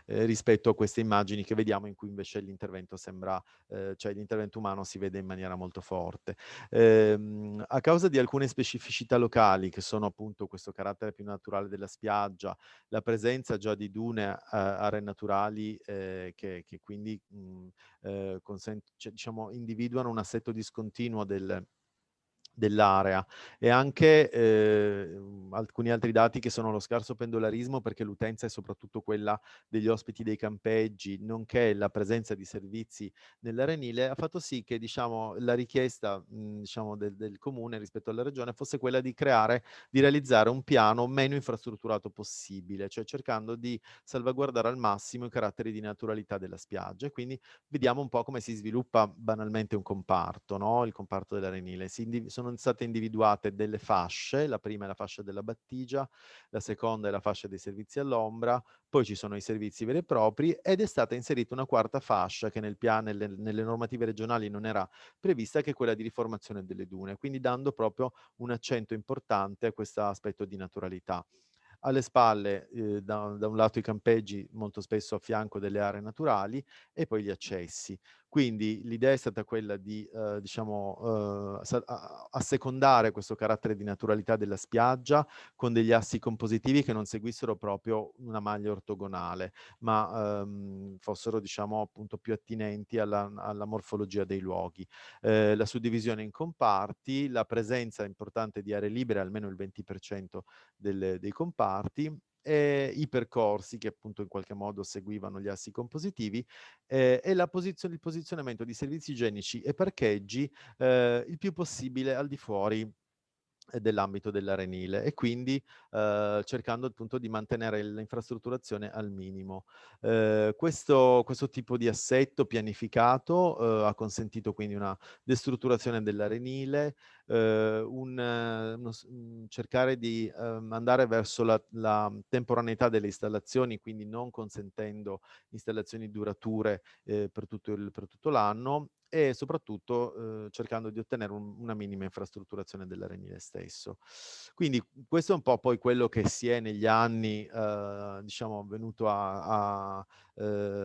rispetto a queste immagini che vediamo, in cui invece l'intervento sembra, cioè l'intervento umano si vede in maniera molto forte. A causa di alcune specificità locali, che sono appunto questo carattere più naturale della spiaggia, la presenza già di dune, aree naturali, che quindi cioè, diciamo, individuano un assetto discontinuo dell'area, e anche alcuni altri dati che sono lo scarso pendolarismo, perché l'utenza è soprattutto quella degli ospiti dei campeggi, nonché la presenza di servizi nell'arenile, ha fatto sì che diciamo, la richiesta diciamo, del comune rispetto alla regione fosse quella di realizzare un piano meno infrastrutturato possibile, cioè cercando di salvaguardare al massimo i caratteri di naturalità della spiaggia. E quindi vediamo un po' come si sviluppa banalmente un comparto, no? Il comparto dell'arenile. Sono state individuate delle fasce, la prima è la fascia della battigia, la seconda è la fascia dei servizi all'ombra, poi ci sono i servizi veri e propri, ed è stata inserita una quarta fascia che nelle normative regionali non era prevista, che è quella di riformazione delle dune, quindi dando proprio un accento importante a questo aspetto di naturalità. Alle spalle, da un lato i campeggi, molto spesso a fianco delle aree naturali, e poi gli accessi. Quindi l'idea è stata quella di, diciamo, assecondare questo carattere di naturalità della spiaggia con degli assi compositivi che non seguissero proprio una maglia ortogonale, ma fossero, diciamo, appunto più attinenti alla morfologia dei luoghi. La suddivisione in comparti, la presenza importante di aree libere, almeno il 20% dei comparti, e i percorsi che appunto in qualche modo seguivano gli assi compositivi, e il posizionamento di servizi igienici e parcheggi il più possibile al di fuori dell'ambito dell'arenile, e quindi cercando appunto di mantenere l'infrastrutturazione al minimo. Questo tipo di assetto pianificato ha consentito quindi una destrutturazione dell'arenile, cercare di andare verso la temporaneità delle installazioni, quindi non consentendo installazioni durature per tutto l'anno, e soprattutto cercando di ottenere una minima infrastrutturazione dell'arenile stesso. Quindi questo è un po' poi quello che si è negli anni diciamo venuto a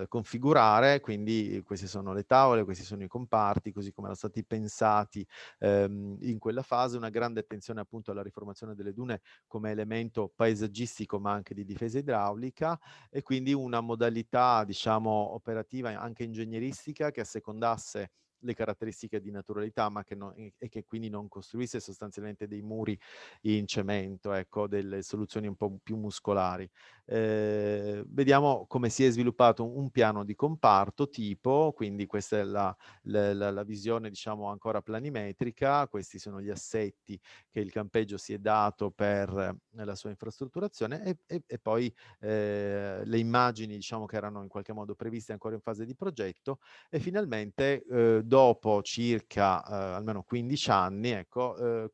configurare. Quindi queste sono le tavole, questi sono i comparti, così come erano stati pensati in quella fase. Una grande attenzione appunto alla riformazione delle dune come elemento paesaggistico, ma anche di difesa idraulica, e quindi una modalità diciamo operativa, anche ingegneristica, che assecondasse le caratteristiche di naturalità, ma e che quindi non costruisse sostanzialmente dei muri in cemento, ecco, delle soluzioni un po' più muscolari. Vediamo come si è sviluppato un piano di comparto tipo, quindi questa è la visione, diciamo, ancora planimetrica. Questi sono gli assetti che il campeggio si è dato per la sua infrastrutturazione e poi le immagini, diciamo, che erano in qualche modo previste ancora in fase di progetto, e finalmente dopo circa almeno 15 anni, ecco,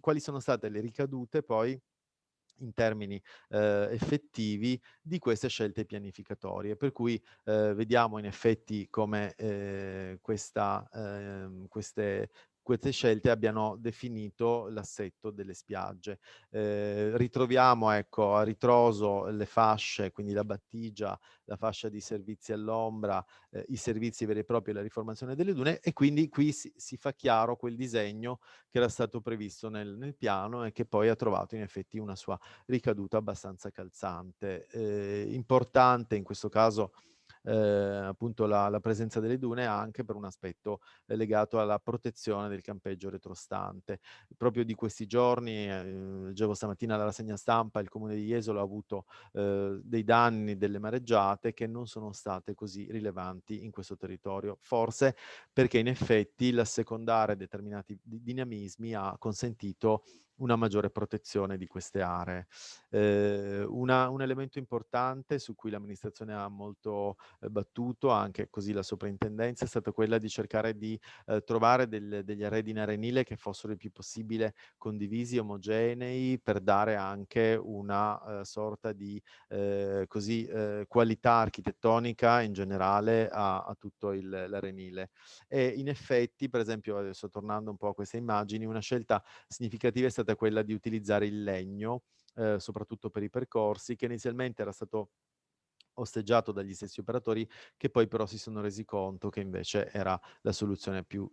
quali sono state le ricadute poi in termini effettivi di queste scelte pianificatorie. Per cui vediamo in effetti come queste scelte abbiano definito l'assetto delle spiagge. Ritroviamo, ecco, a ritroso le fasce, quindi la battigia, la fascia di servizi all'ombra, i servizi veri e propri e la riformazione delle dune, e quindi qui si fa chiaro quel disegno che era stato previsto nel piano e che poi ha trovato in effetti una sua ricaduta abbastanza calzante. Importante in questo caso appunto la presenza delle dune anche per un aspetto legato alla protezione del campeggio retrostante. Proprio di questi giorni, leggevo stamattina la rassegna stampa, il comune di Jesolo ha avuto dei danni, delle mareggiate che non sono state così rilevanti in questo territorio, forse perché in effetti l'assecondare determinati dinamismi ha consentito una maggiore protezione di queste aree. Un elemento importante su cui l'amministrazione ha molto battuto, anche così la soprintendenza, è stata quella di cercare di trovare degli arredi in arenile che fossero il più possibile condivisi, omogenei, per dare anche una sorta di qualità architettonica in generale a tutto l'arenile. E in effetti, per esempio, adesso tornando un po' a queste immagini, una scelta significativa è stata quella di utilizzare il legno, soprattutto per i percorsi, che inizialmente era stato osteggiato dagli stessi operatori, che poi però si sono resi conto che invece era la soluzione più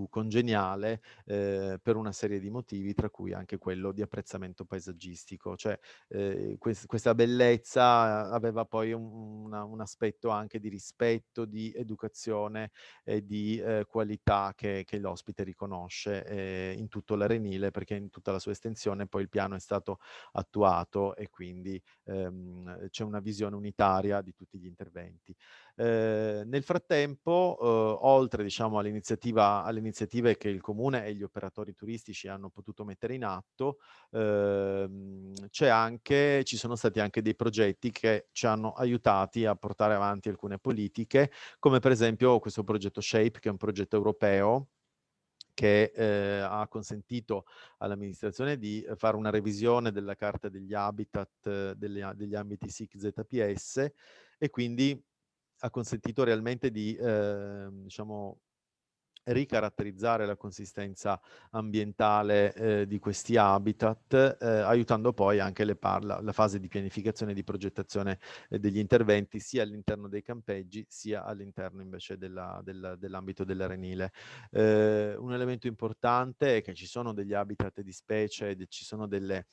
congeniale per una serie di motivi, tra cui anche quello di apprezzamento paesaggistico. Cioè questa bellezza aveva poi un aspetto anche di rispetto, di educazione e di qualità che l'ospite riconosce in tutto l'arenile, perché in tutta la sua estensione poi il piano è stato attuato e quindi c'è una visione unitaria di tutti gli interventi. Nel frattempo, oltre, diciamo, alle iniziative che il Comune e gli operatori turistici hanno potuto mettere in atto, ci sono stati anche dei progetti che ci hanno aiutati a portare avanti alcune politiche, come per esempio questo progetto SHAPE, che è un progetto europeo che ha consentito all'amministrazione di fare una revisione della carta degli habitat degli ambiti SIC ZPS, e quindi ha consentito realmente di diciamo ricaratterizzare la consistenza ambientale di questi habitat, aiutando poi anche la fase di pianificazione e di progettazione degli interventi sia all'interno dei campeggi sia all'interno invece dell'ambito dell'arenile. Un elemento importante è che ci sono degli habitat di specie, ci sono delle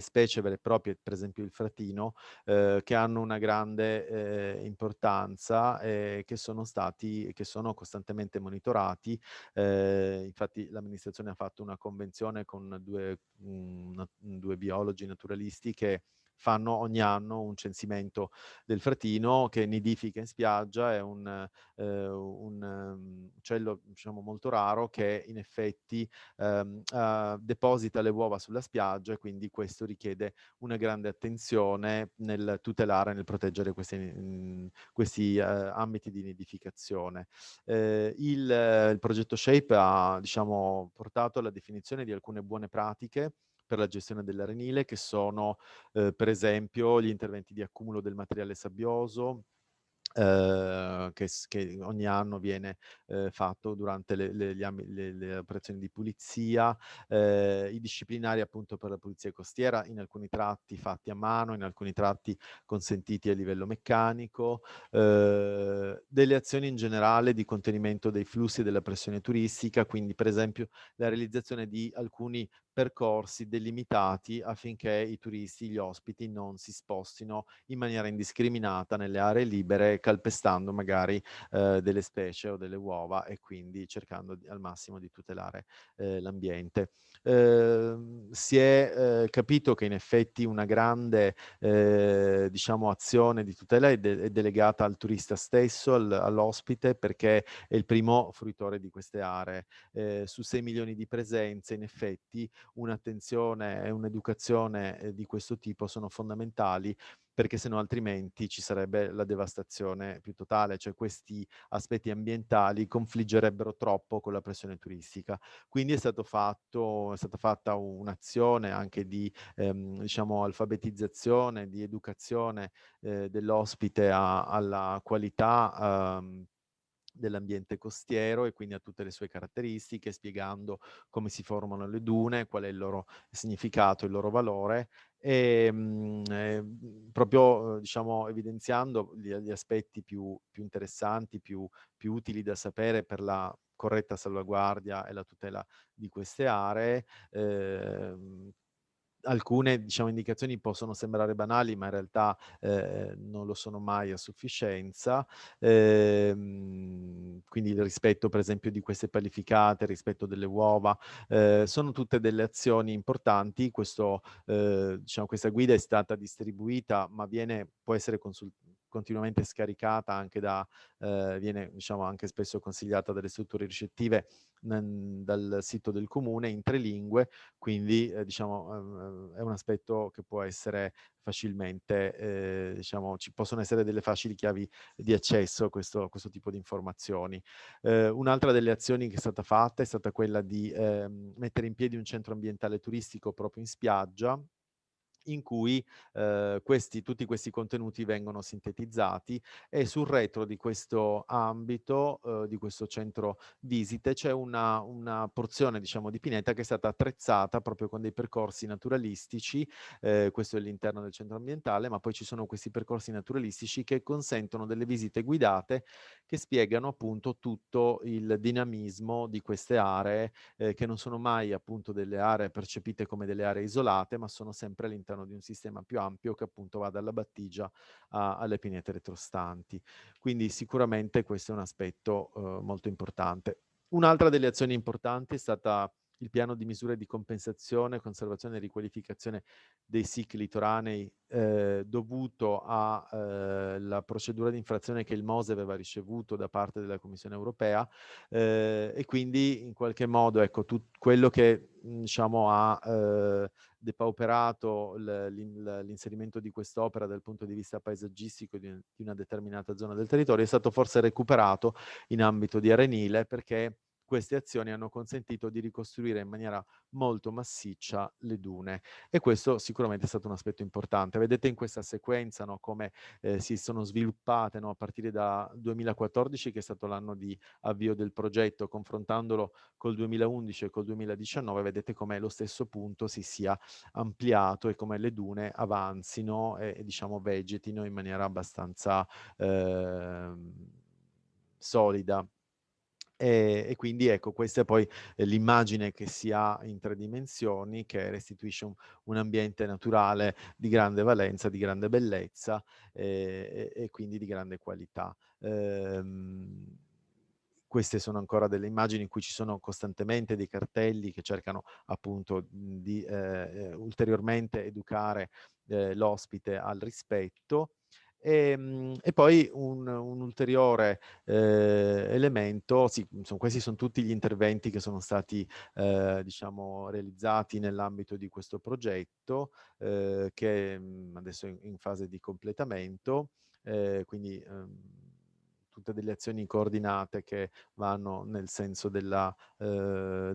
specie vere e proprie, per esempio il fratino, che hanno una grande importanza e che sono costantemente monitorati. Infatti l'amministrazione ha fatto una convenzione con due biologi naturalisti che fanno ogni anno un censimento del fratino, che nidifica in spiaggia. È un uccello, diciamo, molto raro, che in effetti deposita le uova sulla spiaggia, e quindi questo richiede una grande attenzione nel tutelare, nel proteggere questi ambiti di nidificazione. Il progetto SHAPE ha, diciamo, portato alla definizione di alcune buone pratiche per la gestione dell'arenile, che sono per esempio gli interventi di accumulo del materiale sabbioso, che ogni anno viene fatto durante le operazioni di pulizia, i disciplinari appunto per la pulizia costiera, in alcuni tratti fatti a mano, in alcuni tratti consentiti a livello meccanico, delle azioni in generale di contenimento dei flussi e della pressione turistica, quindi per esempio la realizzazione di alcuni percorsi delimitati affinché i turisti, gli ospiti non si spostino in maniera indiscriminata nelle aree libere, calpestando magari delle specie o delle uova e quindi cercando al massimo di tutelare l'ambiente. Si è capito che in effetti una grande diciamo azione di tutela è delegata al turista stesso, all'ospite, perché è il primo fruitore di queste aree. Su 6 milioni di presenze, in effetti, un'attenzione e un'educazione di questo tipo sono fondamentali, perché se no altrimenti ci sarebbe la devastazione più totale, cioè questi aspetti ambientali confliggerebbero troppo con la pressione turistica. Quindi è stata fatta un'azione anche di diciamo alfabetizzazione, di educazione dell'ospite alla qualità dell'ambiente costiero e quindi a tutte le sue caratteristiche, spiegando come si formano le dune, qual è il loro significato, il loro valore e proprio diciamo evidenziando gli aspetti più interessanti, più utili da sapere per la corretta salvaguardia e la tutela di queste aree. Alcune, diciamo, indicazioni possono sembrare banali, ma in realtà non lo sono mai a sufficienza. Quindi il rispetto, per esempio, di queste palificate, il rispetto delle uova, sono tutte delle azioni importanti. Diciamo, questa guida è stata distribuita, ma può essere continuamente scaricata anche viene diciamo anche spesso consigliata dalle strutture ricettive dal sito del comune in 3 lingue, quindi diciamo è un aspetto che può essere facilmente, diciamo, ci possono essere delle facili chiavi di accesso a questo tipo di informazioni. Un'altra delle azioni che è stata fatta è stata quella di mettere in piedi un centro ambientale turistico proprio in spiaggia, in cui tutti questi contenuti vengono sintetizzati, e sul retro di questo ambito, di questo centro visite, c'è una porzione, diciamo, di pineta che è stata attrezzata proprio con dei percorsi naturalistici. Questo è l'interno del centro ambientale, ma poi ci sono questi percorsi naturalistici che consentono delle visite guidate che spiegano appunto tutto il dinamismo di queste aree, che non sono mai appunto delle aree percepite come delle aree isolate, ma sono sempre all'interno di un sistema più ampio che appunto va dalla battigia alle pinete retrostanti. Quindi sicuramente questo è un aspetto molto importante. Un'altra delle azioni importanti è stata il piano di misure di compensazione, conservazione e riqualificazione dei SIC litoranei, dovuto alla procedura di infrazione che il MOSE aveva ricevuto da parte della Commissione europea, e quindi in qualche modo, ecco, quello che diciamo ha depauperato l'inserimento di quest'opera dal punto di vista paesaggistico di una determinata zona del territorio è stato forse recuperato in ambito di arenile, perché queste azioni hanno consentito di ricostruire in maniera molto massiccia le dune, e questo sicuramente è stato un aspetto importante. Vedete in questa sequenza, no, come si sono sviluppate, no, a partire da 2014, che è stato l'anno di avvio del progetto, confrontandolo col 2011 e col 2019, vedete come lo stesso punto si sia ampliato e come le dune avanzino e diciamo vegetino in maniera abbastanza solida. E quindi ecco, questa è poi l'immagine che si ha in 3 dimensioni, che restituisce un ambiente naturale di grande valenza, di grande bellezza e quindi di grande qualità. Queste sono ancora delle immagini in cui ci sono costantemente dei cartelli che cercano appunto di ulteriormente educare l'ospite al rispetto. E poi un ulteriore elemento, sì, questi sono tutti gli interventi che sono stati diciamo realizzati nell'ambito di questo progetto, che adesso è in fase di completamento, quindi tutte delle azioni coordinate che vanno nel senso del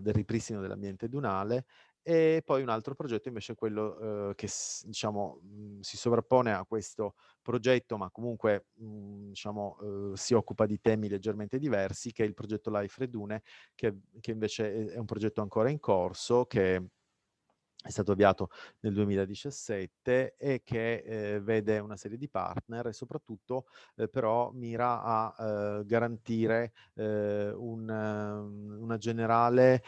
ripristino dell'ambiente dunale. E poi un altro progetto invece è quello che diciamo si sovrappone a questo progetto, ma comunque diciamo si occupa di temi leggermente diversi, che è il progetto Life Redune, che invece è un progetto ancora in corso, che è stato avviato nel 2017 e che vede una serie di partner e soprattutto però mira a garantire una una generale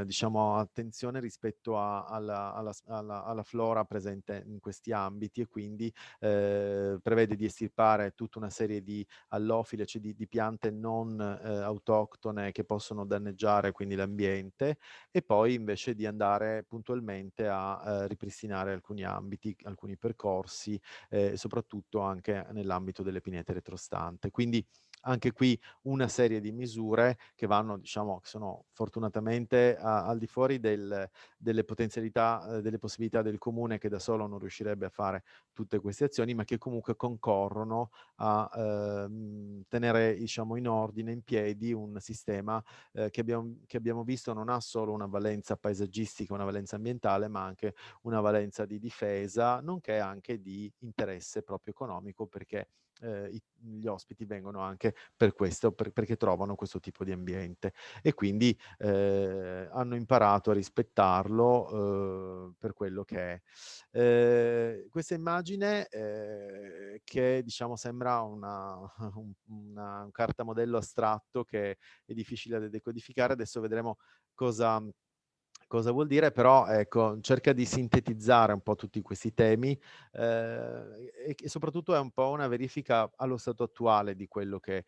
diciamo, attenzione rispetto alla flora presente in questi ambiti, e quindi prevede di estirpare tutta una serie di allofile, cioè di piante non autoctone che possono danneggiare quindi l'ambiente, e poi invece di andare puntualmente a ripristinare alcuni ambiti, alcuni percorsi, soprattutto anche nell'ambito delle pinete retrostante. Quindi anche qui una serie di misure che vanno, diciamo, che sono fortunatamente al di fuori delle potenzialità, delle possibilità del comune, che da solo non riuscirebbe a fare tutte queste azioni, ma che comunque concorrono a tenere, diciamo, in ordine, in piedi un sistema che abbiamo visto non ha solo una valenza paesaggistica, una valenza ambientale, ma anche una valenza di difesa, nonché anche di interesse proprio economico, perché gli ospiti vengono anche per questo, perché trovano questo tipo di ambiente, e quindi hanno imparato a rispettarlo per quello che è. Questa immagine che, diciamo, sembra una carta modello astratto che è difficile da decodificare, adesso vedremo cosa vuol dire, però ecco, cerca di sintetizzare un po' tutti questi temi e soprattutto è un po' una verifica allo stato attuale di quello che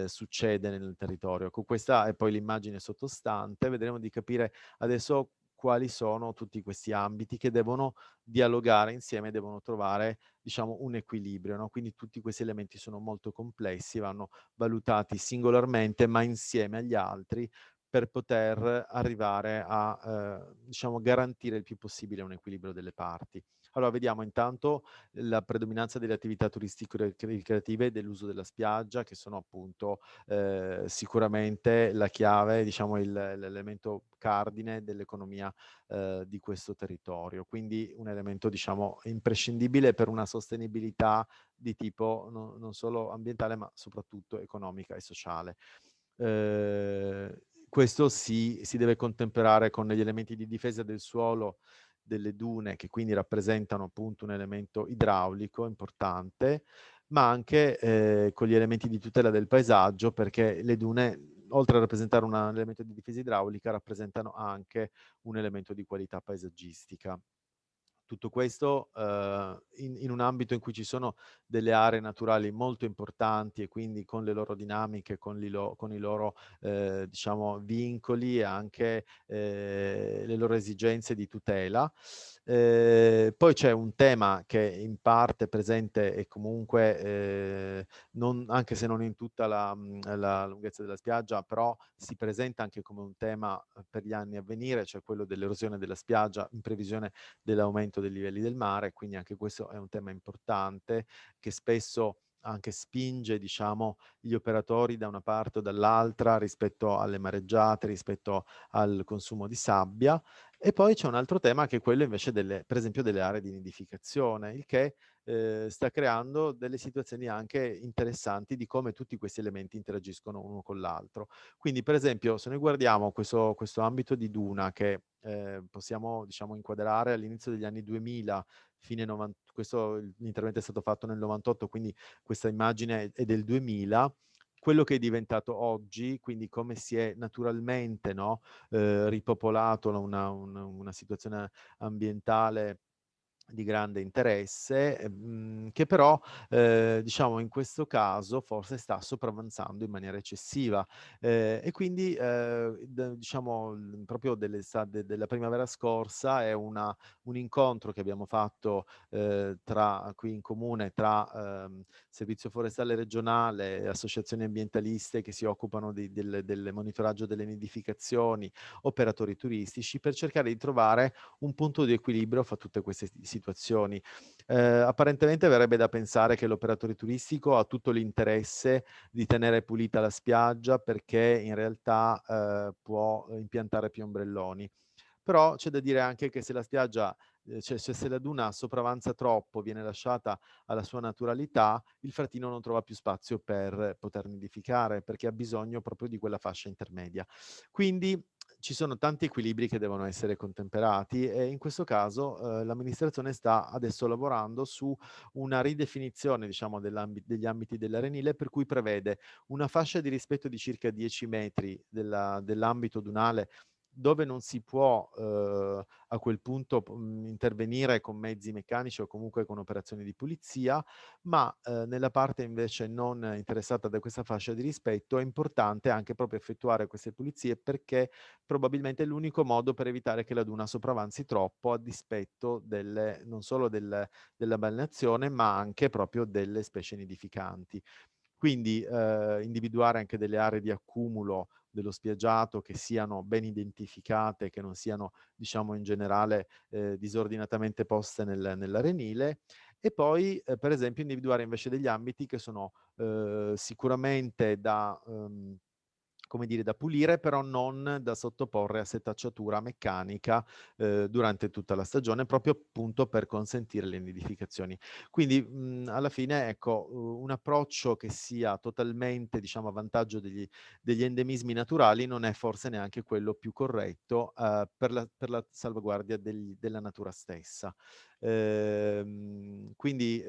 succede nel territorio. Con questa e poi l'immagine sottostante vedremo di capire adesso quali sono tutti questi ambiti che devono dialogare insieme, devono trovare, diciamo, un equilibrio, no? Quindi tutti questi elementi sono molto complessi, vanno valutati singolarmente ma insieme agli altri, per poter arrivare a, diciamo, garantire il più possibile un equilibrio delle parti. Allora, vediamo intanto la predominanza delle attività turistico-ricreative e dell'uso della spiaggia, che sono appunto sicuramente la chiave, diciamo l'elemento cardine dell'economia di questo territorio. Quindi un elemento, diciamo, imprescindibile per una sostenibilità di tipo non solo ambientale, ma soprattutto economica e sociale. Questo si deve contemperare con gli elementi di difesa del suolo delle dune, che quindi rappresentano appunto un elemento idraulico importante, ma anche con gli elementi di tutela del paesaggio, perché le dune, oltre a rappresentare un elemento di difesa idraulica, rappresentano anche un elemento di qualità paesaggistica. Tutto questo in un ambito in cui ci sono delle aree naturali molto importanti, e quindi con le loro dinamiche, con i loro diciamo, vincoli e anche le loro esigenze di tutela. Poi c'è un tema che in parte è presente e comunque, anche se non in tutta la lunghezza della spiaggia, però si presenta anche come un tema per gli anni a venire, cioè quello dell'erosione della spiaggia in previsione dell'aumento dei livelli del mare. Quindi anche questo è un tema importante che spesso anche spinge, diciamo, gli operatori da una parte o dall'altra rispetto alle mareggiate, rispetto al consumo di sabbia. E poi c'è un altro tema che è quello invece per esempio delle aree di nidificazione, il che sta creando delle situazioni anche interessanti di come tutti questi elementi interagiscono uno con l'altro. Quindi, per esempio, se noi guardiamo questo ambito di duna che possiamo, diciamo, inquadrare all'inizio degli anni 2000, fine 90, l'intervento è stato fatto nel 98, quindi questa immagine è del 2000, quello che è diventato oggi, quindi come si è naturalmente, no, ripopolato una situazione ambientale di grande interesse, che però, diciamo, in questo caso forse sta sopravanzando in maniera eccessiva. E quindi, diciamo, proprio della primavera scorsa è un incontro che abbiamo fatto qui in comune tra Servizio Forestale Regionale e associazioni ambientaliste che si occupano del monitoraggio delle nidificazioni, operatori turistici, per cercare di trovare un punto di equilibrio fra tutte queste situazioni. Apparentemente verrebbe da pensare che l'operatore turistico ha tutto l'interesse di tenere pulita la spiaggia, perché in realtà può impiantare più ombrelloni. Però c'è da dire anche che se la spiaggia, cioè se la duna sopravanza troppo, viene lasciata alla sua naturalità, il fratino non trova più spazio per poter nidificare, perché ha bisogno proprio di quella fascia intermedia. Quindi ci sono tanti equilibri che devono essere contemperati e in questo caso l'amministrazione sta adesso lavorando su una ridefinizione, diciamo, degli ambiti dell'arenile, per cui prevede una fascia di rispetto di circa 10 metri dell'ambito dunale, dove non si può a quel punto intervenire con mezzi meccanici o comunque con operazioni di pulizia, ma nella parte invece non interessata da questa fascia di rispetto è importante anche proprio effettuare queste pulizie, perché probabilmente è l'unico modo per evitare che la duna sopravanzi troppo a dispetto non solo della balneazione, ma anche proprio delle specie nidificanti. Quindi individuare anche delle aree di accumulo dello spiaggiato che siano ben identificate, che non siano, diciamo, in generale disordinatamente poste nell'arenile, e poi per esempio individuare invece degli ambiti che sono sicuramente come dire, da pulire, però non da sottoporre a setacciatura meccanica durante tutta la stagione, proprio appunto per consentire le nidificazioni. Quindi alla fine, ecco, un approccio che sia totalmente, diciamo, a vantaggio degli endemismi naturali non è forse neanche quello più corretto per la salvaguardia della natura stessa. Quindi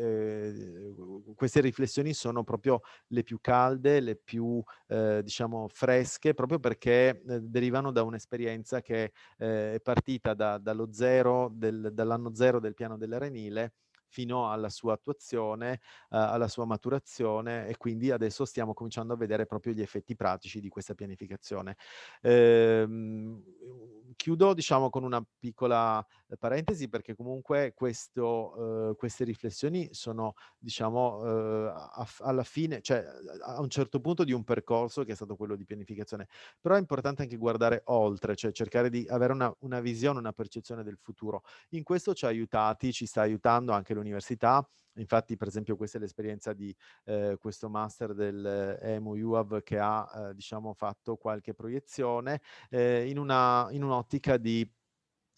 queste riflessioni sono proprio le più calde, le più diciamo fresche, proprio perché derivano da un'esperienza che è partita dall'anno zero del piano dell'arenile fino alla sua attuazione, alla sua maturazione, e quindi adesso stiamo cominciando a vedere proprio gli effetti pratici di questa pianificazione. Chiudo, diciamo, con una piccola parentesi, perché comunque queste riflessioni sono, diciamo, alla fine, cioè a un certo punto di un percorso che è stato quello di pianificazione, però è importante anche guardare oltre, cioè cercare di avere una visione, una percezione del futuro. In questo ci sta aiutando anche l'università. Infatti, per esempio, questa è l'esperienza di questo master del EMU UAV che ha diciamo, fatto qualche proiezione in un'ottica di,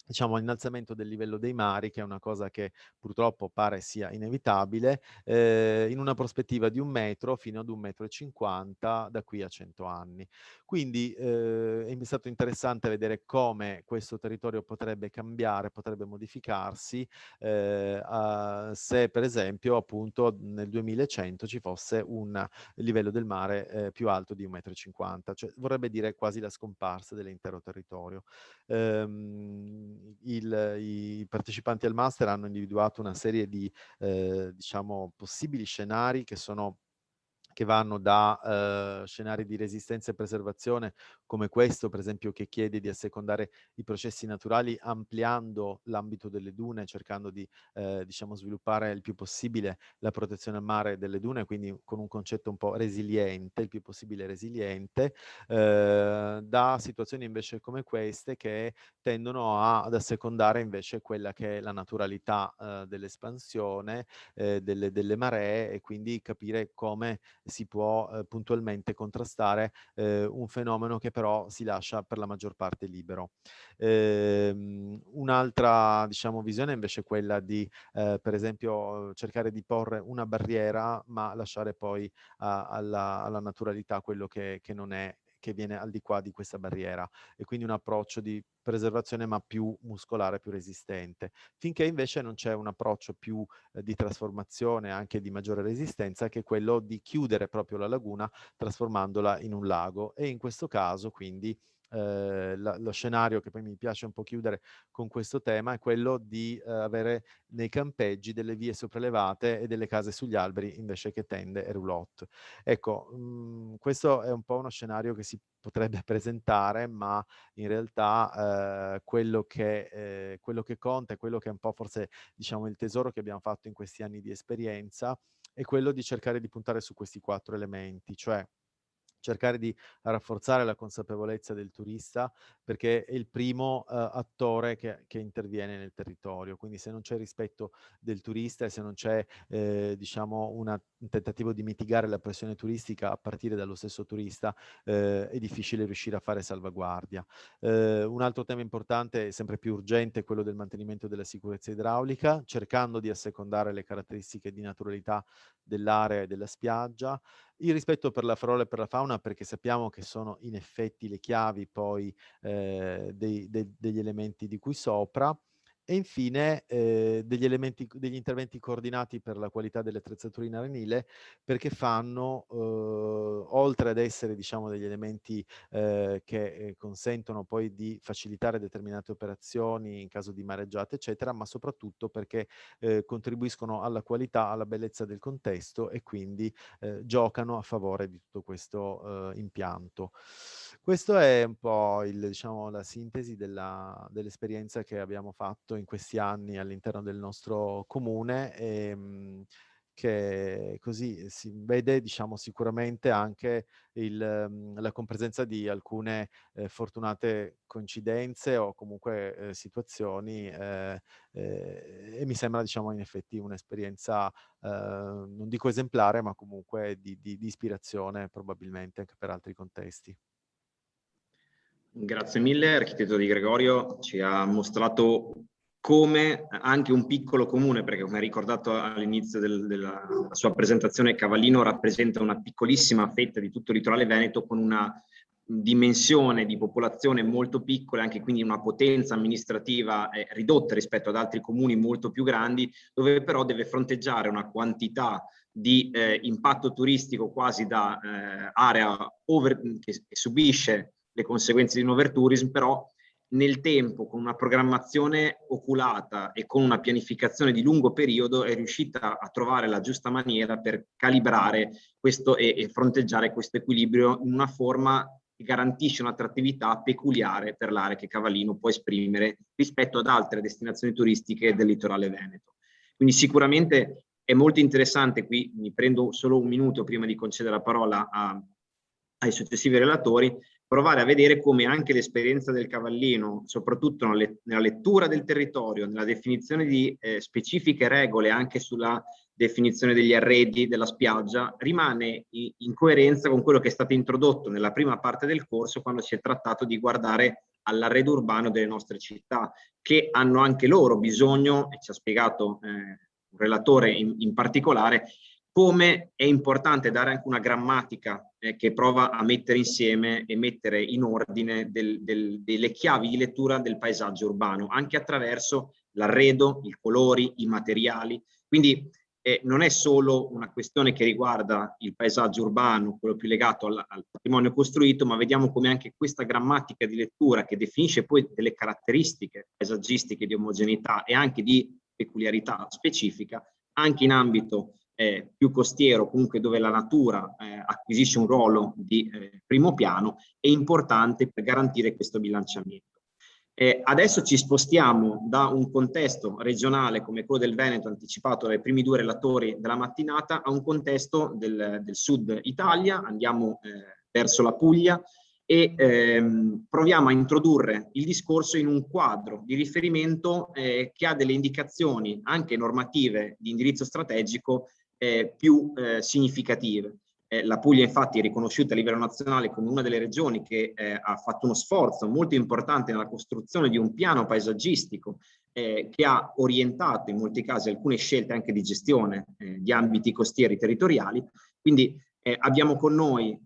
diciamo, innalzamento del livello dei mari, che è una cosa che purtroppo pare sia inevitabile, in una prospettiva di 1 metro fino ad 1,50 m da qui a 100 anni. Quindi è stato interessante vedere come questo territorio potrebbe cambiare, potrebbe modificarsi, se per esempio appunto nel 2100 ci fosse un livello del mare più alto di 1,50 m, cioè vorrebbe dire quasi la scomparsa dell'intero territorio. I partecipanti al master hanno individuato una serie di diciamo possibili scenari che vanno da scenari di resistenza e preservazione, come questo per esempio, che chiede di assecondare i processi naturali ampliando l'ambito delle dune, cercando di diciamo sviluppare il più possibile la protezione al mare delle dune, quindi con un concetto un po' resiliente, il più possibile resiliente, da situazioni invece come queste che tendono ad assecondare invece quella che è la naturalità dell'espansione delle maree, e quindi capire come si può puntualmente contrastare un fenomeno che però si lascia per la maggior parte libero. Un'altra, diciamo, visione invece è quella di per esempio cercare di porre una barriera, ma lasciare poi alla naturalità quello che non è, che viene al di qua di questa barriera, e quindi un approccio di preservazione ma più muscolare, più resistente, finché invece non c'è un approccio più di trasformazione, anche di maggiore resistenza, che è quello di chiudere proprio la laguna trasformandola in un lago. E in questo caso quindi lo scenario che poi mi piace un po' chiudere con questo tema è quello di avere nei campeggi delle vie sopraelevate e delle case sugli alberi invece che tende e roulotte. Ecco, questo è un po' uno scenario che si potrebbe presentare, ma in realtà quello che conta, e quello che è un po' forse, diciamo, il tesoro che abbiamo fatto in questi anni di esperienza, è quello di cercare di puntare su questi 4 elementi, cioè cercare di rafforzare la consapevolezza del turista, perché è il primo attore che interviene nel territorio. Quindi se non c'è rispetto del turista e se non c'è diciamo un tentativo di mitigare la pressione turistica a partire dallo stesso turista, è difficile riuscire a fare salvaguardia. Un altro tema importante e sempre più urgente è quello del mantenimento della sicurezza idraulica, cercando di assecondare le caratteristiche di naturalità dell'area e della spiaggia, il rispetto per la flora e per la fauna, perché sappiamo che sono in effetti le chiavi poi degli elementi di cui sopra, e infine degli interventi coordinati per la qualità delle attrezzature in arenile, perché fanno, oltre ad essere diciamo degli elementi che consentono poi di facilitare determinate operazioni in caso di mareggiate, eccetera, ma soprattutto perché contribuiscono alla qualità, alla bellezza del contesto e quindi giocano a favore di tutto questo impianto. Questo è un po' diciamo, la sintesi dell'esperienza che abbiamo fatto in questi anni all'interno del nostro comune, che così si vede diciamo, sicuramente anche la compresenza di alcune fortunate coincidenze o comunque situazioni e mi sembra diciamo, in effetti un'esperienza non dico esemplare, ma comunque di ispirazione probabilmente anche per altri contesti. Grazie mille, architetto Di Gregorio ci ha mostrato come anche un piccolo comune, perché come ha ricordato all'inizio della sua presentazione, Cavallino rappresenta una piccolissima fetta di tutto il litorale veneto con una dimensione di popolazione molto piccola, anche quindi una potenza amministrativa ridotta rispetto ad altri comuni molto più grandi, dove però deve fronteggiare una quantità di impatto turistico quasi da area che subisce le conseguenze di un overtourism, però nel tempo, con una programmazione oculata e con una pianificazione di lungo periodo, è riuscita a trovare la giusta maniera per calibrare questo e fronteggiare questo equilibrio in una forma che garantisce un'attrattività peculiare per l'area che Cavallino può esprimere rispetto ad altre destinazioni turistiche del litorale veneto. Quindi sicuramente è molto interessante, qui mi prendo solo un minuto prima di concedere la parola ai successivi relatori, provare a vedere come anche l'esperienza del Cavallino, soprattutto nella lettura del territorio, nella definizione di specifiche regole anche sulla definizione degli arredi della spiaggia, rimane in coerenza con quello che è stato introdotto nella prima parte del corso, quando si è trattato di guardare all'arredo urbano delle nostre città, che hanno anche loro bisogno, e ci ha spiegato un relatore in particolare, come è importante dare anche una grammatica che prova a mettere insieme e mettere in ordine delle chiavi di lettura del paesaggio urbano, anche attraverso l'arredo, i colori, i materiali. Quindi non è solo una questione che riguarda il paesaggio urbano, quello più legato al patrimonio costruito, ma vediamo come anche questa grammatica di lettura, che definisce poi delle caratteristiche paesaggistiche di omogeneità e anche di peculiarità specifica, anche in ambito più costiero, comunque dove la natura acquisisce un ruolo di primo piano, è importante per garantire questo bilanciamento. Adesso ci spostiamo da un contesto regionale come quello del Veneto, anticipato dai primi due relatori della mattinata, a un contesto del sud Italia, andiamo verso la Puglia e proviamo a introdurre il discorso in un quadro di riferimento che ha delle indicazioni anche normative di indirizzo strategico più significative. La Puglia infatti è riconosciuta a livello nazionale come una delle regioni che ha fatto uno sforzo molto importante nella costruzione di un piano paesaggistico che ha orientato in molti casi alcune scelte anche di gestione di ambiti costieri territoriali. Quindi abbiamo con noi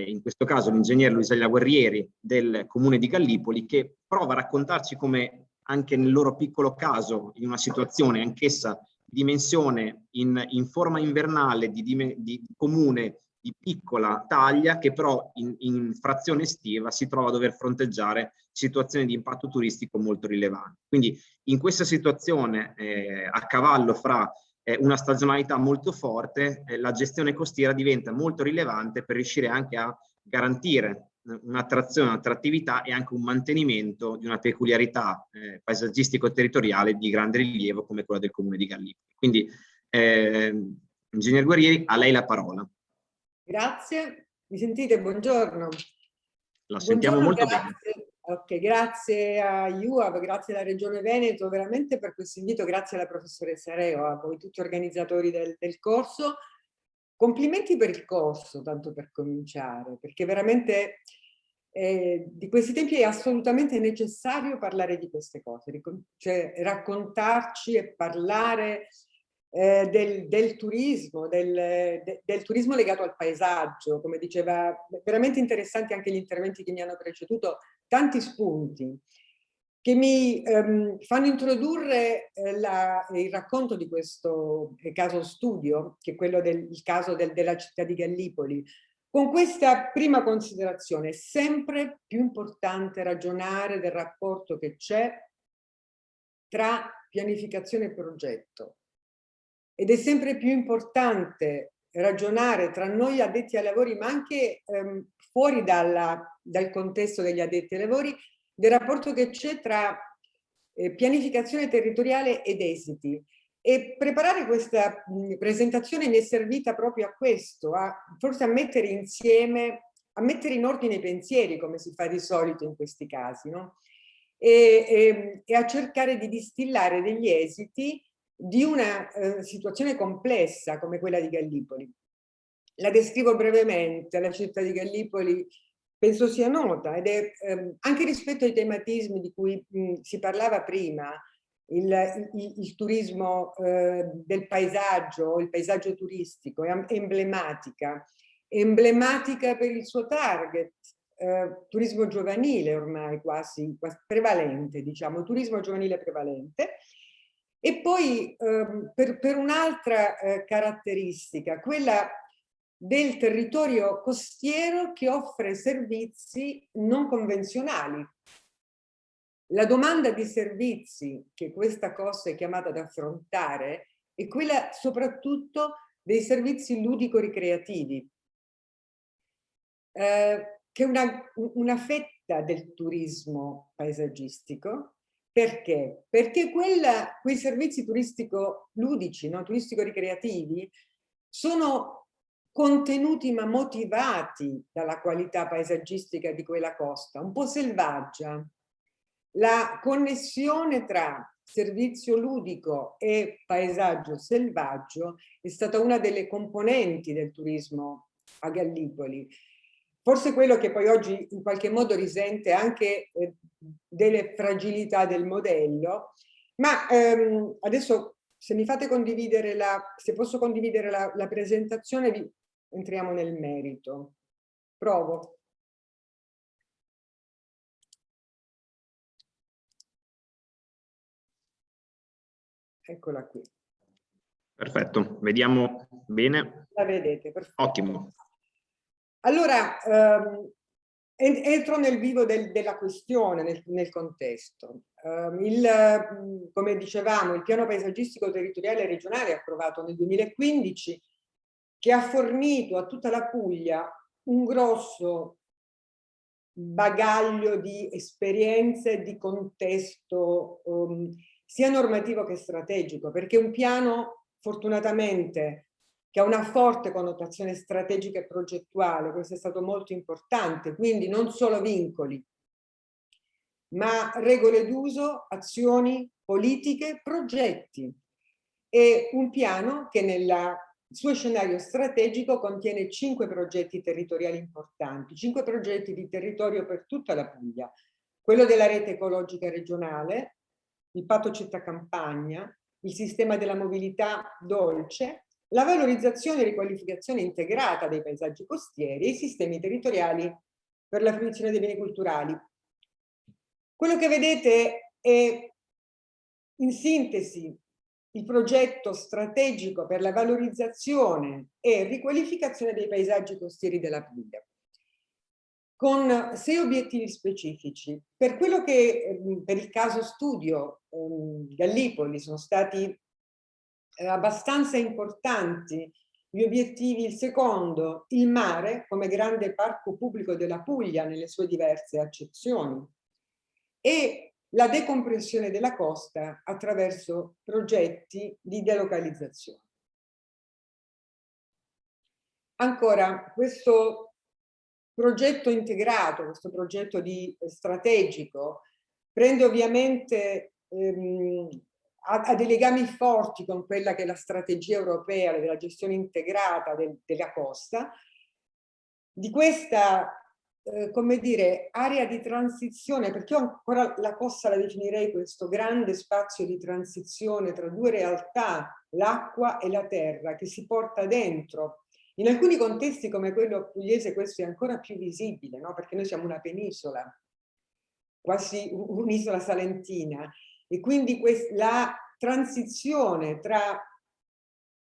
in questo caso l'ingegnere Luisa Guerrieri del comune di Gallipoli, che prova a raccontarci come anche nel loro piccolo caso, in una situazione anch'essa dimensione in forma invernale di comune di piccola taglia, che però in frazione estiva si trova a dover fronteggiare situazioni di impatto turistico molto rilevanti. Quindi in questa situazione a cavallo fra una stagionalità molto forte, la gestione costiera diventa molto rilevante per riuscire anche a garantire un'attrazione, un'attrattività e anche un mantenimento di una peculiarità paesaggistico-territoriale di grande rilievo come quella del comune di Gallipoli. Quindi, ingegner Guerrieri, a lei la parola. Grazie, mi sentite? Buongiorno. La sentiamo molto bene. Ok, grazie a IUAV, grazie alla Regione Veneto veramente per questo invito, grazie alla professoressa Reo, a voi tutti organizzatori del corso. Complimenti per il corso, tanto per cominciare, perché veramente di questi tempi è assolutamente necessario parlare di queste cose, cioè raccontarci e parlare del turismo, del turismo legato al paesaggio, come diceva, veramente interessanti anche gli interventi che mi hanno preceduto, tanti spunti che mi fanno introdurre il racconto di questo caso studio, che è quello del caso della città di Gallipoli, con questa prima considerazione: è sempre più importante ragionare del rapporto che c'è tra pianificazione e progetto. Ed è sempre più importante ragionare tra noi addetti ai lavori, ma anche fuori dal contesto degli addetti ai lavori, del rapporto che c'è tra pianificazione territoriale ed esiti. E preparare questa presentazione mi è servita proprio a questo, forse a mettere insieme, a mettere in ordine i pensieri, come si fa di solito in questi casi, no? E a cercare di distillare degli esiti di una situazione complessa come quella di Gallipoli. La descrivo brevemente. La città di Gallipoli penso sia nota, ed è anche rispetto ai tematismi di cui si parlava prima, il turismo del paesaggio, il paesaggio turistico, è emblematica per il suo target, turismo giovanile ormai quasi prevalente, diciamo, turismo giovanile prevalente. E poi per un'altra caratteristica, quella del territorio costiero che offre servizi non convenzionali. La domanda di servizi che questa costa è chiamata ad affrontare è quella soprattutto dei servizi ludico-ricreativi, che è una fetta del turismo paesaggistico. Perché? Perché quei servizi turistico-ludici, no? Turistico-ricreativi, sono contenuti ma motivati dalla qualità paesaggistica di quella costa, un po' selvaggia. La connessione tra servizio ludico e paesaggio selvaggio è stata una delle componenti del turismo a Gallipoli. Forse quello che poi oggi in qualche modo risente anche delle fragilità del modello, ma adesso se mi fate condividere se posso condividere la presentazione, entriamo nel merito. Provo. Eccola qui. Perfetto, vediamo bene. La vedete, perfetto. Ottimo. Allora, entro nel vivo della questione, nel contesto. Come dicevamo, il piano paesaggistico territoriale regionale approvato nel 2015, che ha fornito a tutta la Puglia un grosso bagaglio di esperienze e di contesto sia normativo che strategico, perché un piano fortunatamente che ha una forte connotazione strategica e progettuale, questo è stato molto importante, quindi non solo vincoli, ma regole d'uso, azioni, politiche, progetti. E un piano che nel suo scenario strategico contiene 5 progetti territoriali importanti, 5 progetti di territorio per tutta la Puglia: quello della rete ecologica regionale, il patto città-campagna, il sistema della mobilità dolce, la valorizzazione e riqualificazione integrata dei paesaggi costieri e i sistemi territoriali per la fruizione dei beni culturali. Quello che vedete è, in sintesi, il progetto strategico per la valorizzazione e riqualificazione dei paesaggi costieri della Puglia, con 6 obiettivi specifici. Per quello che per il caso studio Gallipoli sono stati abbastanza importanti gli obiettivi: il secondo, il mare come grande parco pubblico della Puglia nelle sue diverse accezioni, e la decompressione della costa attraverso progetti di delocalizzazione. Ancora, questo progetto integrato, questo progetto strategico, prende ovviamente ha dei legami forti con quella che è la strategia europea della gestione integrata della costa. Di questa come dire, area di transizione, perché io ancora la costa la definirei questo grande spazio di transizione tra due realtà, l'acqua e la terra, che si porta dentro. In alcuni contesti come quello pugliese questo è ancora più visibile, no? Perché noi siamo una penisola, quasi un'isola salentina, e quindi la transizione tra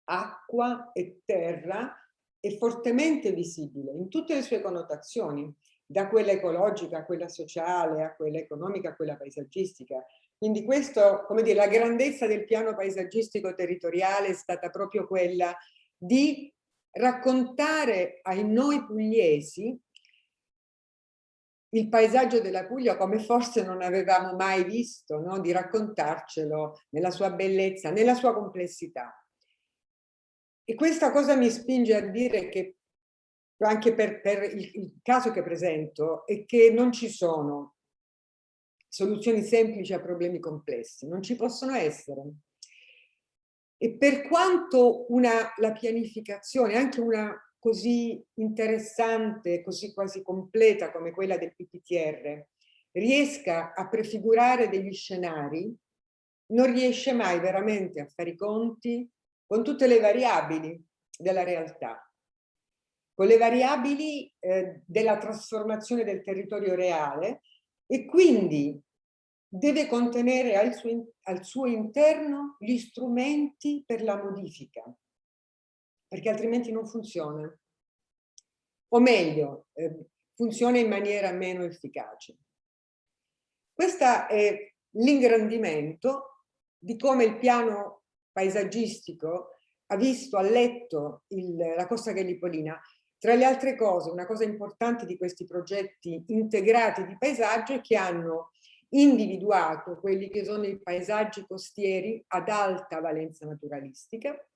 acqua e terra è fortemente visibile in tutte le sue connotazioni, da quella ecologica a quella sociale, a quella economica, a quella paesaggistica. Quindi questo, come dire, la grandezza del piano paesaggistico territoriale è stata proprio quella di raccontare ai noi pugliesi il paesaggio della Puglia come forse non avevamo mai visto, no? Di raccontarcelo nella sua bellezza, nella sua complessità. E questa cosa mi spinge a dire che, anche per il caso che presento, è che non ci sono soluzioni semplici a problemi complessi, non ci possono essere. E per quanto la pianificazione, anche una così interessante, così quasi completa come quella del PPTR, riesca a prefigurare degli scenari, non riesce mai veramente a fare i conti con tutte le variabili della realtà, con le variabili della trasformazione del territorio reale, e quindi deve contenere al suo interno gli strumenti per la modifica, perché altrimenti non funziona. O meglio, funziona in maniera meno efficace. Questo è l'ingrandimento di come il piano paesaggistico ha visto, ha letto la Costa Gallipolina. Tra le altre cose, una cosa importante di questi progetti integrati di paesaggio è che hanno individuato quelli che sono i paesaggi costieri ad alta valenza naturalistica.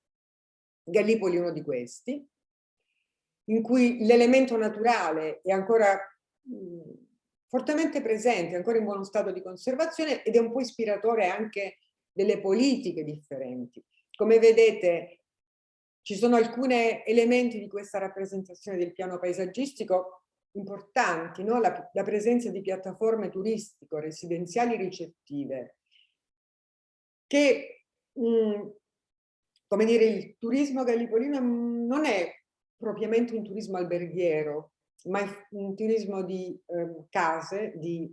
Gallipoli è uno di questi, in cui l'elemento naturale è ancora fortemente presente, ancora in buono stato di conservazione, ed è un po' ispiratore anche delle politiche differenti. Come vedete, ci sono alcuni elementi di questa rappresentazione del piano paesaggistico importanti, no? La presenza di piattaforme turistico-residenziali ricettive, che, come dire, il turismo gallipolino non è propriamente un turismo alberghiero, ma è un turismo di case, di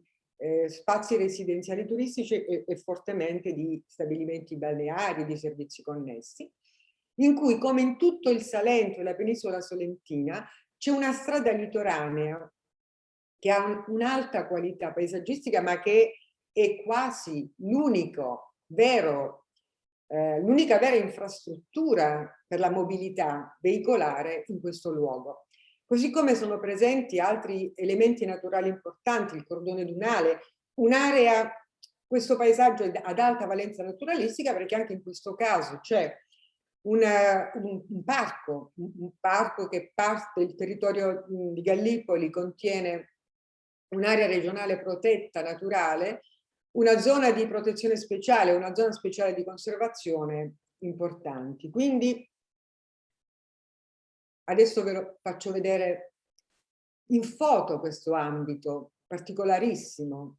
spazi residenziali turistici e fortemente di stabilimenti balneari, di servizi connessi, in cui, come in tutto il Salento e la penisola solentina, c'è una strada litoranea che ha un'alta qualità paesaggistica, ma che è quasi l'unica vera infrastruttura per la mobilità veicolare in questo luogo. Così come sono presenti altri elementi naturali importanti, il cordone dunale, un'area, questo paesaggio è ad alta valenza naturalistica, perché anche in questo caso c'è un parco che parte, il territorio di Gallipoli contiene un'area regionale protetta naturale, una zona di protezione speciale, una zona speciale di conservazione importanti. Quindi adesso ve lo faccio vedere in foto questo ambito particolarissimo.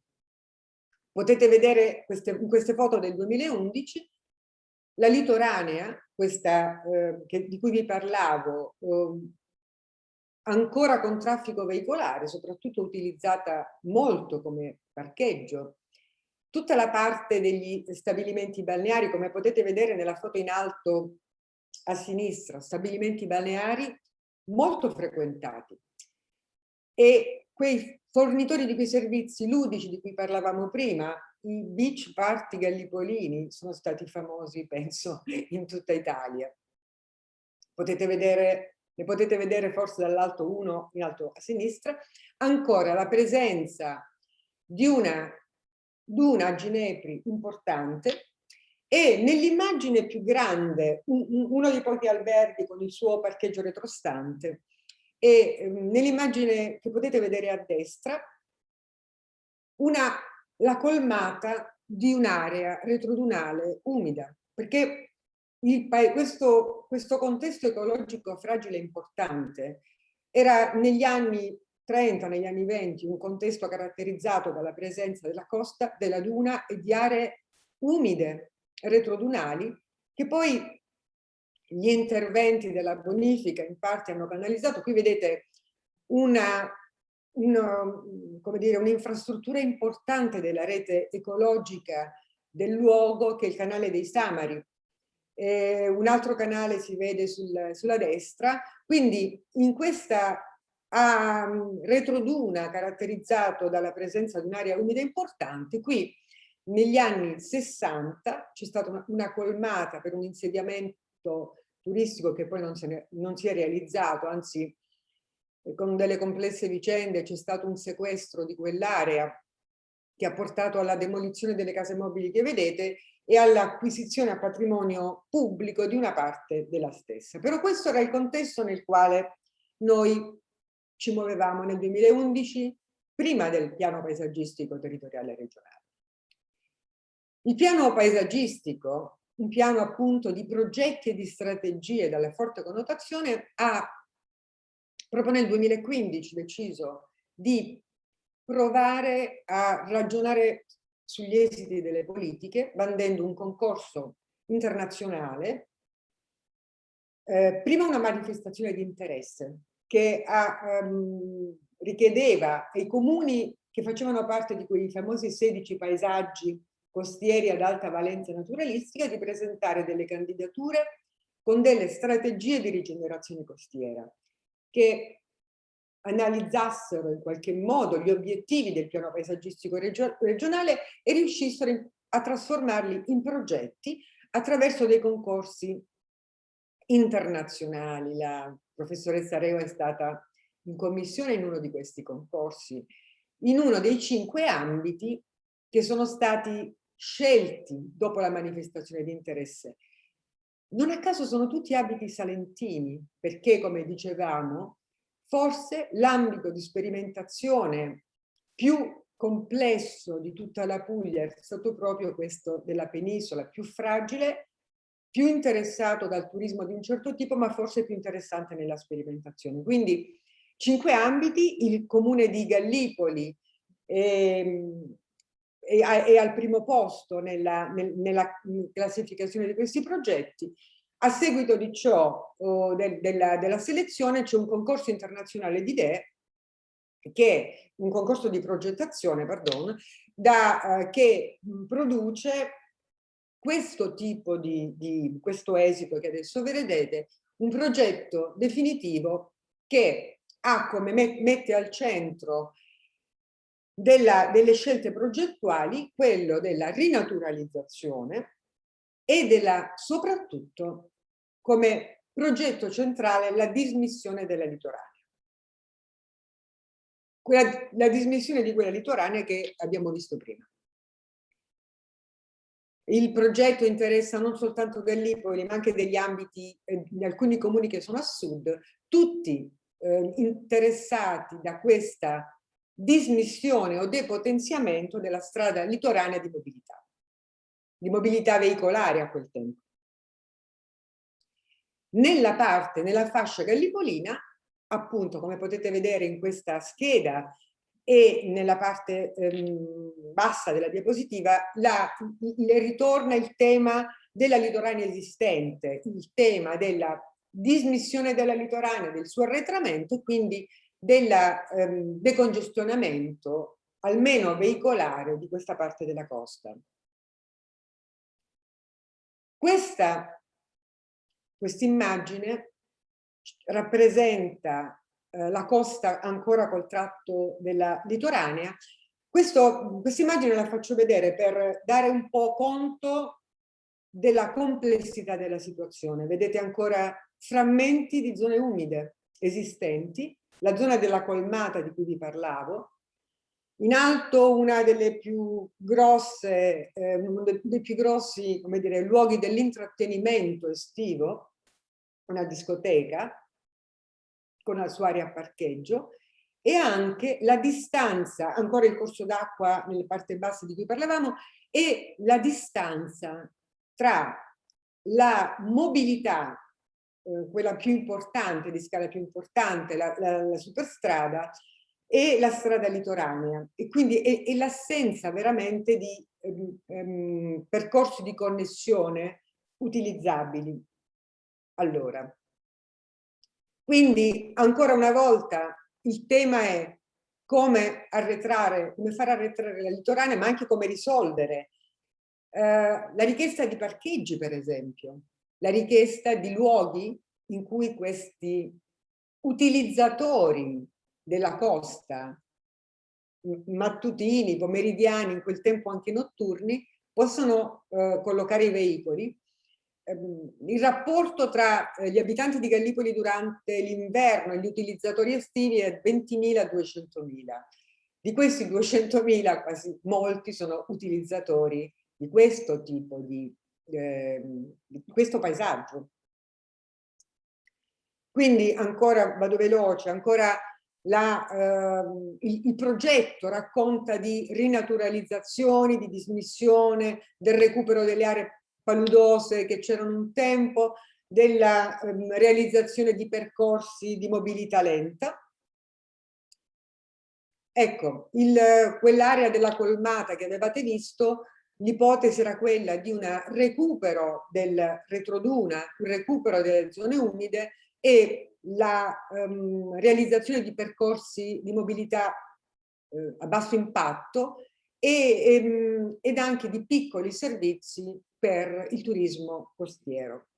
Potete vedere in queste foto del 2011 la litoranea, questa di cui vi parlavo, ancora con traffico veicolare, soprattutto utilizzata molto come parcheggio. Tutta la parte degli stabilimenti balneari, come potete vedere nella foto in alto a sinistra, stabilimenti balneari molto frequentati. E quei fornitori di quei servizi ludici di cui parlavamo prima, i beach party gallipolini, sono stati famosi, penso, in tutta Italia. Ne potete vedere forse dall'alto uno in alto a sinistra. Ancora la presenza di una duna a Ginepri importante, e nell'immagine più grande uno dei pochi alberghi con il suo parcheggio retrostante, e nell'immagine che potete vedere a destra la colmata di un'area retrodunale umida, perché questo contesto ecologico fragile e importante era negli anni 30, negli anni 20, un contesto caratterizzato dalla presenza della costa, della duna e di aree umide, retrodunali, che poi gli interventi della bonifica in parte hanno canalizzato. Qui vedete come dire, un'infrastruttura importante della rete ecologica del luogo, che è il canale dei Samari. Un altro canale si vede sulla destra, quindi in questa retroduna caratterizzato dalla presenza di un'area umida importante, qui negli anni 60 c'è stata una colmata per un insediamento turistico che poi non si è realizzato, anzi con delle complesse vicende c'è stato un sequestro di quell'area che ha portato alla demolizione delle case mobili che vedete e all'acquisizione a patrimonio pubblico di una parte della stessa. Però questo era il contesto nel quale noi ci muovevamo nel 2011, prima del piano paesaggistico territoriale regionale. Il piano paesaggistico, un piano appunto di progetti e di strategie dalle forte connotazione, ha proprio nel 2015 deciso di provare a ragionare sugli esiti delle politiche, bandendo un concorso internazionale, prima una manifestazione di interesse che richiedeva ai comuni che facevano parte di quei famosi 16 paesaggi costieri ad alta valenza naturalistica di presentare delle candidature con delle strategie di rigenerazione costiera che analizzassero in qualche modo gli obiettivi del piano paesaggistico regionale e riuscissero a trasformarli in progetti attraverso dei concorsi internazionali. La professoressa Reo è stata in commissione in uno di questi concorsi, in uno dei 5 ambiti che sono stati scelti dopo la manifestazione di interesse. Non a caso sono tutti ambiti salentini, perché, come dicevamo, forse l'ambito di sperimentazione più complesso di tutta la Puglia è stato proprio questo della penisola, più fragile, più interessato dal turismo di un certo tipo, ma forse più interessante nella sperimentazione. Quindi 5 ambiti, il comune di Gallipoli è al primo posto nella classificazione di questi progetti. A seguito di ciò, della selezione, c'è un concorso internazionale di idee, che è un concorso di progettazione, pardon, che produce questo tipo questo esito che adesso vedete, un progetto definitivo che mette al centro delle scelte progettuali quello della rinaturalizzazione e soprattutto come progetto centrale la dismissione della litoranea. La dismissione di quella litoranea che abbiamo visto prima. Il progetto interessa non soltanto Gallipoli, ma anche degli ambiti di alcuni comuni che sono a sud, tutti interessati da questa dismissione o depotenziamento della strada litoranea di mobilità veicolare a quel tempo. Nella fascia gallipolina, appunto, come potete vedere in questa scheda e nella parte bassa della diapositiva, ritorna il tema della litoranea esistente, il tema della dismissione della litoranea, del suo arretramento, quindi del decongestionamento, almeno veicolare, di questa parte della costa. Questa immagine rappresenta la costa ancora col tratto della litoranea. Questa immagine la faccio vedere per dare un po' conto della complessità della situazione. Vedete ancora frammenti di zone umide esistenti, la zona della colmata di cui vi parlavo, in alto una delle più grosse, dei più grossi, come dire, luoghi dell'intrattenimento estivo, una discoteca con la sua area a parcheggio, e anche la distanza, ancora il corso d'acqua nelle parti basse di cui parlavamo, e la distanza tra la mobilità, quella più importante, di scala più importante, la superstrada, e la strada litoranea, e quindi è l'assenza veramente di percorsi di connessione utilizzabili. Allora, quindi ancora una volta il tema è come arretrare, come far arretrare la litoranea, ma anche come risolvere la richiesta di parcheggi, per esempio, la richiesta di luoghi in cui questi utilizzatori della costa, mattutini, pomeridiani, in quel tempo anche notturni, possono collocare i veicoli. Il rapporto tra gli abitanti di Gallipoli durante l'inverno e gli utilizzatori estivi è 20.000-200.000. Di questi 200.000, quasi molti sono utilizzatori di questo tipo di questo paesaggio. Quindi ancora, vado veloce, ancora il progetto racconta di rinaturalizzazioni, di dismissione, del recupero delle aree paludose che c'erano un tempo, della realizzazione di percorsi di mobilità lenta. Ecco, quell'area della colmata che avevate visto, l'ipotesi era quella di un recupero del retroduna, un recupero delle zone umide e la realizzazione di percorsi di mobilità a basso impatto ed anche di piccoli servizi per il turismo costiero.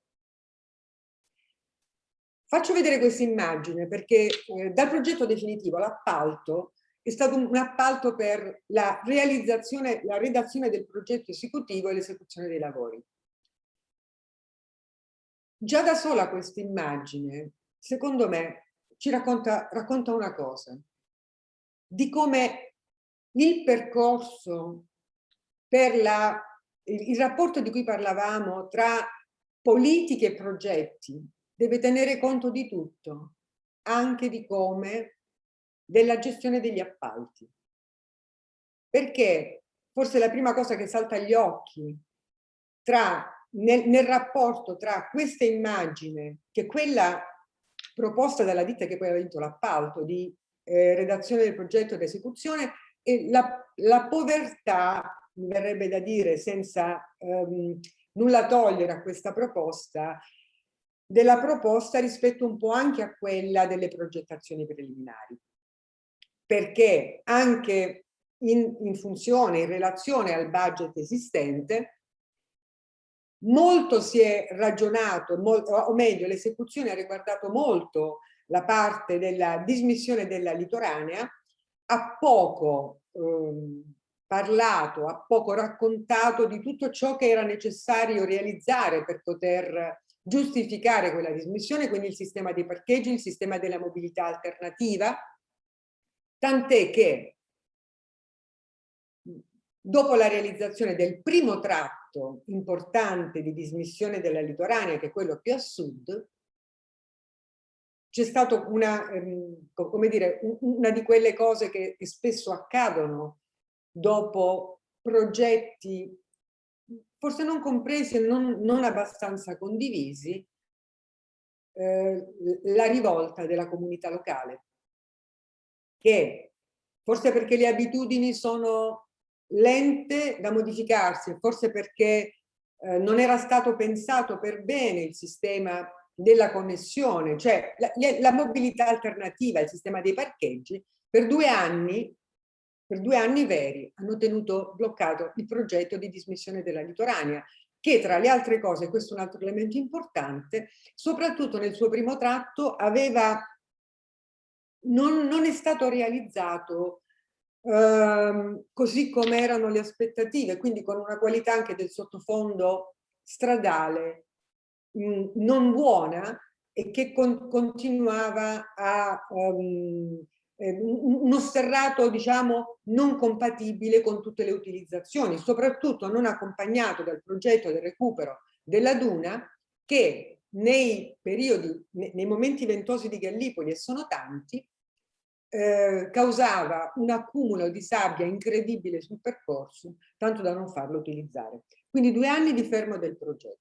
Faccio vedere questa immagine perché dal progetto definitivo l'appalto è stato un appalto per la realizzazione, la redazione del progetto esecutivo e l'esecuzione dei lavori. Già da sola questa immagine, secondo me, ci racconta una cosa, di come il percorso per il rapporto di cui parlavamo tra politiche e progetti deve tenere conto di tutto, anche di come della gestione degli appalti. Perché forse la prima cosa che salta agli occhi nel rapporto tra questa immagine, che è quella proposta dalla ditta che poi ha vinto l'appalto di redazione del progetto ed esecuzione, e la povertà, mi verrebbe da dire, senza nulla togliere a questa proposta, della proposta rispetto un po' anche a quella delle progettazioni preliminari. Perché anche in funzione, in relazione al budget esistente, molto si è ragionato, o meglio l'esecuzione ha riguardato molto la parte della dismissione della litoranea, ha poco parlato, ha poco raccontato di tutto ciò che era necessario realizzare per poter giustificare quella dismissione, quindi il sistema dei parcheggi, il sistema della mobilità alternativa, tant'è che dopo la realizzazione del primo tratto importante di dismissione della litoranea, che è quello più a sud, c'è stata come dire, una di quelle cose che spesso accadono dopo progetti forse non compresi e non abbastanza condivisi, la rivolta della comunità locale, che forse perché le abitudini sono lente da modificarsi, forse perché non era stato pensato per bene il sistema della connessione, cioè la mobilità alternativa, il sistema dei parcheggi, per 2 anni veri hanno tenuto bloccato il progetto di dismissione della litoranea, che tra le altre cose, questo è un altro elemento importante, soprattutto nel suo primo tratto non è stato realizzato così come erano le aspettative, quindi con una qualità anche del sottofondo stradale non buona e che continuava a uno sterrato, diciamo, non compatibile con tutte le utilizzazioni, soprattutto non accompagnato dal progetto del recupero della duna, che nei momenti ventosi di Gallipoli, e sono tanti, causava un accumulo di sabbia incredibile sul percorso, tanto da non farlo utilizzare. Quindi 2 anni di fermo del progetto.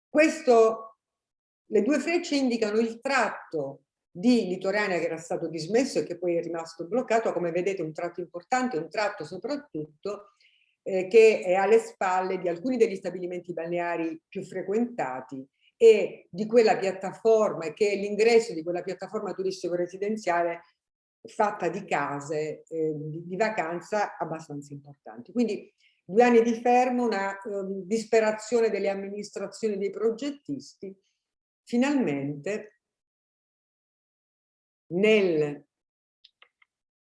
Questo le due frecce indicano il tratto di litoranea che era stato dismesso e che poi è rimasto bloccato. Come vedete, un tratto importante, un tratto soprattutto che è alle spalle di alcuni degli stabilimenti balneari più frequentati e di quella piattaforma, e che è l'ingresso di quella piattaforma turistico-residenziale fatta di case di vacanza abbastanza importanti. Quindi 2 anni di fermo, una disperazione delle amministrazioni, dei progettisti. Finalmente,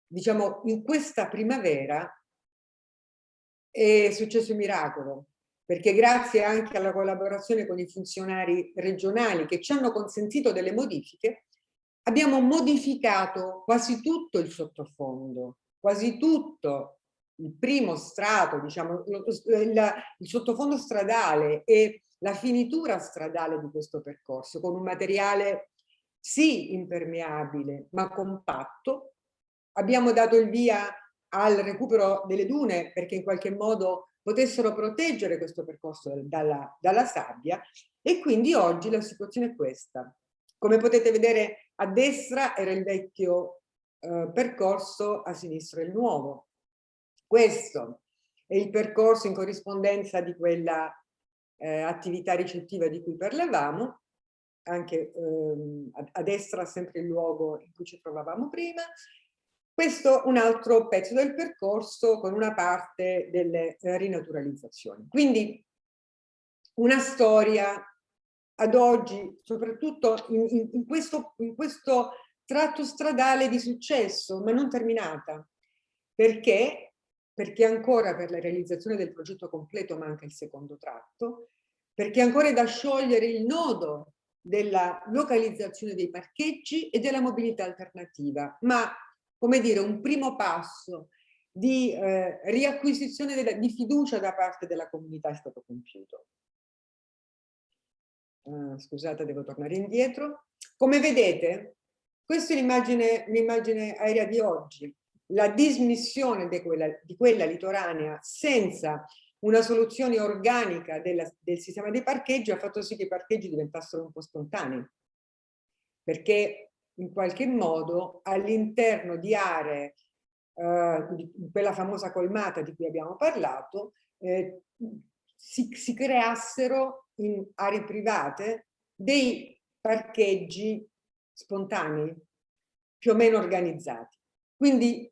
diciamo, in questa primavera è successo un miracolo, perché grazie anche alla collaborazione con i funzionari regionali che ci hanno consentito delle modifiche, abbiamo modificato quasi tutto il sottofondo, quasi tutto il primo strato, diciamo, il sottofondo stradale e la finitura stradale di questo percorso, con un materiale sì impermeabile, ma compatto. Abbiamo dato il via al recupero delle dune perché in qualche modo potessero proteggere questo percorso dalla sabbia, e quindi oggi la situazione è questa. Come potete vedere, a destra era il vecchio percorso, a sinistra il nuovo. Questo è il percorso in corrispondenza di quella attività ricettiva di cui parlavamo. Anche a destra sempre il luogo in cui ci trovavamo prima. Questo un altro pezzo del percorso con una parte delle rinaturalizzazioni. Quindi una storia ad oggi, soprattutto in questo tratto stradale di successo, ma non terminata. Perché? Perché ancora per la realizzazione del progetto completo manca il secondo tratto, perché ancora è da sciogliere il nodo della localizzazione dei parcheggi e della mobilità alternativa, ma come dire, un primo passo di riacquisizione di fiducia da parte della comunità è stato compiuto. Scusate, devo tornare indietro. Come vedete, questa è un'immagine aerea di oggi. La dismissione di quella litoranea senza una soluzione organica del sistema dei parcheggi ha fatto sì che i parcheggi diventassero un po' spontanei, perché in qualche modo all'interno di aree, di quella famosa colmata di cui abbiamo parlato, si creassero in aree private dei parcheggi spontanei, più o meno organizzati. Quindi,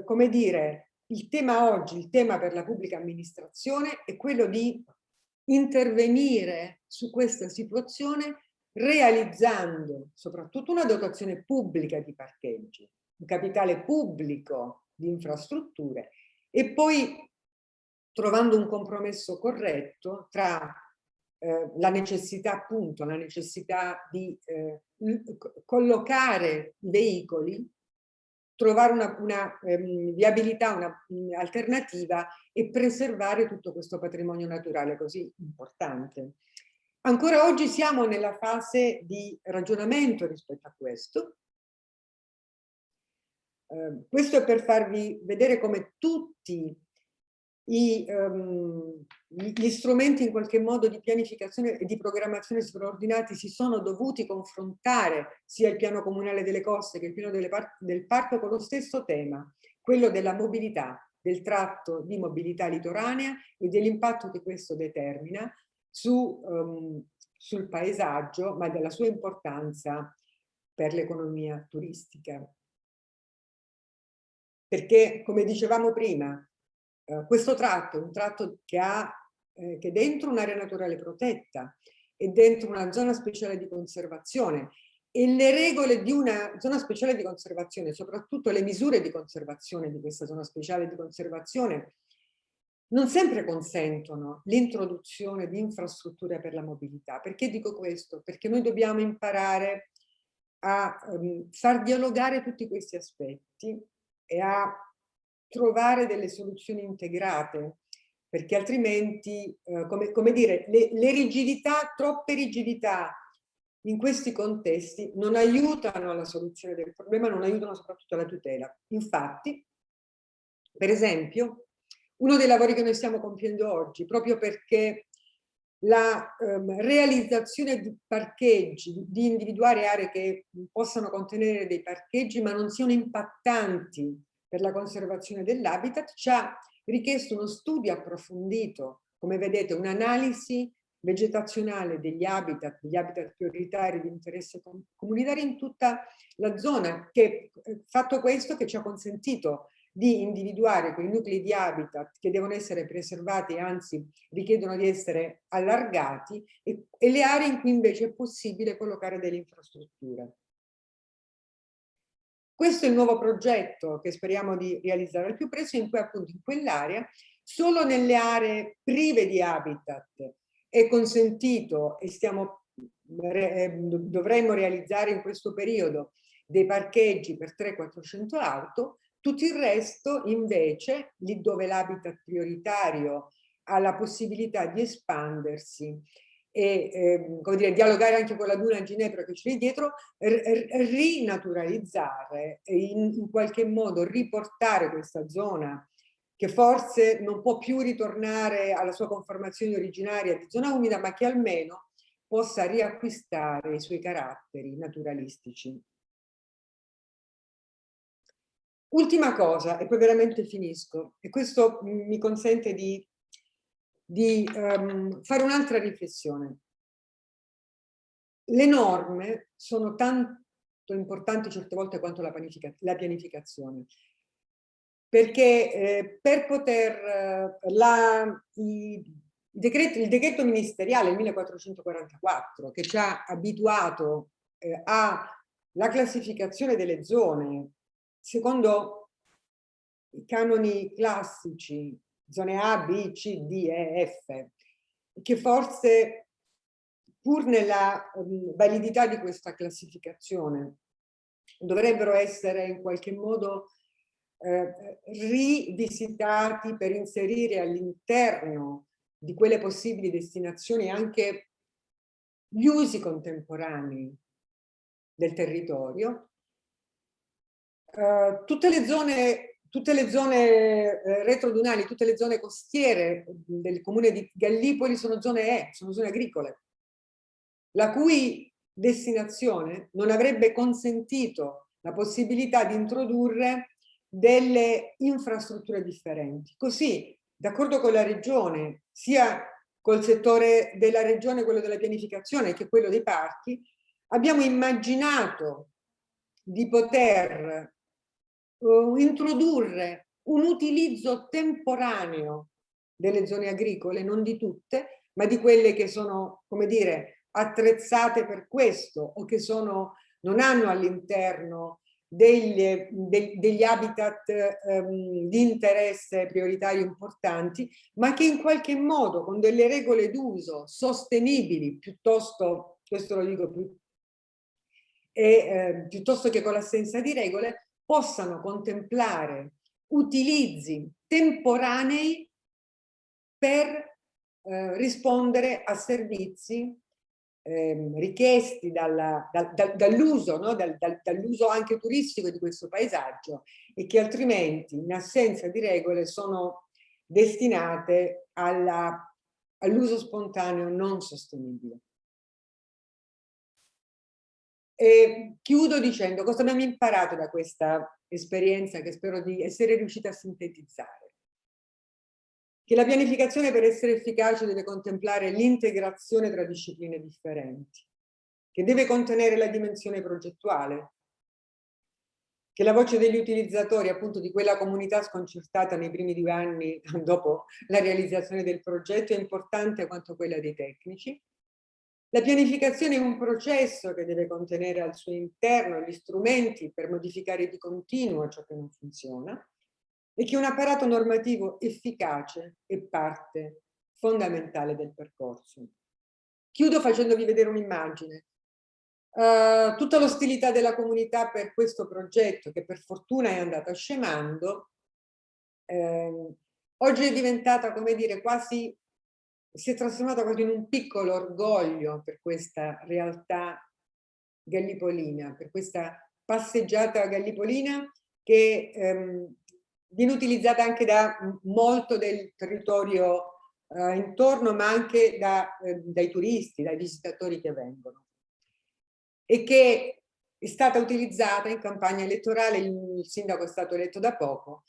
come dire, il tema oggi, il tema per la pubblica amministrazione è quello di intervenire su questa situazione realizzando soprattutto una dotazione pubblica di parcheggi, un capitale pubblico di infrastrutture e poi trovando un compromesso corretto tra la necessità, appunto, la necessità di collocare i veicoli, trovare una viabilità, una alternativa e preservare tutto questo patrimonio naturale così importante. Ancora oggi siamo nella fase di ragionamento rispetto a questo. Questo è per farvi vedere come tutti gli strumenti in qualche modo di pianificazione e di programmazione straordinati si sono dovuti confrontare, sia il piano comunale delle coste che il piano del parco, con lo stesso tema, quello della mobilità, del tratto di mobilità litoranea e dell'impatto che questo determina sul paesaggio, ma della sua importanza per l'economia turistica. Perché, come dicevamo prima, questo tratto è un tratto che è dentro un'area naturale protetta e dentro una zona speciale di conservazione, e le regole di una zona speciale di conservazione, soprattutto le misure di conservazione di questa zona speciale di conservazione, non sempre consentono l'introduzione di infrastrutture per la mobilità. Perché dico questo? Perché noi dobbiamo imparare a far dialogare tutti questi aspetti e a trovare delle soluzioni integrate, perché altrimenti, come dire, le rigidità, troppe rigidità in questi contesti non aiutano alla soluzione del problema, non aiutano soprattutto alla tutela. Infatti, per esempio, uno dei lavori che noi stiamo compiendo oggi, proprio perché la realizzazione di parcheggi, di individuare aree che possano contenere dei parcheggi ma non siano impattanti per la conservazione dell'habitat, ci ha richiesto uno studio approfondito, come vedete un'analisi vegetazionale degli habitat prioritari di interesse comunitario in tutta la zona, che fatto questo che ci ha consentito di individuare quei nuclei di habitat che devono essere preservati, anzi richiedono di essere allargati, e le aree in cui invece è possibile collocare delle infrastrutture. Questo è il nuovo progetto che speriamo di realizzare al più presto, in cui appunto in quell'area, solo nelle aree prive di habitat è consentito, e dovremmo realizzare in questo periodo dei parcheggi per 300-400 auto. Tutto il resto invece, lì dove l'habitat prioritario ha la possibilità di espandersi e come dire, dialogare anche con la duna Ginepro che c'è lì dietro, rinaturalizzare e in qualche modo riportare questa zona, che forse non può più ritornare alla sua conformazione originaria di zona umida, ma che almeno possa riacquistare i suoi caratteri naturalistici. Ultima cosa, e poi veramente finisco, e questo mi consente di fare un'altra riflessione. Le norme sono tanto importanti certe volte quanto la pianificazione, perché per poter il decreto ministeriale, il 1444, che ci ha abituato alla classificazione delle zone secondo i canoni classici, zone A, B, C, D, E, F, che forse pur nella validità di questa classificazione dovrebbero essere in qualche modo rivisitati per inserire all'interno di quelle possibili destinazioni anche gli usi contemporanei del territorio. Tutte le zone retrodunali, tutte le zone costiere del comune di Gallipoli sono zone sono zone agricole, la cui destinazione non avrebbe consentito la possibilità di introdurre delle infrastrutture differenti. Così, d'accordo con la regione, sia col settore della regione, quello della pianificazione, che quello dei parchi, abbiamo immaginato di poter introdurre un utilizzo temporaneo delle zone agricole, non di tutte, ma di quelle che sono, come dire, attrezzate per questo o che non hanno all'interno degli habitat di interesse prioritario importanti, ma che in qualche modo con delle regole d'uso sostenibili, piuttosto, questo lo dico piuttosto che con l'assenza di regole, possano contemplare utilizzi temporanei per rispondere a servizi richiesti dall'uso, no? dall'uso anche turistico di questo paesaggio, e che altrimenti in assenza di regole sono destinate all'uso spontaneo non sostenibile. E chiudo dicendo cosa abbiamo imparato da questa esperienza, che spero di essere riuscita a sintetizzare. Che la pianificazione, per essere efficace, deve contemplare l'integrazione tra discipline differenti, che deve contenere la dimensione progettuale, che la voce degli utilizzatori, appunto di quella comunità sconcertata nei primi 2 anni dopo la realizzazione del progetto, è importante quanto quella dei tecnici. La pianificazione è un processo che deve contenere al suo interno gli strumenti per modificare di continuo ciò che non funziona, e che un apparato normativo efficace è parte fondamentale del percorso. Chiudo facendovi vedere un'immagine. Tutta l'ostilità della comunità per questo progetto, che per fortuna è andata scemando, oggi è diventata, come dire, quasi, si è trasformata quasi in un piccolo orgoglio per questa realtà gallipolina, per questa passeggiata gallipolina che viene utilizzata anche da molto del territorio intorno, ma anche dai turisti, dai visitatori che vengono, e che è stata utilizzata in campagna elettorale, il sindaco è stato eletto da poco,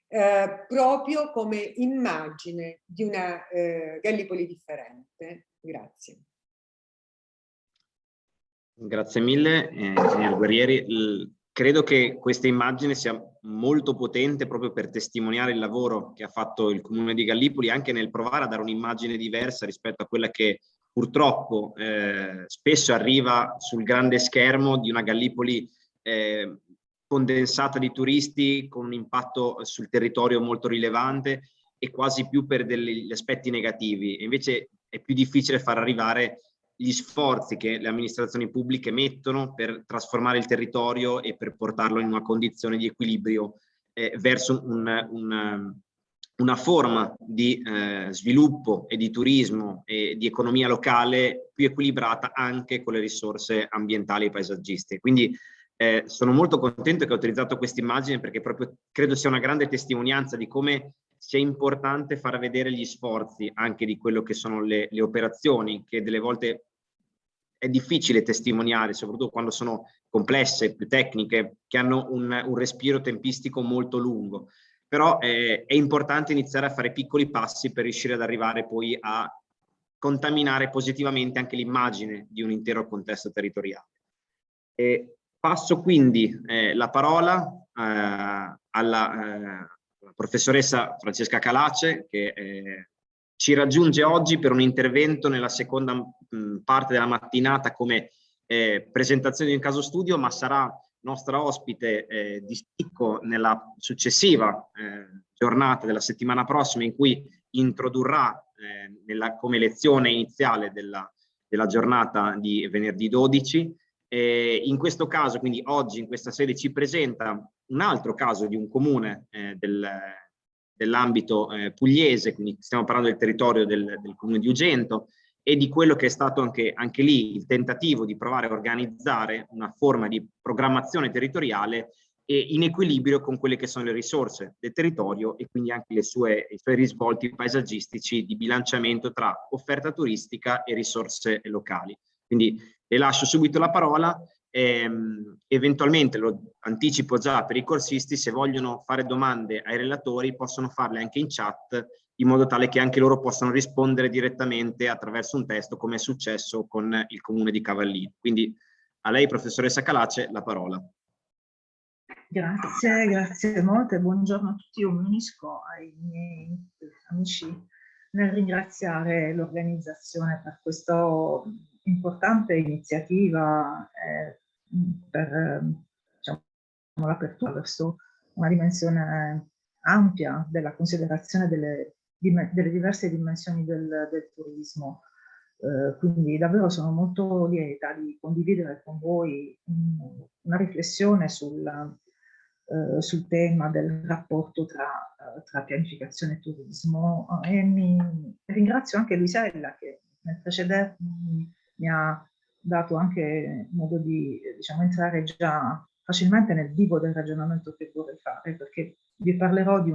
proprio come immagine di una Gallipoli differente. Grazie. Grazie mille, ingegner Guerrieri. Credo che questa immagine sia molto potente proprio per testimoniare il lavoro che ha fatto il Comune di Gallipoli, anche nel provare a dare un'immagine diversa rispetto a quella che purtroppo spesso arriva sul grande schermo di una Gallipoli condensata di turisti, con un impatto sul territorio molto rilevante e quasi più per degli aspetti negativi. E invece è più difficile far arrivare gli sforzi che le amministrazioni pubbliche mettono per trasformare il territorio e per portarlo in una condizione di equilibrio verso una forma di sviluppo e di turismo e di economia locale più equilibrata anche con le risorse ambientali e paesaggistiche. Quindi sono molto contento che ho utilizzato questa immagine, perché proprio credo sia una grande testimonianza di come sia importante far vedere gli sforzi anche di quello che sono le operazioni, che delle volte è difficile testimoniare, soprattutto quando sono complesse, più tecniche, che hanno un respiro tempistico molto lungo. Però è importante iniziare a fare piccoli passi per riuscire ad arrivare poi a contaminare positivamente anche l'immagine di un intero contesto territoriale. Passo quindi la parola alla professoressa Francesca Calace, che ci raggiunge oggi per un intervento nella seconda parte della mattinata come presentazione di un caso studio, ma sarà nostra ospite di spicco nella successiva giornata della settimana prossima, in cui introdurrà come lezione iniziale della giornata di venerdì 12. In questo caso, quindi oggi in questa sede, ci presenta un altro caso di un comune dell'ambito pugliese, quindi stiamo parlando del territorio del comune di Ugento, e di quello che è stato anche lì il tentativo di provare a organizzare una forma di programmazione territoriale in equilibrio con quelle che sono le risorse del territorio e quindi anche i suoi risvolti paesaggistici di bilanciamento tra offerta turistica e risorse locali. Quindi le lascio subito la parola. Eventualmente, lo anticipo già per i corsisti, se vogliono fare domande ai relatori possono farle anche in chat, in modo tale che anche loro possano rispondere direttamente attraverso un testo, come è successo con il comune di Cavallino. Quindi a lei, professoressa Calace, la parola. Grazie molte, buongiorno a tutti. Io mi unisco ai miei amici nel ringraziare l'organizzazione per questa importante iniziativa, per diciamo, l'apertura verso una dimensione ampia della considerazione delle diverse dimensioni del turismo. Quindi davvero sono molto lieta di condividere con voi una riflessione sul tema del rapporto tra pianificazione e turismo, e mi ringrazio anche Luisella, che nel precedente mi ha dato anche modo di entrare già facilmente nel vivo del ragionamento che vorrei fare, perché vi parlerò di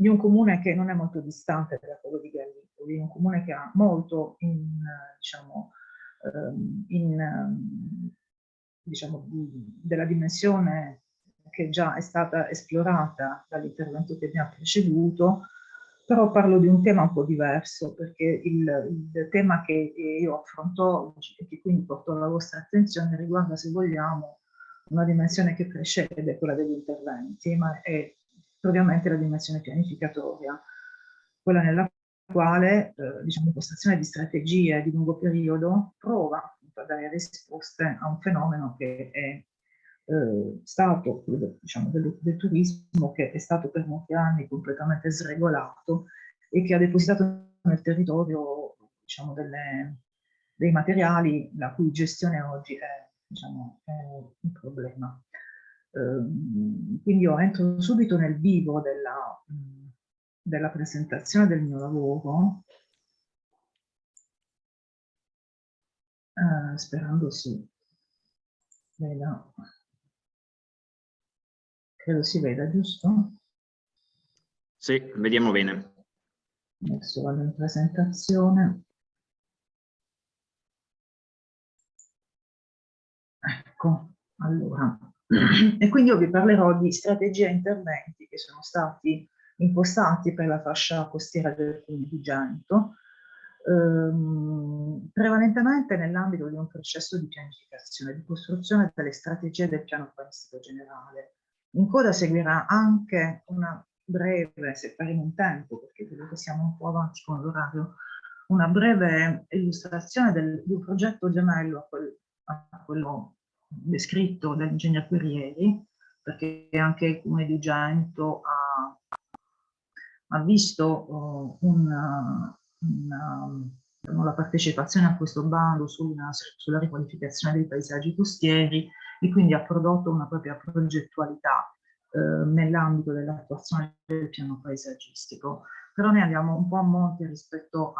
un comune che non è molto distante da quello di Gallipoli, un comune che ha molto della dimensione che già è stata esplorata dall'intervento che mi ha preceduto, però parlo di un tema un po' diverso, perché il tema che io affronto oggi e che quindi porto alla vostra attenzione riguarda, se vogliamo, una dimensione che precede quella degli interventi, ma è ovviamente la dimensione pianificatoria, quella nella quale l'impostazione di strategie di lungo periodo prova a dare risposte a un fenomeno che è stato quello del turismo, che è stato per molti anni completamente sregolato e che ha depositato nel territorio dei materiali la cui gestione oggi è un problema. Quindi io entro subito nel vivo della presentazione del mio lavoro, sperando si veda, credo si veda, giusto? Sì, vediamo bene. Adesso vado in presentazione. Ecco, allora. E quindi io vi parlerò di strategie e interventi che sono stati impostati per la fascia costiera del Comune di Gento, prevalentemente nell'ambito di un processo di pianificazione, di costruzione delle strategie del piano urbanistico generale. In coda seguirà anche una breve, se faremo in tempo, perché credo che siamo un po' avanti con l'orario, una breve illustrazione di un progetto gemello a quello descritto dall'ingegner Guerrieri, perché anche il Comune di Gento ha visto la partecipazione a questo bando sulla riqualificazione dei paesaggi costieri e quindi ha prodotto una propria progettualità nell'ambito dell'attuazione del piano paesaggistico. Però noi andiamo un po' a monte rispetto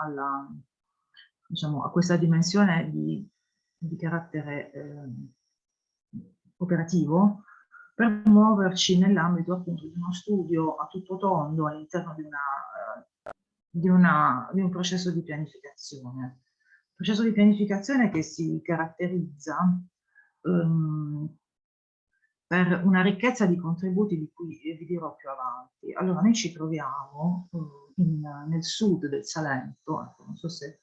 diciamo, a questa dimensione di carattere operativo, per muoverci nell'ambito appunto di uno studio a tutto tondo all'interno di un processo di pianificazione. Un processo di pianificazione che si caratterizza per una ricchezza di contributi di cui vi dirò più avanti. Allora, noi ci troviamo nel sud del Salento, ecco, non so se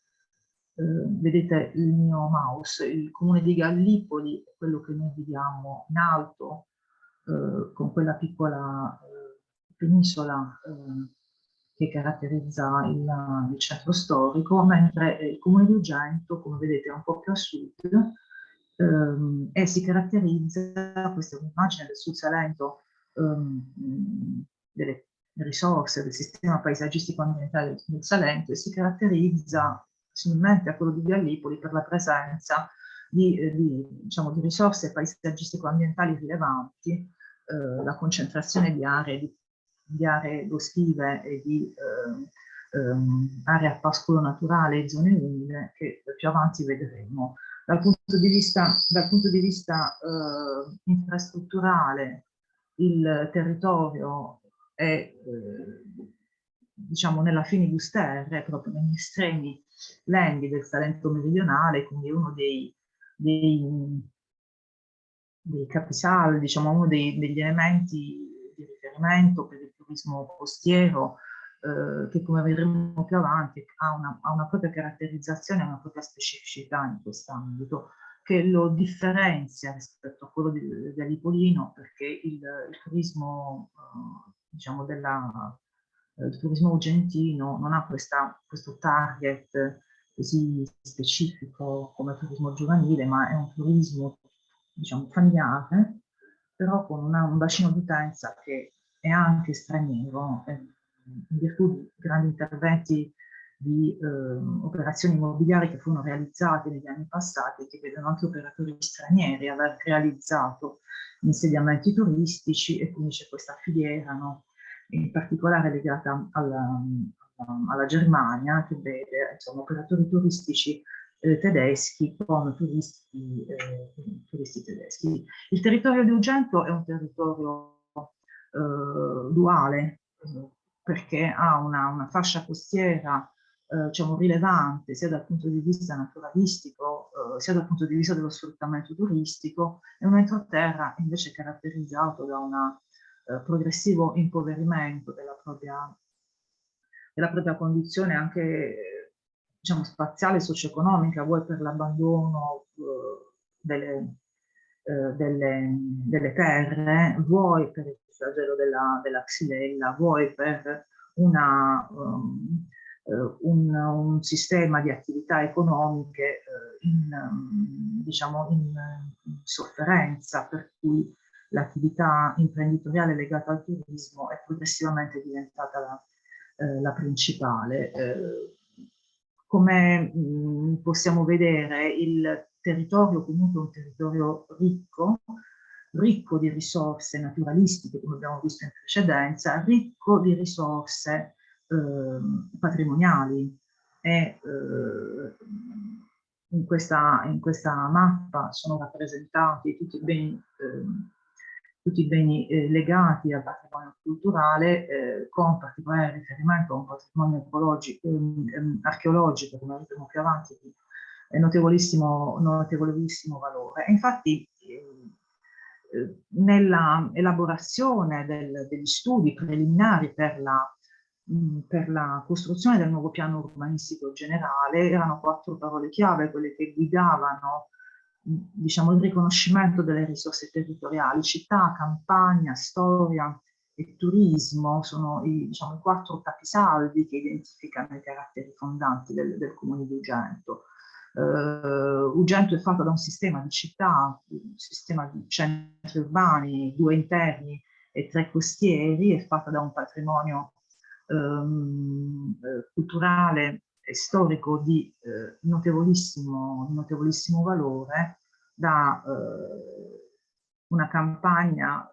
vedete il mio mouse, il comune di Gallipoli, quello che noi vediamo in alto, con quella piccola penisola che caratterizza il centro storico, mentre il comune di Ugento, come vedete, è un po' più a sud, e si caratterizza, questa è un'immagine del Sud Salento, delle risorse del sistema paesaggistico ambientale del Salento, e si caratterizza similmente a quello di Gallipoli per la presenza diciamo, di risorse paesaggistico-ambientali rilevanti, la concentrazione di aree boschive e di aree a pascolo naturale e zone umide che più avanti vedremo. Dal punto di vista infrastrutturale, il territorio è diciamo nella Finigus Terre, proprio negli estremi lenghi del Salento meridionale, quindi uno dei capisaldi, diciamo uno degli elementi di riferimento per il turismo costiero, che come vedremo più avanti ha una propria caratterizzazione, una propria specificità in quest'ambito, che lo differenzia rispetto a quello dell'Ipolino, perché il turismo, diciamo, il turismo ugentino non ha questo target così specifico come turismo giovanile, ma è un turismo, diciamo, familiare, però con un bacino di utenza che è anche straniero, in virtù di grandi interventi di operazioni immobiliari che furono realizzate negli anni passati, che vedono anche operatori stranieri aver realizzato insediamenti turistici, e quindi c'è questa filiera, no? In particolare legata alla Germania, che vede insomma, operatori turistici tedeschi con turisti tedeschi. Il territorio di Ugento è un territorio duale, perché ha una fascia costiera diciamo, rilevante sia dal punto di vista naturalistico sia dal punto di vista dello sfruttamento turistico, e un entroterra invece caratterizzato da un progressivo impoverimento della propria condizione anche diciamo, spaziale e socio-economica, vuoi per l'abbandono delle terre, vuoi per il flagello della xylella, vuoi per un sistema di attività economiche diciamo in sofferenza, per cui l'attività imprenditoriale legata al turismo è progressivamente diventata la principale. Come possiamo vedere, il territorio comunque è un territorio ricco di risorse naturalistiche, come abbiamo visto in precedenza, ricco di risorse patrimoniali, e in questa mappa sono rappresentati tutti i beni tutti i beni legati al patrimonio culturale, con particolare riferimento a un patrimonio archeologico, come vedremo più avanti, di notevolissimo valore. E infatti nella elaborazione degli studi preliminari per la costruzione del nuovo piano urbanistico generale erano 4 parole chiave quelle che guidavano, diciamo, il riconoscimento delle risorse territoriali. Città, campagna, storia e turismo sono diciamo, i 4 capisaldi che identificano i caratteri fondanti del comune di Ugento. Ugento è fatta da un sistema di città, un sistema di centri urbani, 2 interni e 3 costieri, è fatta da un patrimonio culturale e storico di notevolissimo valore, da una campagna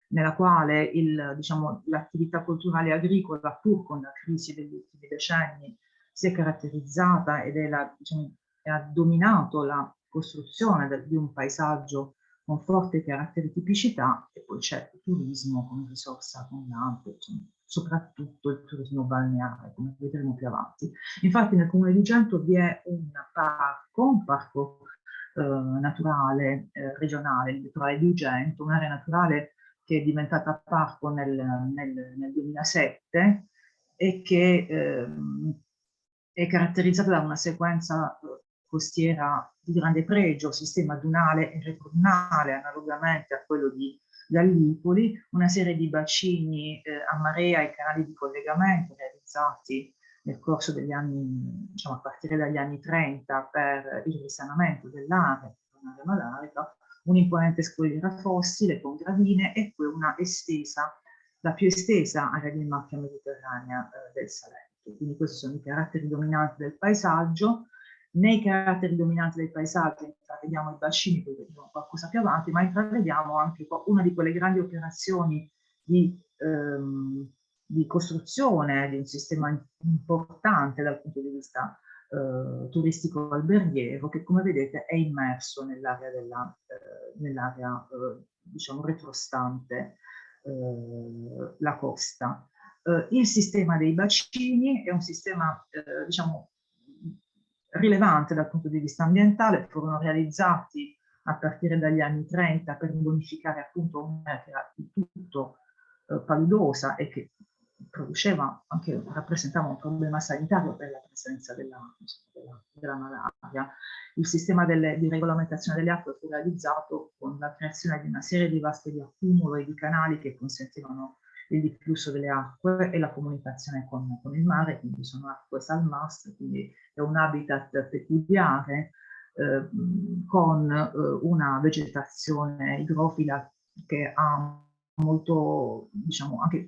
nella quale diciamo, l'attività culturale agricola, pur con la crisi degli ultimi decenni, si è caratterizzata ed diciamo, ha dominato la costruzione di un paesaggio con forti caratteri di tipicità, e poi c'è il turismo come risorsa abbondante, insomma, soprattutto il turismo balneare, come vedremo più avanti. Infatti nel comune di Ugento vi è un parco naturale regionale, il litorale di Ugento, un'area naturale che è diventata parco nel 2007 e che è caratterizzata da una sequenza costiera di grande pregio, sistema dunale e retrodunale, analogamente a quello di Gallipoli, una serie di bacini a marea e canali di collegamento realizzati nel corso degli anni, diciamo a partire dagli anni 30, per il risanamento dell'area malarica, un'imponente scogliera fossile con gravine e poi la più estesa area di macchia mediterranea del Salento. Quindi questi sono i caratteri dominanti del paesaggio. Nei caratteri dominanti del paesaggio intravediamo i bacini, poi vedremo qualcosa più avanti, ma intravediamo anche una di quelle grandi operazioni di costruzione di un sistema importante dal punto di vista turistico alberghiero, che come vedete è immerso nell'area diciamo retrostante la costa. Il sistema dei bacini è un sistema diciamo rilevante dal punto di vista ambientale, furono realizzati a partire dagli anni 30 per bonificare appunto un'area che era di tutto paludosa e che rappresentava un problema sanitario per la presenza della malaria. Il sistema di regolamentazione delle acque fu realizzato con la creazione di una serie di vasche di accumulo e di canali che consentivano il difflusso delle acque e la comunicazione con il mare, quindi sono acque salmastre, quindi è un habitat peculiare con una vegetazione idrofila che ha molto, diciamo, anche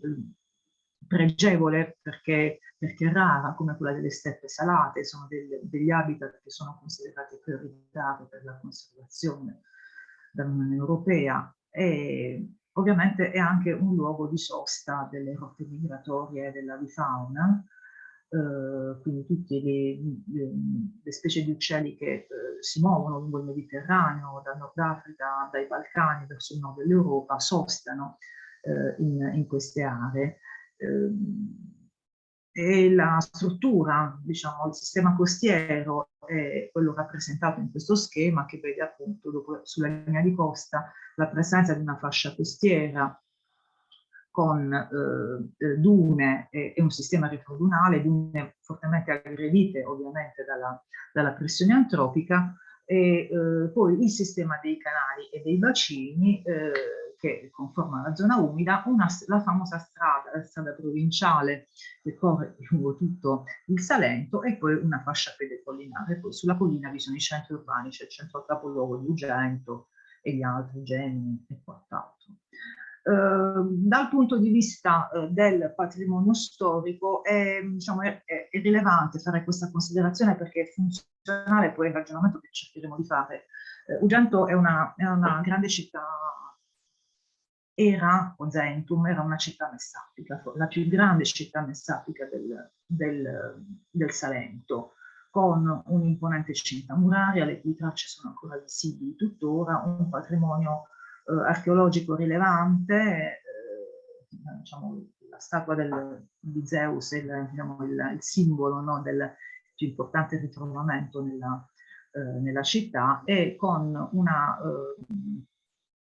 pregevole perché è rara, come quella delle steppe salate, sono degli habitat che sono considerati prioritari per la conservazione dall'Unione Europea, e ovviamente è anche un luogo di sosta delle rotte migratorie dell'avifauna, quindi tutte le specie di uccelli che si muovono lungo il Mediterraneo, dal Nord Africa, dai Balcani verso il nord dell'Europa, sostano in queste aree. E la struttura, diciamo, il sistema costiero è quello rappresentato in questo schema, che vede appunto sulla linea di costa la presenza di una fascia costiera con dune e un sistema retrodunale, dune fortemente aggredite ovviamente dalla pressione antropica, e poi il sistema dei canali e dei bacini che conformano la zona umida, la famosa la strada provinciale che corre lungo tutto il Salento, e poi una fascia pedecollinare. Poi sulla collina vi sono i centri urbani, c'è il centro capoluogo di Ugento e gli altri, Gemini e quant'altro. Dal punto di vista del patrimonio storico diciamo, è rilevante fare questa considerazione, perché è funzionale poi il ragionamento che cercheremo di fare. Ugento è una grande città, con Zentum, era una città messapica, la più grande città messapica del Salento, con un'imponente cinta muraria, le cui tracce sono ancora visibili tuttora, un patrimonio archeologico rilevante, diciamo, la statua di Zeus è diciamo, il simbolo, no, del più importante ritrovamento nella città, e con una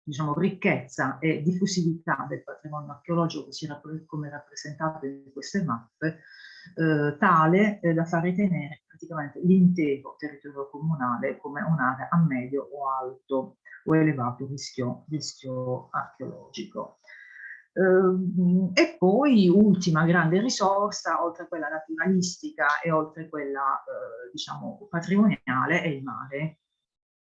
diciamo, ricchezza e diffusività del patrimonio archeologico, come rappresentato in queste mappe, tale da far ritenere praticamente l'intero territorio comunale come un'area a medio o alto o elevato rischio archeologico. E poi ultima grande risorsa, oltre a quella naturalistica e oltre a quella diciamo patrimoniale, è il mare,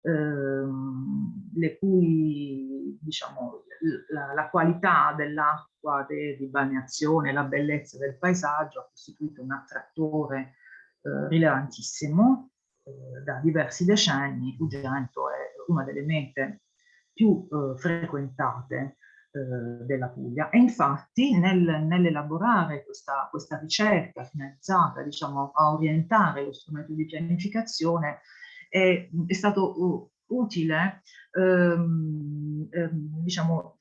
le cui diciamo la qualità dell'acqua di balneazione, la bellezza del paesaggio ha costituito un attrattore rilevantissimo da diversi decenni. Ugento è una delle mete più frequentate della Puglia, e infatti nell'elaborare questa ricerca finalizzata, diciamo, a orientare lo strumento di pianificazione è stato utile diciamo,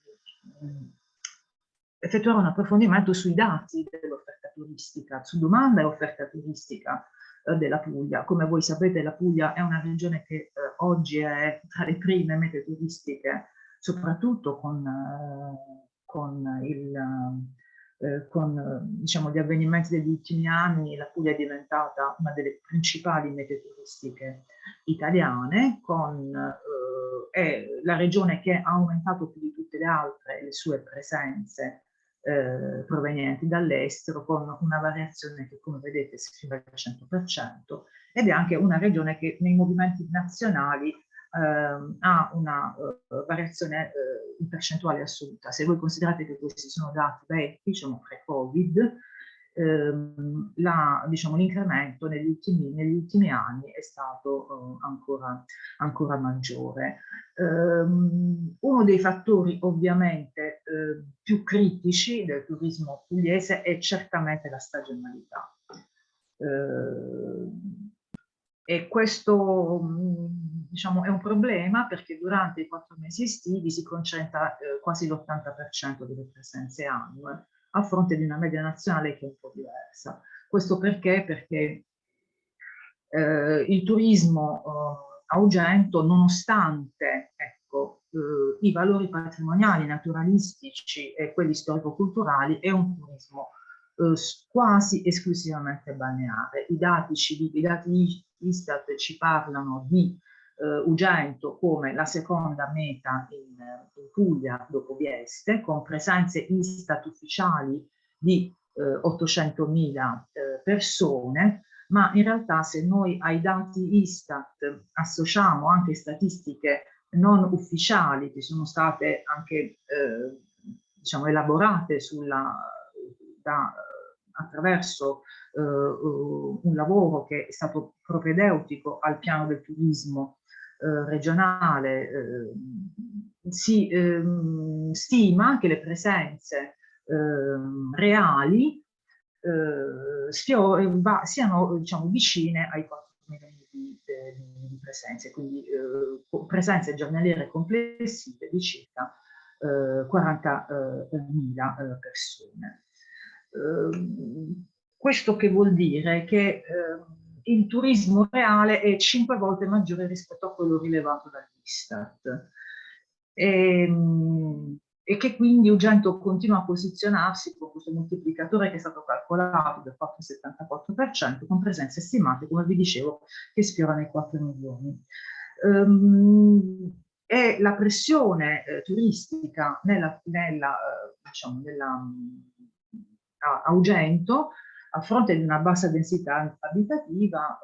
effettuare un approfondimento sui dati dell'offerta turistica, su domanda e offerta turistica della Puglia. Come voi sapete, la Puglia è una regione che oggi è tra le prime mete turistiche, soprattutto con diciamo, gli avvenimenti degli ultimi anni. La Puglia è diventata una delle principali mete turistiche italiane, è la regione che ha aumentato più di tutte le altre le sue presenze provenienti dall'estero, con una variazione che, come vedete, si sfiora al 100%, ed è anche una regione che nei movimenti nazionali ha una variazione in percentuale assoluta. Se voi considerate che questi sono dati vecchi, diciamo pre-Covid, diciamo, l'incremento negli ultimi anni è stato ancora maggiore. Uno dei fattori ovviamente più critici del turismo pugliese è certamente la stagionalità. E questo diciamo, è un problema, perché durante i 4 mesi estivi si concentra quasi l'80% delle presenze annue, a fronte di una media nazionale che è un po' diversa. Questo perché? Perché il turismo a Ugento, nonostante ecco, i valori patrimoniali, naturalistici e quelli storico-culturali, è un turismo quasi esclusivamente balneare. I dati Istat ci parlano di Ugento come la seconda meta in Puglia dopo Vieste, con presenze Istat ufficiali di 800.000 persone, ma in realtà se noi ai dati Istat associamo anche statistiche non ufficiali che sono state anche diciamo, elaborate attraverso un lavoro che è stato propedeutico al piano del turismo regionale, si stima che le presenze reali siano diciamo, vicine ai 4 milioni di presenze, quindi presenze giornaliere complessive di circa 40.000 persone. Questo che vuol dire? Che il turismo reale è 5 volte maggiore rispetto a quello rilevato dall'Istat, e che quindi Ugento continua a posizionarsi con questo moltiplicatore che è stato calcolato del 4,74%, con presenze stimate, come vi dicevo, che sfiorano i 4 milioni. E la pressione turistica a Ugento, a fronte di una bassa densità abitativa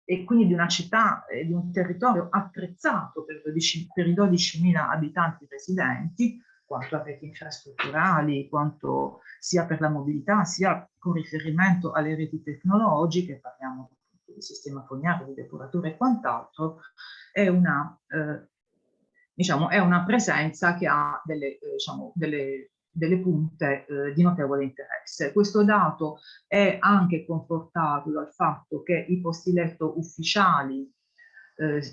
e quindi di una città e di un territorio attrezzato per i 12.000 abitanti residenti, quanto a reti infrastrutturali, quanto sia per la mobilità, sia con riferimento alle reti tecnologiche, parliamo del sistema fognario, di depuratore e quant'altro, è una presenza che ha delle punte di notevole interesse. Questo dato è anche confortato dal fatto che i posti letto ufficiali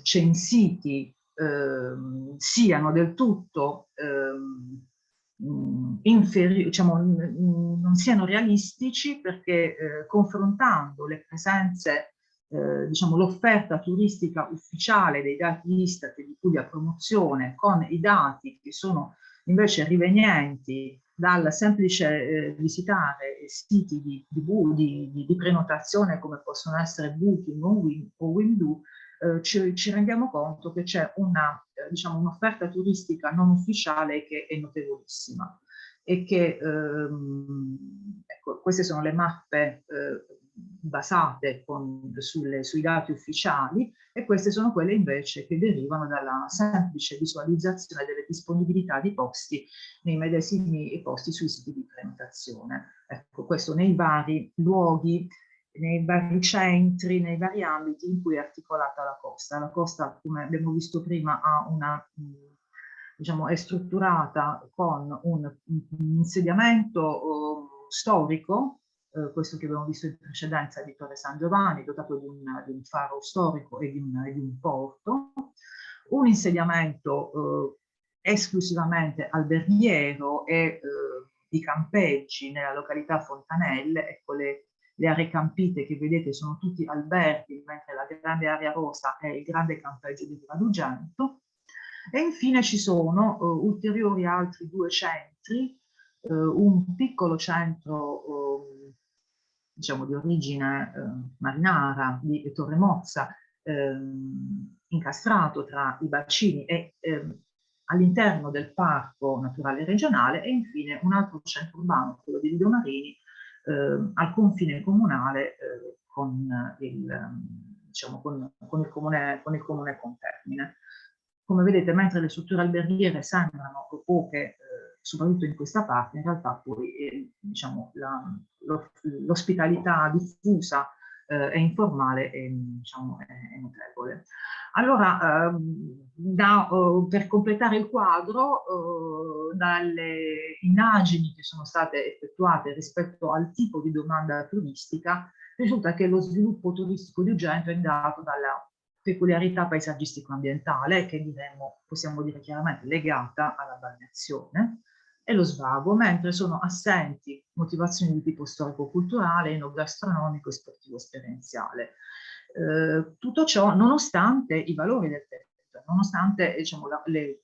censiti siano del tutto diciamo, non siano realistici, perché confrontando le presenze, diciamo, l'offerta turistica ufficiale dei dati Istat e di Puglia Promozione con i dati che sono invece rivenienti dal semplice visitare siti di prenotazione come possono essere Booking o Wimdu, ci rendiamo conto che c'è diciamo, un'offerta turistica non ufficiale che è notevolissima, e che ecco, queste sono le mappe basate sui dati ufficiali, e queste sono quelle invece che derivano dalla semplice visualizzazione delle disponibilità di posti nei medesimi posti sui siti di prenotazione. Ecco, questo nei vari luoghi, nei vari centri, nei vari ambiti in cui è articolata la costa. La costa, come abbiamo visto prima, diciamo, è strutturata con un insediamento storico, questo che abbiamo visto in precedenza di Torre San Giovanni, dotato di un faro storico e di un porto, un insediamento esclusivamente alberghiero e di campeggi nella località Fontanelle. Ecco, le aree campite che vedete sono tutti alberghi, mentre la grande area rosa è il grande campeggio di Gradugento. E infine ci sono ulteriori altri due centri, un piccolo centro diciamo di origine marinara di Torre Mozza, incastrato tra i bacini e all'interno del parco naturale regionale, e infine un altro centro urbano, quello di Lido Marini, al confine comunale con diciamo, con il comune Contermine. Come vedete, mentre le strutture alberghiere sembrano poche, soprattutto in questa parte, in realtà poi diciamo, l'ospitalità diffusa e informale diciamo, è notevole. Allora, per completare il quadro, dalle immagini che sono state effettuate rispetto al tipo di domanda turistica, risulta che lo sviluppo turistico di Ugento è dato dalla peculiarità paesaggistico-ambientale, che possiamo dire chiaramente legata alla balneazione e lo svago, mentre sono assenti motivazioni di tipo storico-culturale, enogastronomico e sportivo-esperienziale. Tutto ciò nonostante i valori del territorio, nonostante diciamo, le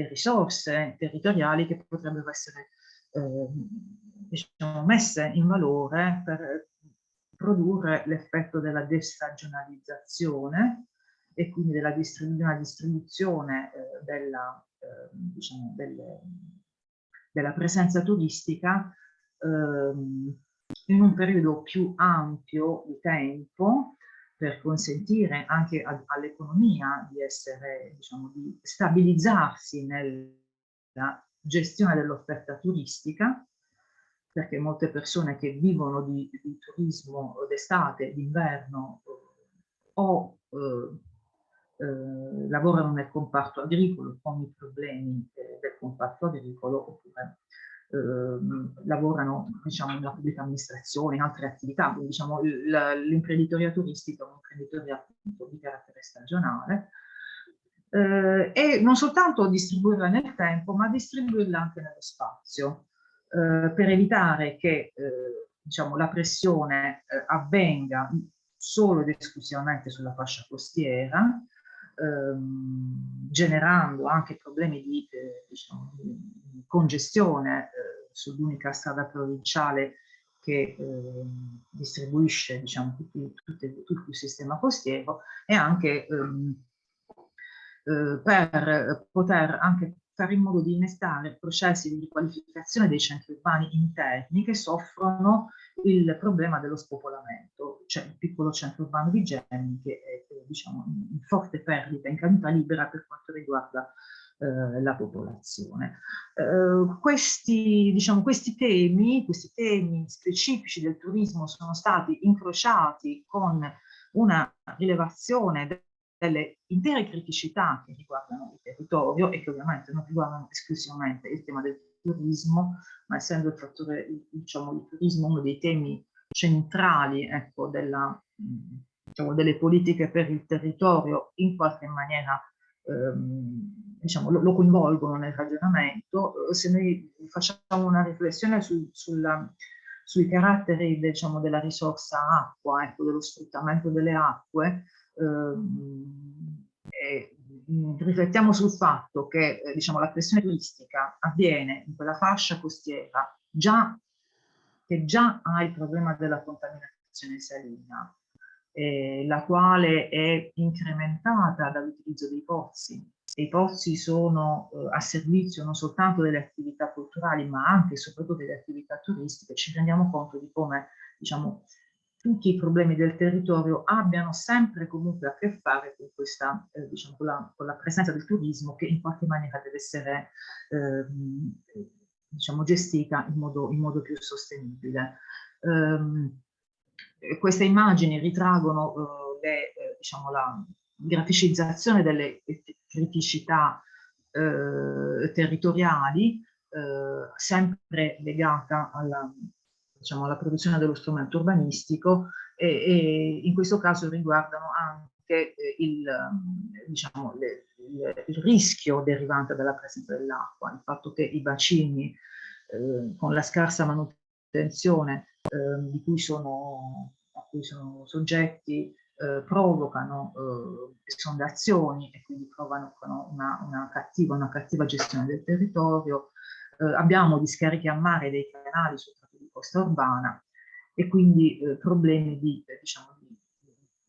risorse territoriali che potrebbero essere diciamo, messe in valore per produrre l'effetto della destagionalizzazione e quindi della distribuzione diciamo, della presenza turistica in un periodo più ampio di tempo, per consentire anche all'economia di diciamo, di stabilizzarsi nella gestione dell'offerta turistica, perché molte persone che vivono di turismo d'estate, d'inverno, o lavorano nel comparto agricolo con i problemi del comparto agricolo, oppure lavorano diciamo, nella pubblica amministrazione, in altre attività. Quindi diciamo, l'imprenditoria turistica è un'imprenditoria appunto di carattere stagionale, e non soltanto distribuirla nel tempo, ma distribuirla anche nello spazio, per evitare che diciamo, la pressione avvenga solo ed esclusivamente sulla fascia costiera, generando anche problemi di, diciamo, di congestione sull'unica strada provinciale che distribuisce diciamo, tutto il sistema costiero, e anche per poter anche fare in modo di innestare processi di riqualificazione dei centri urbani interni che soffrono il problema dello spopolamento. C'è il piccolo centro urbano di Gemini che è diciamo, in forte perdita, in caduta libera per quanto riguarda la popolazione. Questi temi specifici del turismo sono stati incrociati con una rilevazione delle intere criticità che riguardano il territorio e che ovviamente non riguardano esclusivamente il tema del turismo, ma essendo il fattore, diciamo, il turismo uno dei temi centrali, ecco, diciamo, delle politiche per il territorio in qualche maniera diciamo, lo coinvolgono nel ragionamento. Se noi facciamo una riflessione sui caratteri, diciamo, della risorsa acqua, ecco, dello sfruttamento delle acque, riflettiamo sul fatto che diciamo, la pressione turistica avviene in quella fascia costiera che già ha il problema della contaminazione salina, la quale è incrementata dall'utilizzo dei pozzi. E i pozzi sono a servizio non soltanto delle attività culturali, ma anche e soprattutto delle attività turistiche. Ci rendiamo conto di come, diciamo, tutti i problemi del territorio abbiano sempre comunque a che fare con questa, diciamo, con la presenza del turismo, che in qualche maniera deve essere diciamo, gestita in modo più sostenibile. Queste immagini ritraggono diciamo, la graficizzazione delle criticità territoriali, sempre legata diciamo, alla produzione dello strumento urbanistico, e in questo caso riguardano anche diciamo, il rischio derivante dalla presenza dell'acqua, il fatto che i bacini con la scarsa manutenzione a cui sono soggetti provocano esondazioni e quindi provocano una cattiva gestione del territorio. Abbiamo discariche a mare dei canali sul tratto di costa urbana e quindi problemi diciamo, di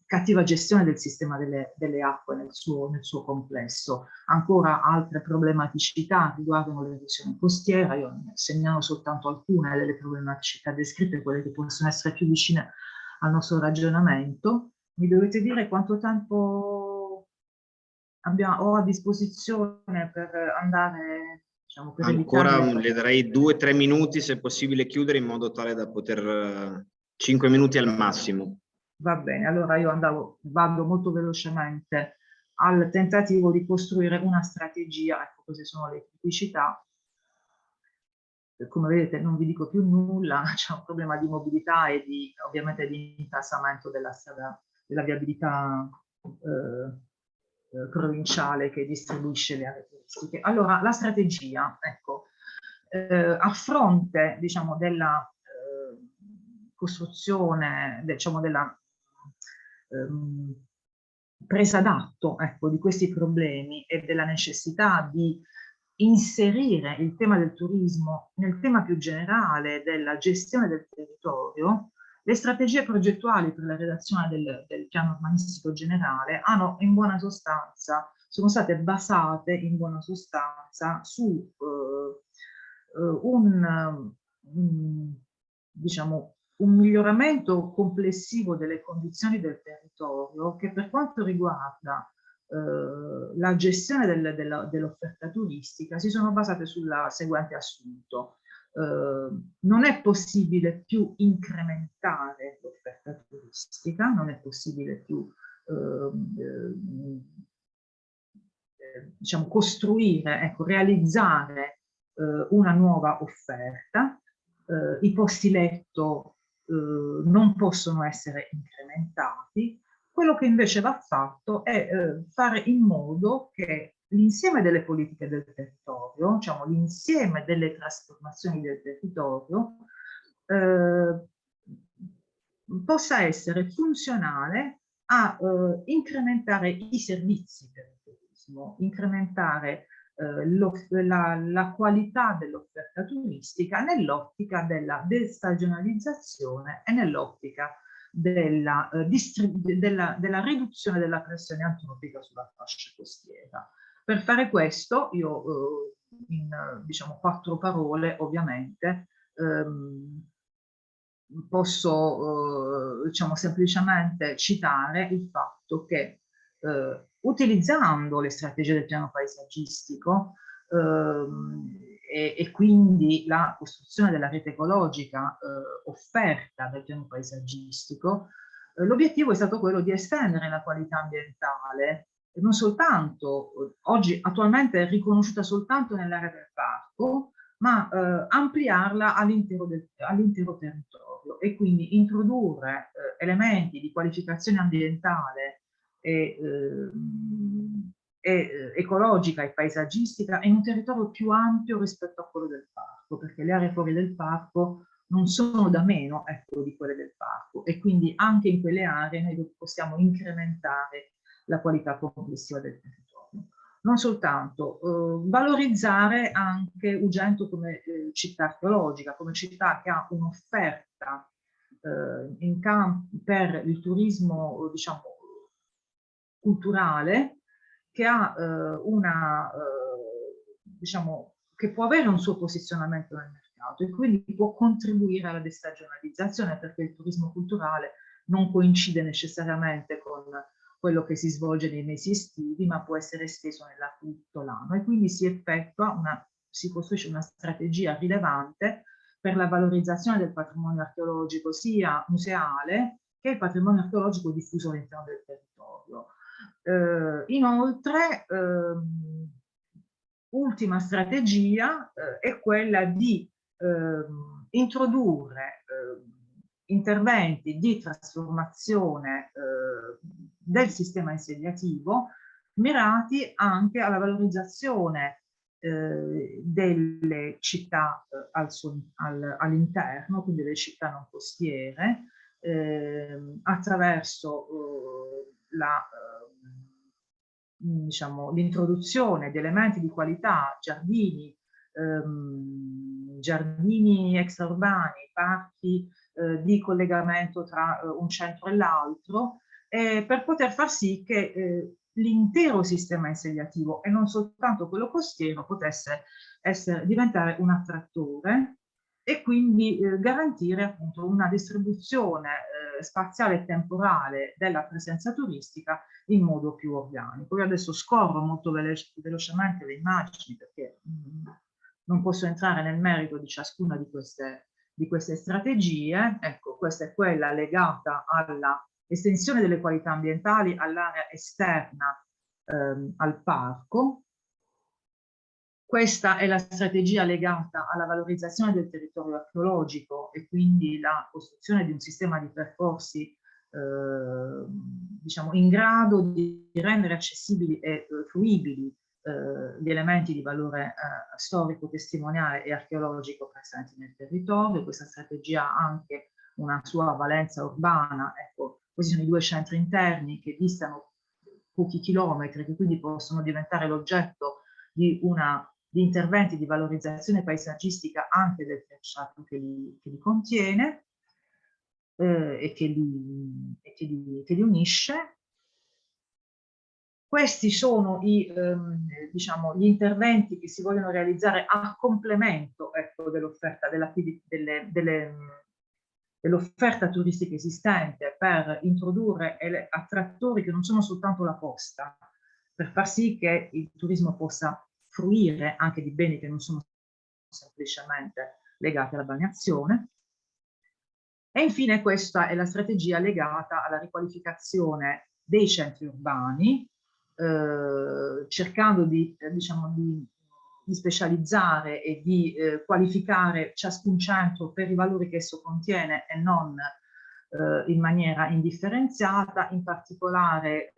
cattiva gestione del sistema delle acque nel suo complesso. Ancora altre problematicità riguardano l'erosione costiera. Io ne segnalo soltanto alcune delle problematicità descritte, quelle che possono essere più vicine al nostro ragionamento. Mi dovete dire quanto tempo ho a disposizione per andare, diciamo, per ancora le darei 2 o 3 minuti, se possibile chiudere, in modo tale da poter 5 minuti al massimo. Va bene, allora io vado molto velocemente al tentativo di costruire una strategia. Ecco, queste sono le criticità. Come vedete non vi dico più nulla, c'è un problema di mobilità e ovviamente di intasamento della strada, della viabilità provinciale che distribuisce le aree turistiche. Allora, la strategia, ecco, a fronte, diciamo, della costruzione, diciamo, della presa d'atto, ecco, di questi problemi e della necessità di inserire il tema del turismo nel tema più generale della gestione del territorio, le strategie progettuali per la redazione del piano urbanistico generale sono state basate in buona sostanza su diciamo, un miglioramento complessivo delle condizioni del territorio che, per quanto riguarda la gestione dell'offerta turistica, si sono basate sul seguente assunto. Non è possibile più incrementare l'offerta turistica, non è possibile più diciamo, costruire, ecco, realizzare una nuova offerta. I posti letto non possono essere incrementati. Quello che invece va fatto è fare in modo che l'insieme delle politiche del territorio, diciamo l'insieme delle trasformazioni del territorio, possa essere funzionale a incrementare i servizi per il turismo, incrementare la qualità dell'offerta turistica nell'ottica della destagionalizzazione e nell'ottica della riduzione della pressione antropica sulla fascia costiera. Per fare questo io in diciamo 4 parole ovviamente posso diciamo semplicemente citare il fatto che utilizzando le strategie del piano paesaggistico e quindi la costruzione della rete ecologica offerta dal piano paesaggistico, l'obiettivo è stato quello di estendere la qualità ambientale, non soltanto, oggi attualmente è riconosciuta soltanto nell'area del parco, ma ampliarla all'intero territorio. territorio e quindi introdurre elementi di qualificazione ambientale e ecologica e paesaggistica in un territorio più ampio rispetto a quello del parco, perché le aree fuori del parco non sono da meno, ecco, di quelle del parco, e quindi anche in quelle aree noi possiamo incrementare la qualità complessiva del territorio. Non soltanto, valorizzare anche Ugento come città archeologica, come città che ha un'offerta per il turismo, diciamo, culturale, che ha diciamo, che può avere un suo posizionamento nel mercato e quindi può contribuire alla destagionalizzazione, perché il turismo culturale non coincide necessariamente con quello che si svolge nei mesi estivi, ma può essere esteso nell'arco di tutto l'anno, e quindi si costruisce una strategia rilevante per la valorizzazione del patrimonio archeologico, sia museale che il patrimonio archeologico diffuso all'interno del territorio. Inoltre, ultima strategia è quella di introdurre interventi di trasformazione del sistema insediativo mirati anche alla valorizzazione delle città all'interno, quindi delle città non costiere, attraverso diciamo, l'introduzione di elementi di qualità, giardini extraurbani, parchi di collegamento tra un centro e l'altro, per poter far sì che l'intero sistema insediativo e non soltanto quello costiero potesse diventare un attrattore e quindi garantire appunto una distribuzione spaziale e temporale della presenza turistica in modo più organico. Io adesso scorro molto velocemente le immagini perché non posso entrare nel merito di ciascuna di queste strategie. Ecco, questa è quella legata alla estensione delle qualità ambientali all'area esterna al parco. Questa è la strategia legata alla valorizzazione del territorio archeologico e quindi la costruzione di un sistema di percorsi diciamo, in grado di rendere accessibili e fruibili gli elementi di valore storico, testimoniale e archeologico presenti nel territorio. Questa strategia ha anche una sua valenza urbana. Ecco, questi sono i due centri interni che distano pochi chilometri, che quindi possono diventare l'oggetto di interventi di valorizzazione paesaggistica anche del tracciato che li contiene e che li unisce. Questi sono diciamo, gli interventi che si vogliono realizzare a complemento, ecco, dell'offerta dell'offerta turistica esistente, per introdurre attrattori che non sono soltanto la costa, per far sì che il turismo possa fruire anche di beni che non sono semplicemente legati alla balneazione. E infine questa è la strategia legata alla riqualificazione dei centri urbani, cercando diciamo, di specializzare e di qualificare ciascun centro per i valori che esso contiene e non in maniera indifferenziata. In particolare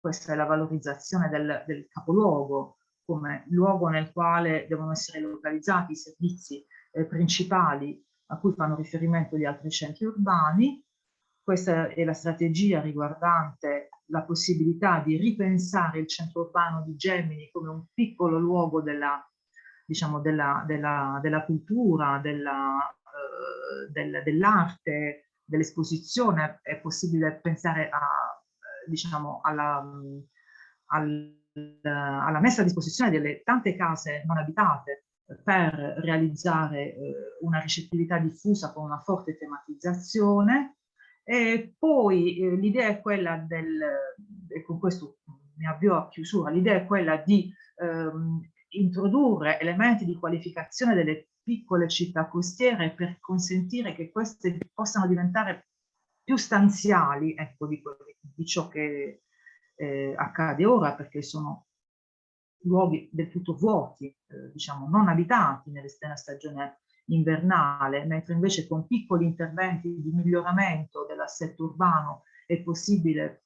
questa è la valorizzazione del capoluogo come luogo nel quale devono essere localizzati i servizi principali a cui fanno riferimento gli altri centri urbani. Questa è la strategia riguardante la possibilità di ripensare il centro urbano di Gemini come un piccolo luogo diciamo, della cultura, dell'arte, dell'esposizione. È possibile pensare diciamo, alla messa a disposizione delle tante case non abitate per realizzare una ricettività diffusa con una forte tematizzazione. E poi l'idea è quella e con questo mi avvio a chiusura, l'idea è quella di introdurre elementi di qualificazione delle piccole città costiere per consentire che queste possano diventare più stanziali, ecco, di ciò che accade ora, perché sono luoghi del tutto vuoti, diciamo non abitati nella stagione invernale, mentre invece con piccoli interventi di miglioramento dell'assetto urbano è possibile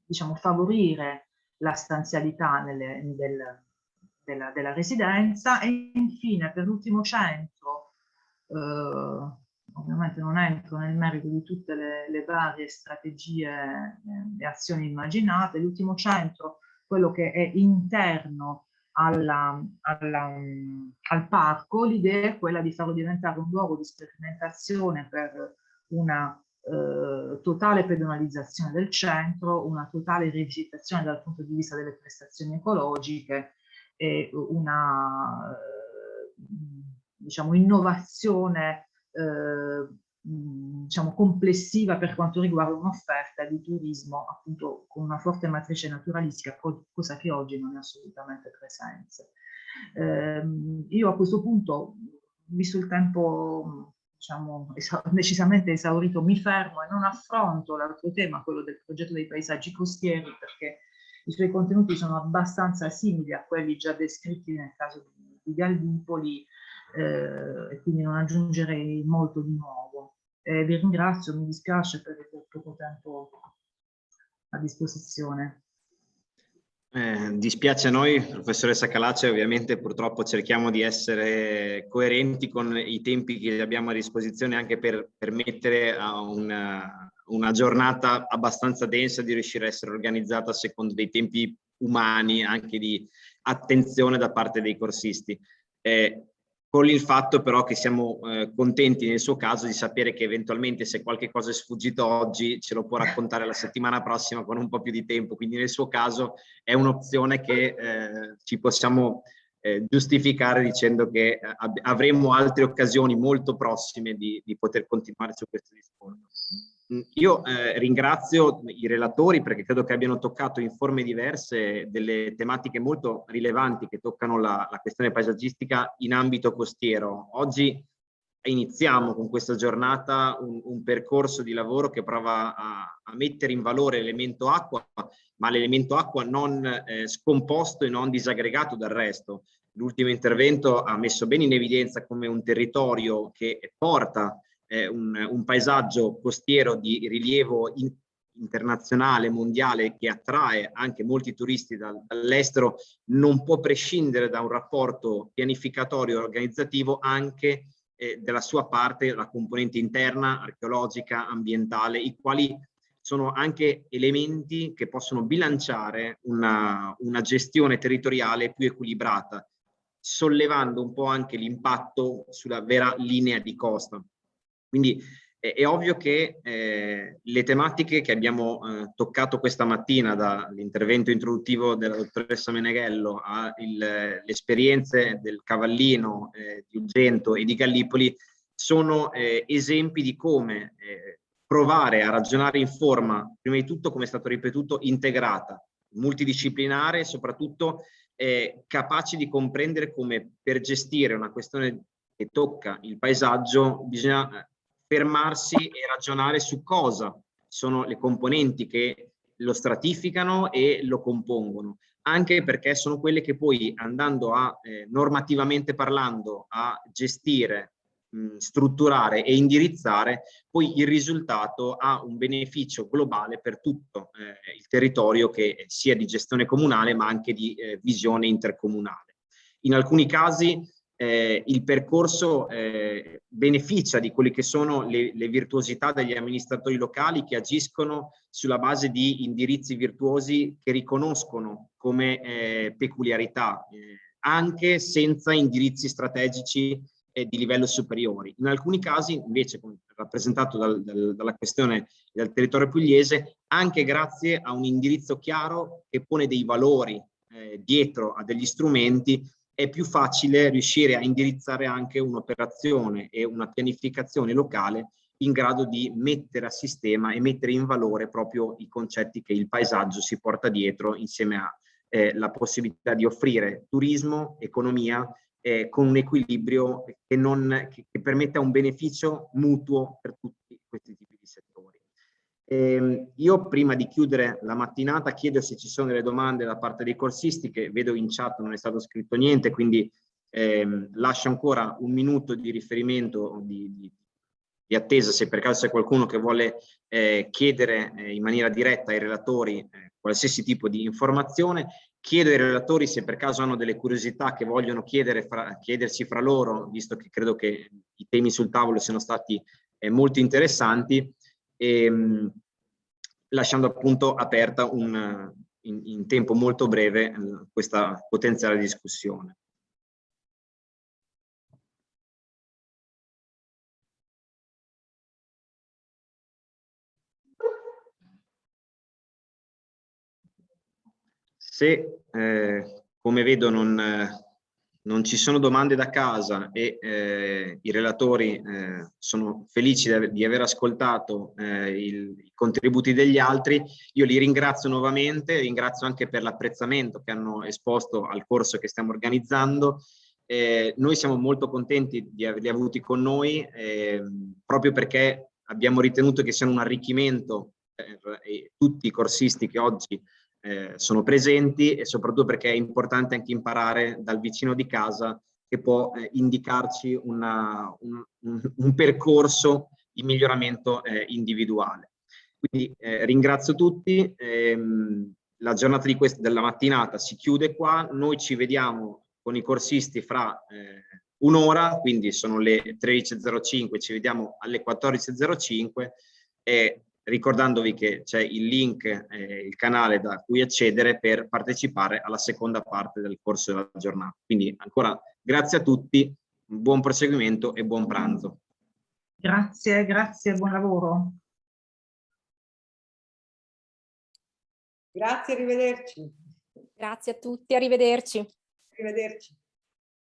diciamo, favorire la stanzialità della residenza. E infine, per l'ultimo centro, ovviamente non entro nel merito di tutte le varie strategie e azioni immaginate, l'ultimo centro, quello che è interno al parco, l'idea è quella di farlo diventare un luogo di sperimentazione per una totale pedonalizzazione del centro, una totale rivisitazione dal punto di vista delle prestazioni ecologiche e una diciamo, innovazione diciamo, complessiva per quanto riguarda un'offerta di turismo appunto con una forte matrice naturalistica, cosa che oggi non è assolutamente presente. Io a questo punto, visto il tempo diciamo, decisamente esaurito, mi fermo e non affronto l'altro tema, quello del progetto dei paesaggi costieri, perché i suoi contenuti sono abbastanza simili a quelli già descritti nel caso di Gallipoli, e quindi non aggiungerei molto di nuovo. Vi ringrazio, mi dispiace per il poco tempo a disposizione. Dispiace a noi, professoressa Calace, ovviamente purtroppo cerchiamo di essere coerenti con i tempi che abbiamo a disposizione anche per permettere a una giornata abbastanza densa di riuscire a essere organizzata secondo dei tempi umani, anche di attenzione da parte dei corsisti. Con il fatto però che siamo contenti nel suo caso di sapere che eventualmente se qualche cosa è sfuggito oggi ce lo può raccontare la settimana prossima con un po' più di tempo, quindi nel suo caso è un'opzione che ci possiamo giustificare dicendo che avremo altre occasioni molto prossime di poter continuare su questo discorso. Io ringrazio i relatori perché credo che abbiano toccato in forme diverse delle tematiche molto rilevanti che toccano la questione paesaggistica in ambito costiero. Oggi iniziamo con questa giornata un percorso di lavoro che prova a mettere in valore l'elemento acqua, ma l'elemento acqua non scomposto e non disaggregato dal resto. L'ultimo intervento ha messo bene in evidenza come un territorio che porta un paesaggio costiero di rilievo internazionale, mondiale, che attrae anche molti turisti dall'estero, non può prescindere da un rapporto pianificatorio e organizzativo anche della sua parte, la componente interna, archeologica, ambientale, i quali sono anche elementi che possono bilanciare una gestione territoriale più equilibrata, sollevando un po' anche l'impatto sulla vera linea di costa. Quindi è ovvio che le tematiche che abbiamo toccato questa mattina, dall'intervento introduttivo della dottoressa Meneghello alle esperienze del Cavallino, di Ugento e di Gallipoli, sono esempi di come provare a ragionare in forma, prima di tutto, come è stato ripetuto, integrata, multidisciplinare e soprattutto capaci di comprendere come per gestire una questione che tocca il paesaggio bisogna fermarsi e ragionare su cosa sono le componenti che lo stratificano e lo compongono, anche perché sono quelle che poi, andando a normativamente parlando, a gestire, strutturare e indirizzare, poi il risultato ha un beneficio globale per tutto il territorio, che sia di gestione comunale ma anche di visione intercomunale. In alcuni casi il percorso beneficia di quelle che sono le virtuosità degli amministratori locali, che agiscono sulla base di indirizzi virtuosi che riconoscono come peculiarità, anche senza indirizzi strategici di livello superiori. In alcuni casi invece, come rappresentato dalla questione del territorio pugliese, anche grazie a un indirizzo chiaro che pone dei valori dietro a degli strumenti, è più facile riuscire a indirizzare anche un'operazione e una pianificazione locale in grado di mettere a sistema e mettere in valore proprio i concetti che il paesaggio si porta dietro, insieme a la possibilità di offrire turismo, economia, con un equilibrio che permetta un beneficio mutuo per tutti questi tipi di settori. Io, prima di chiudere la mattinata, chiedo se ci sono delle domande da parte dei corsisti, che vedo in chat non è stato scritto niente, quindi Lascio ancora un minuto di riferimento di attesa, se per caso c'è qualcuno che vuole chiedere in maniera diretta ai relatori qualsiasi tipo di informazione. Chiedo ai relatori se per caso hanno delle curiosità che vogliono chiedersi fra loro, visto che credo che i temi sul tavolo siano stati molto interessanti, lasciando appunto aperta in tempo molto breve questa potenziale discussione. Se, come vedo, non ci sono domande da casa e i relatori sono felici di aver ascoltato i contributi degli altri, io li ringrazio nuovamente, ringrazio anche per l'apprezzamento che hanno esposto al corso che stiamo organizzando. Noi siamo molto contenti di averli avuti con noi, proprio perché abbiamo ritenuto che siano un arricchimento per tutti i corsisti che oggi sono presenti, e soprattutto perché è importante anche imparare dal vicino di casa che può indicarci un percorso di miglioramento individuale. Quindi ringrazio tutti, la giornata della mattinata si chiude qua, noi ci vediamo con i corsisti fra un'ora, quindi sono le 13.05, ci vediamo alle 14.05 e ricordandovi che c'è il link, il canale da cui accedere per partecipare alla seconda parte del corso della giornata. Quindi ancora grazie a tutti, buon proseguimento e buon pranzo. Grazie, grazie, buon lavoro. Grazie, arrivederci. Grazie a tutti, arrivederci. Arrivederci.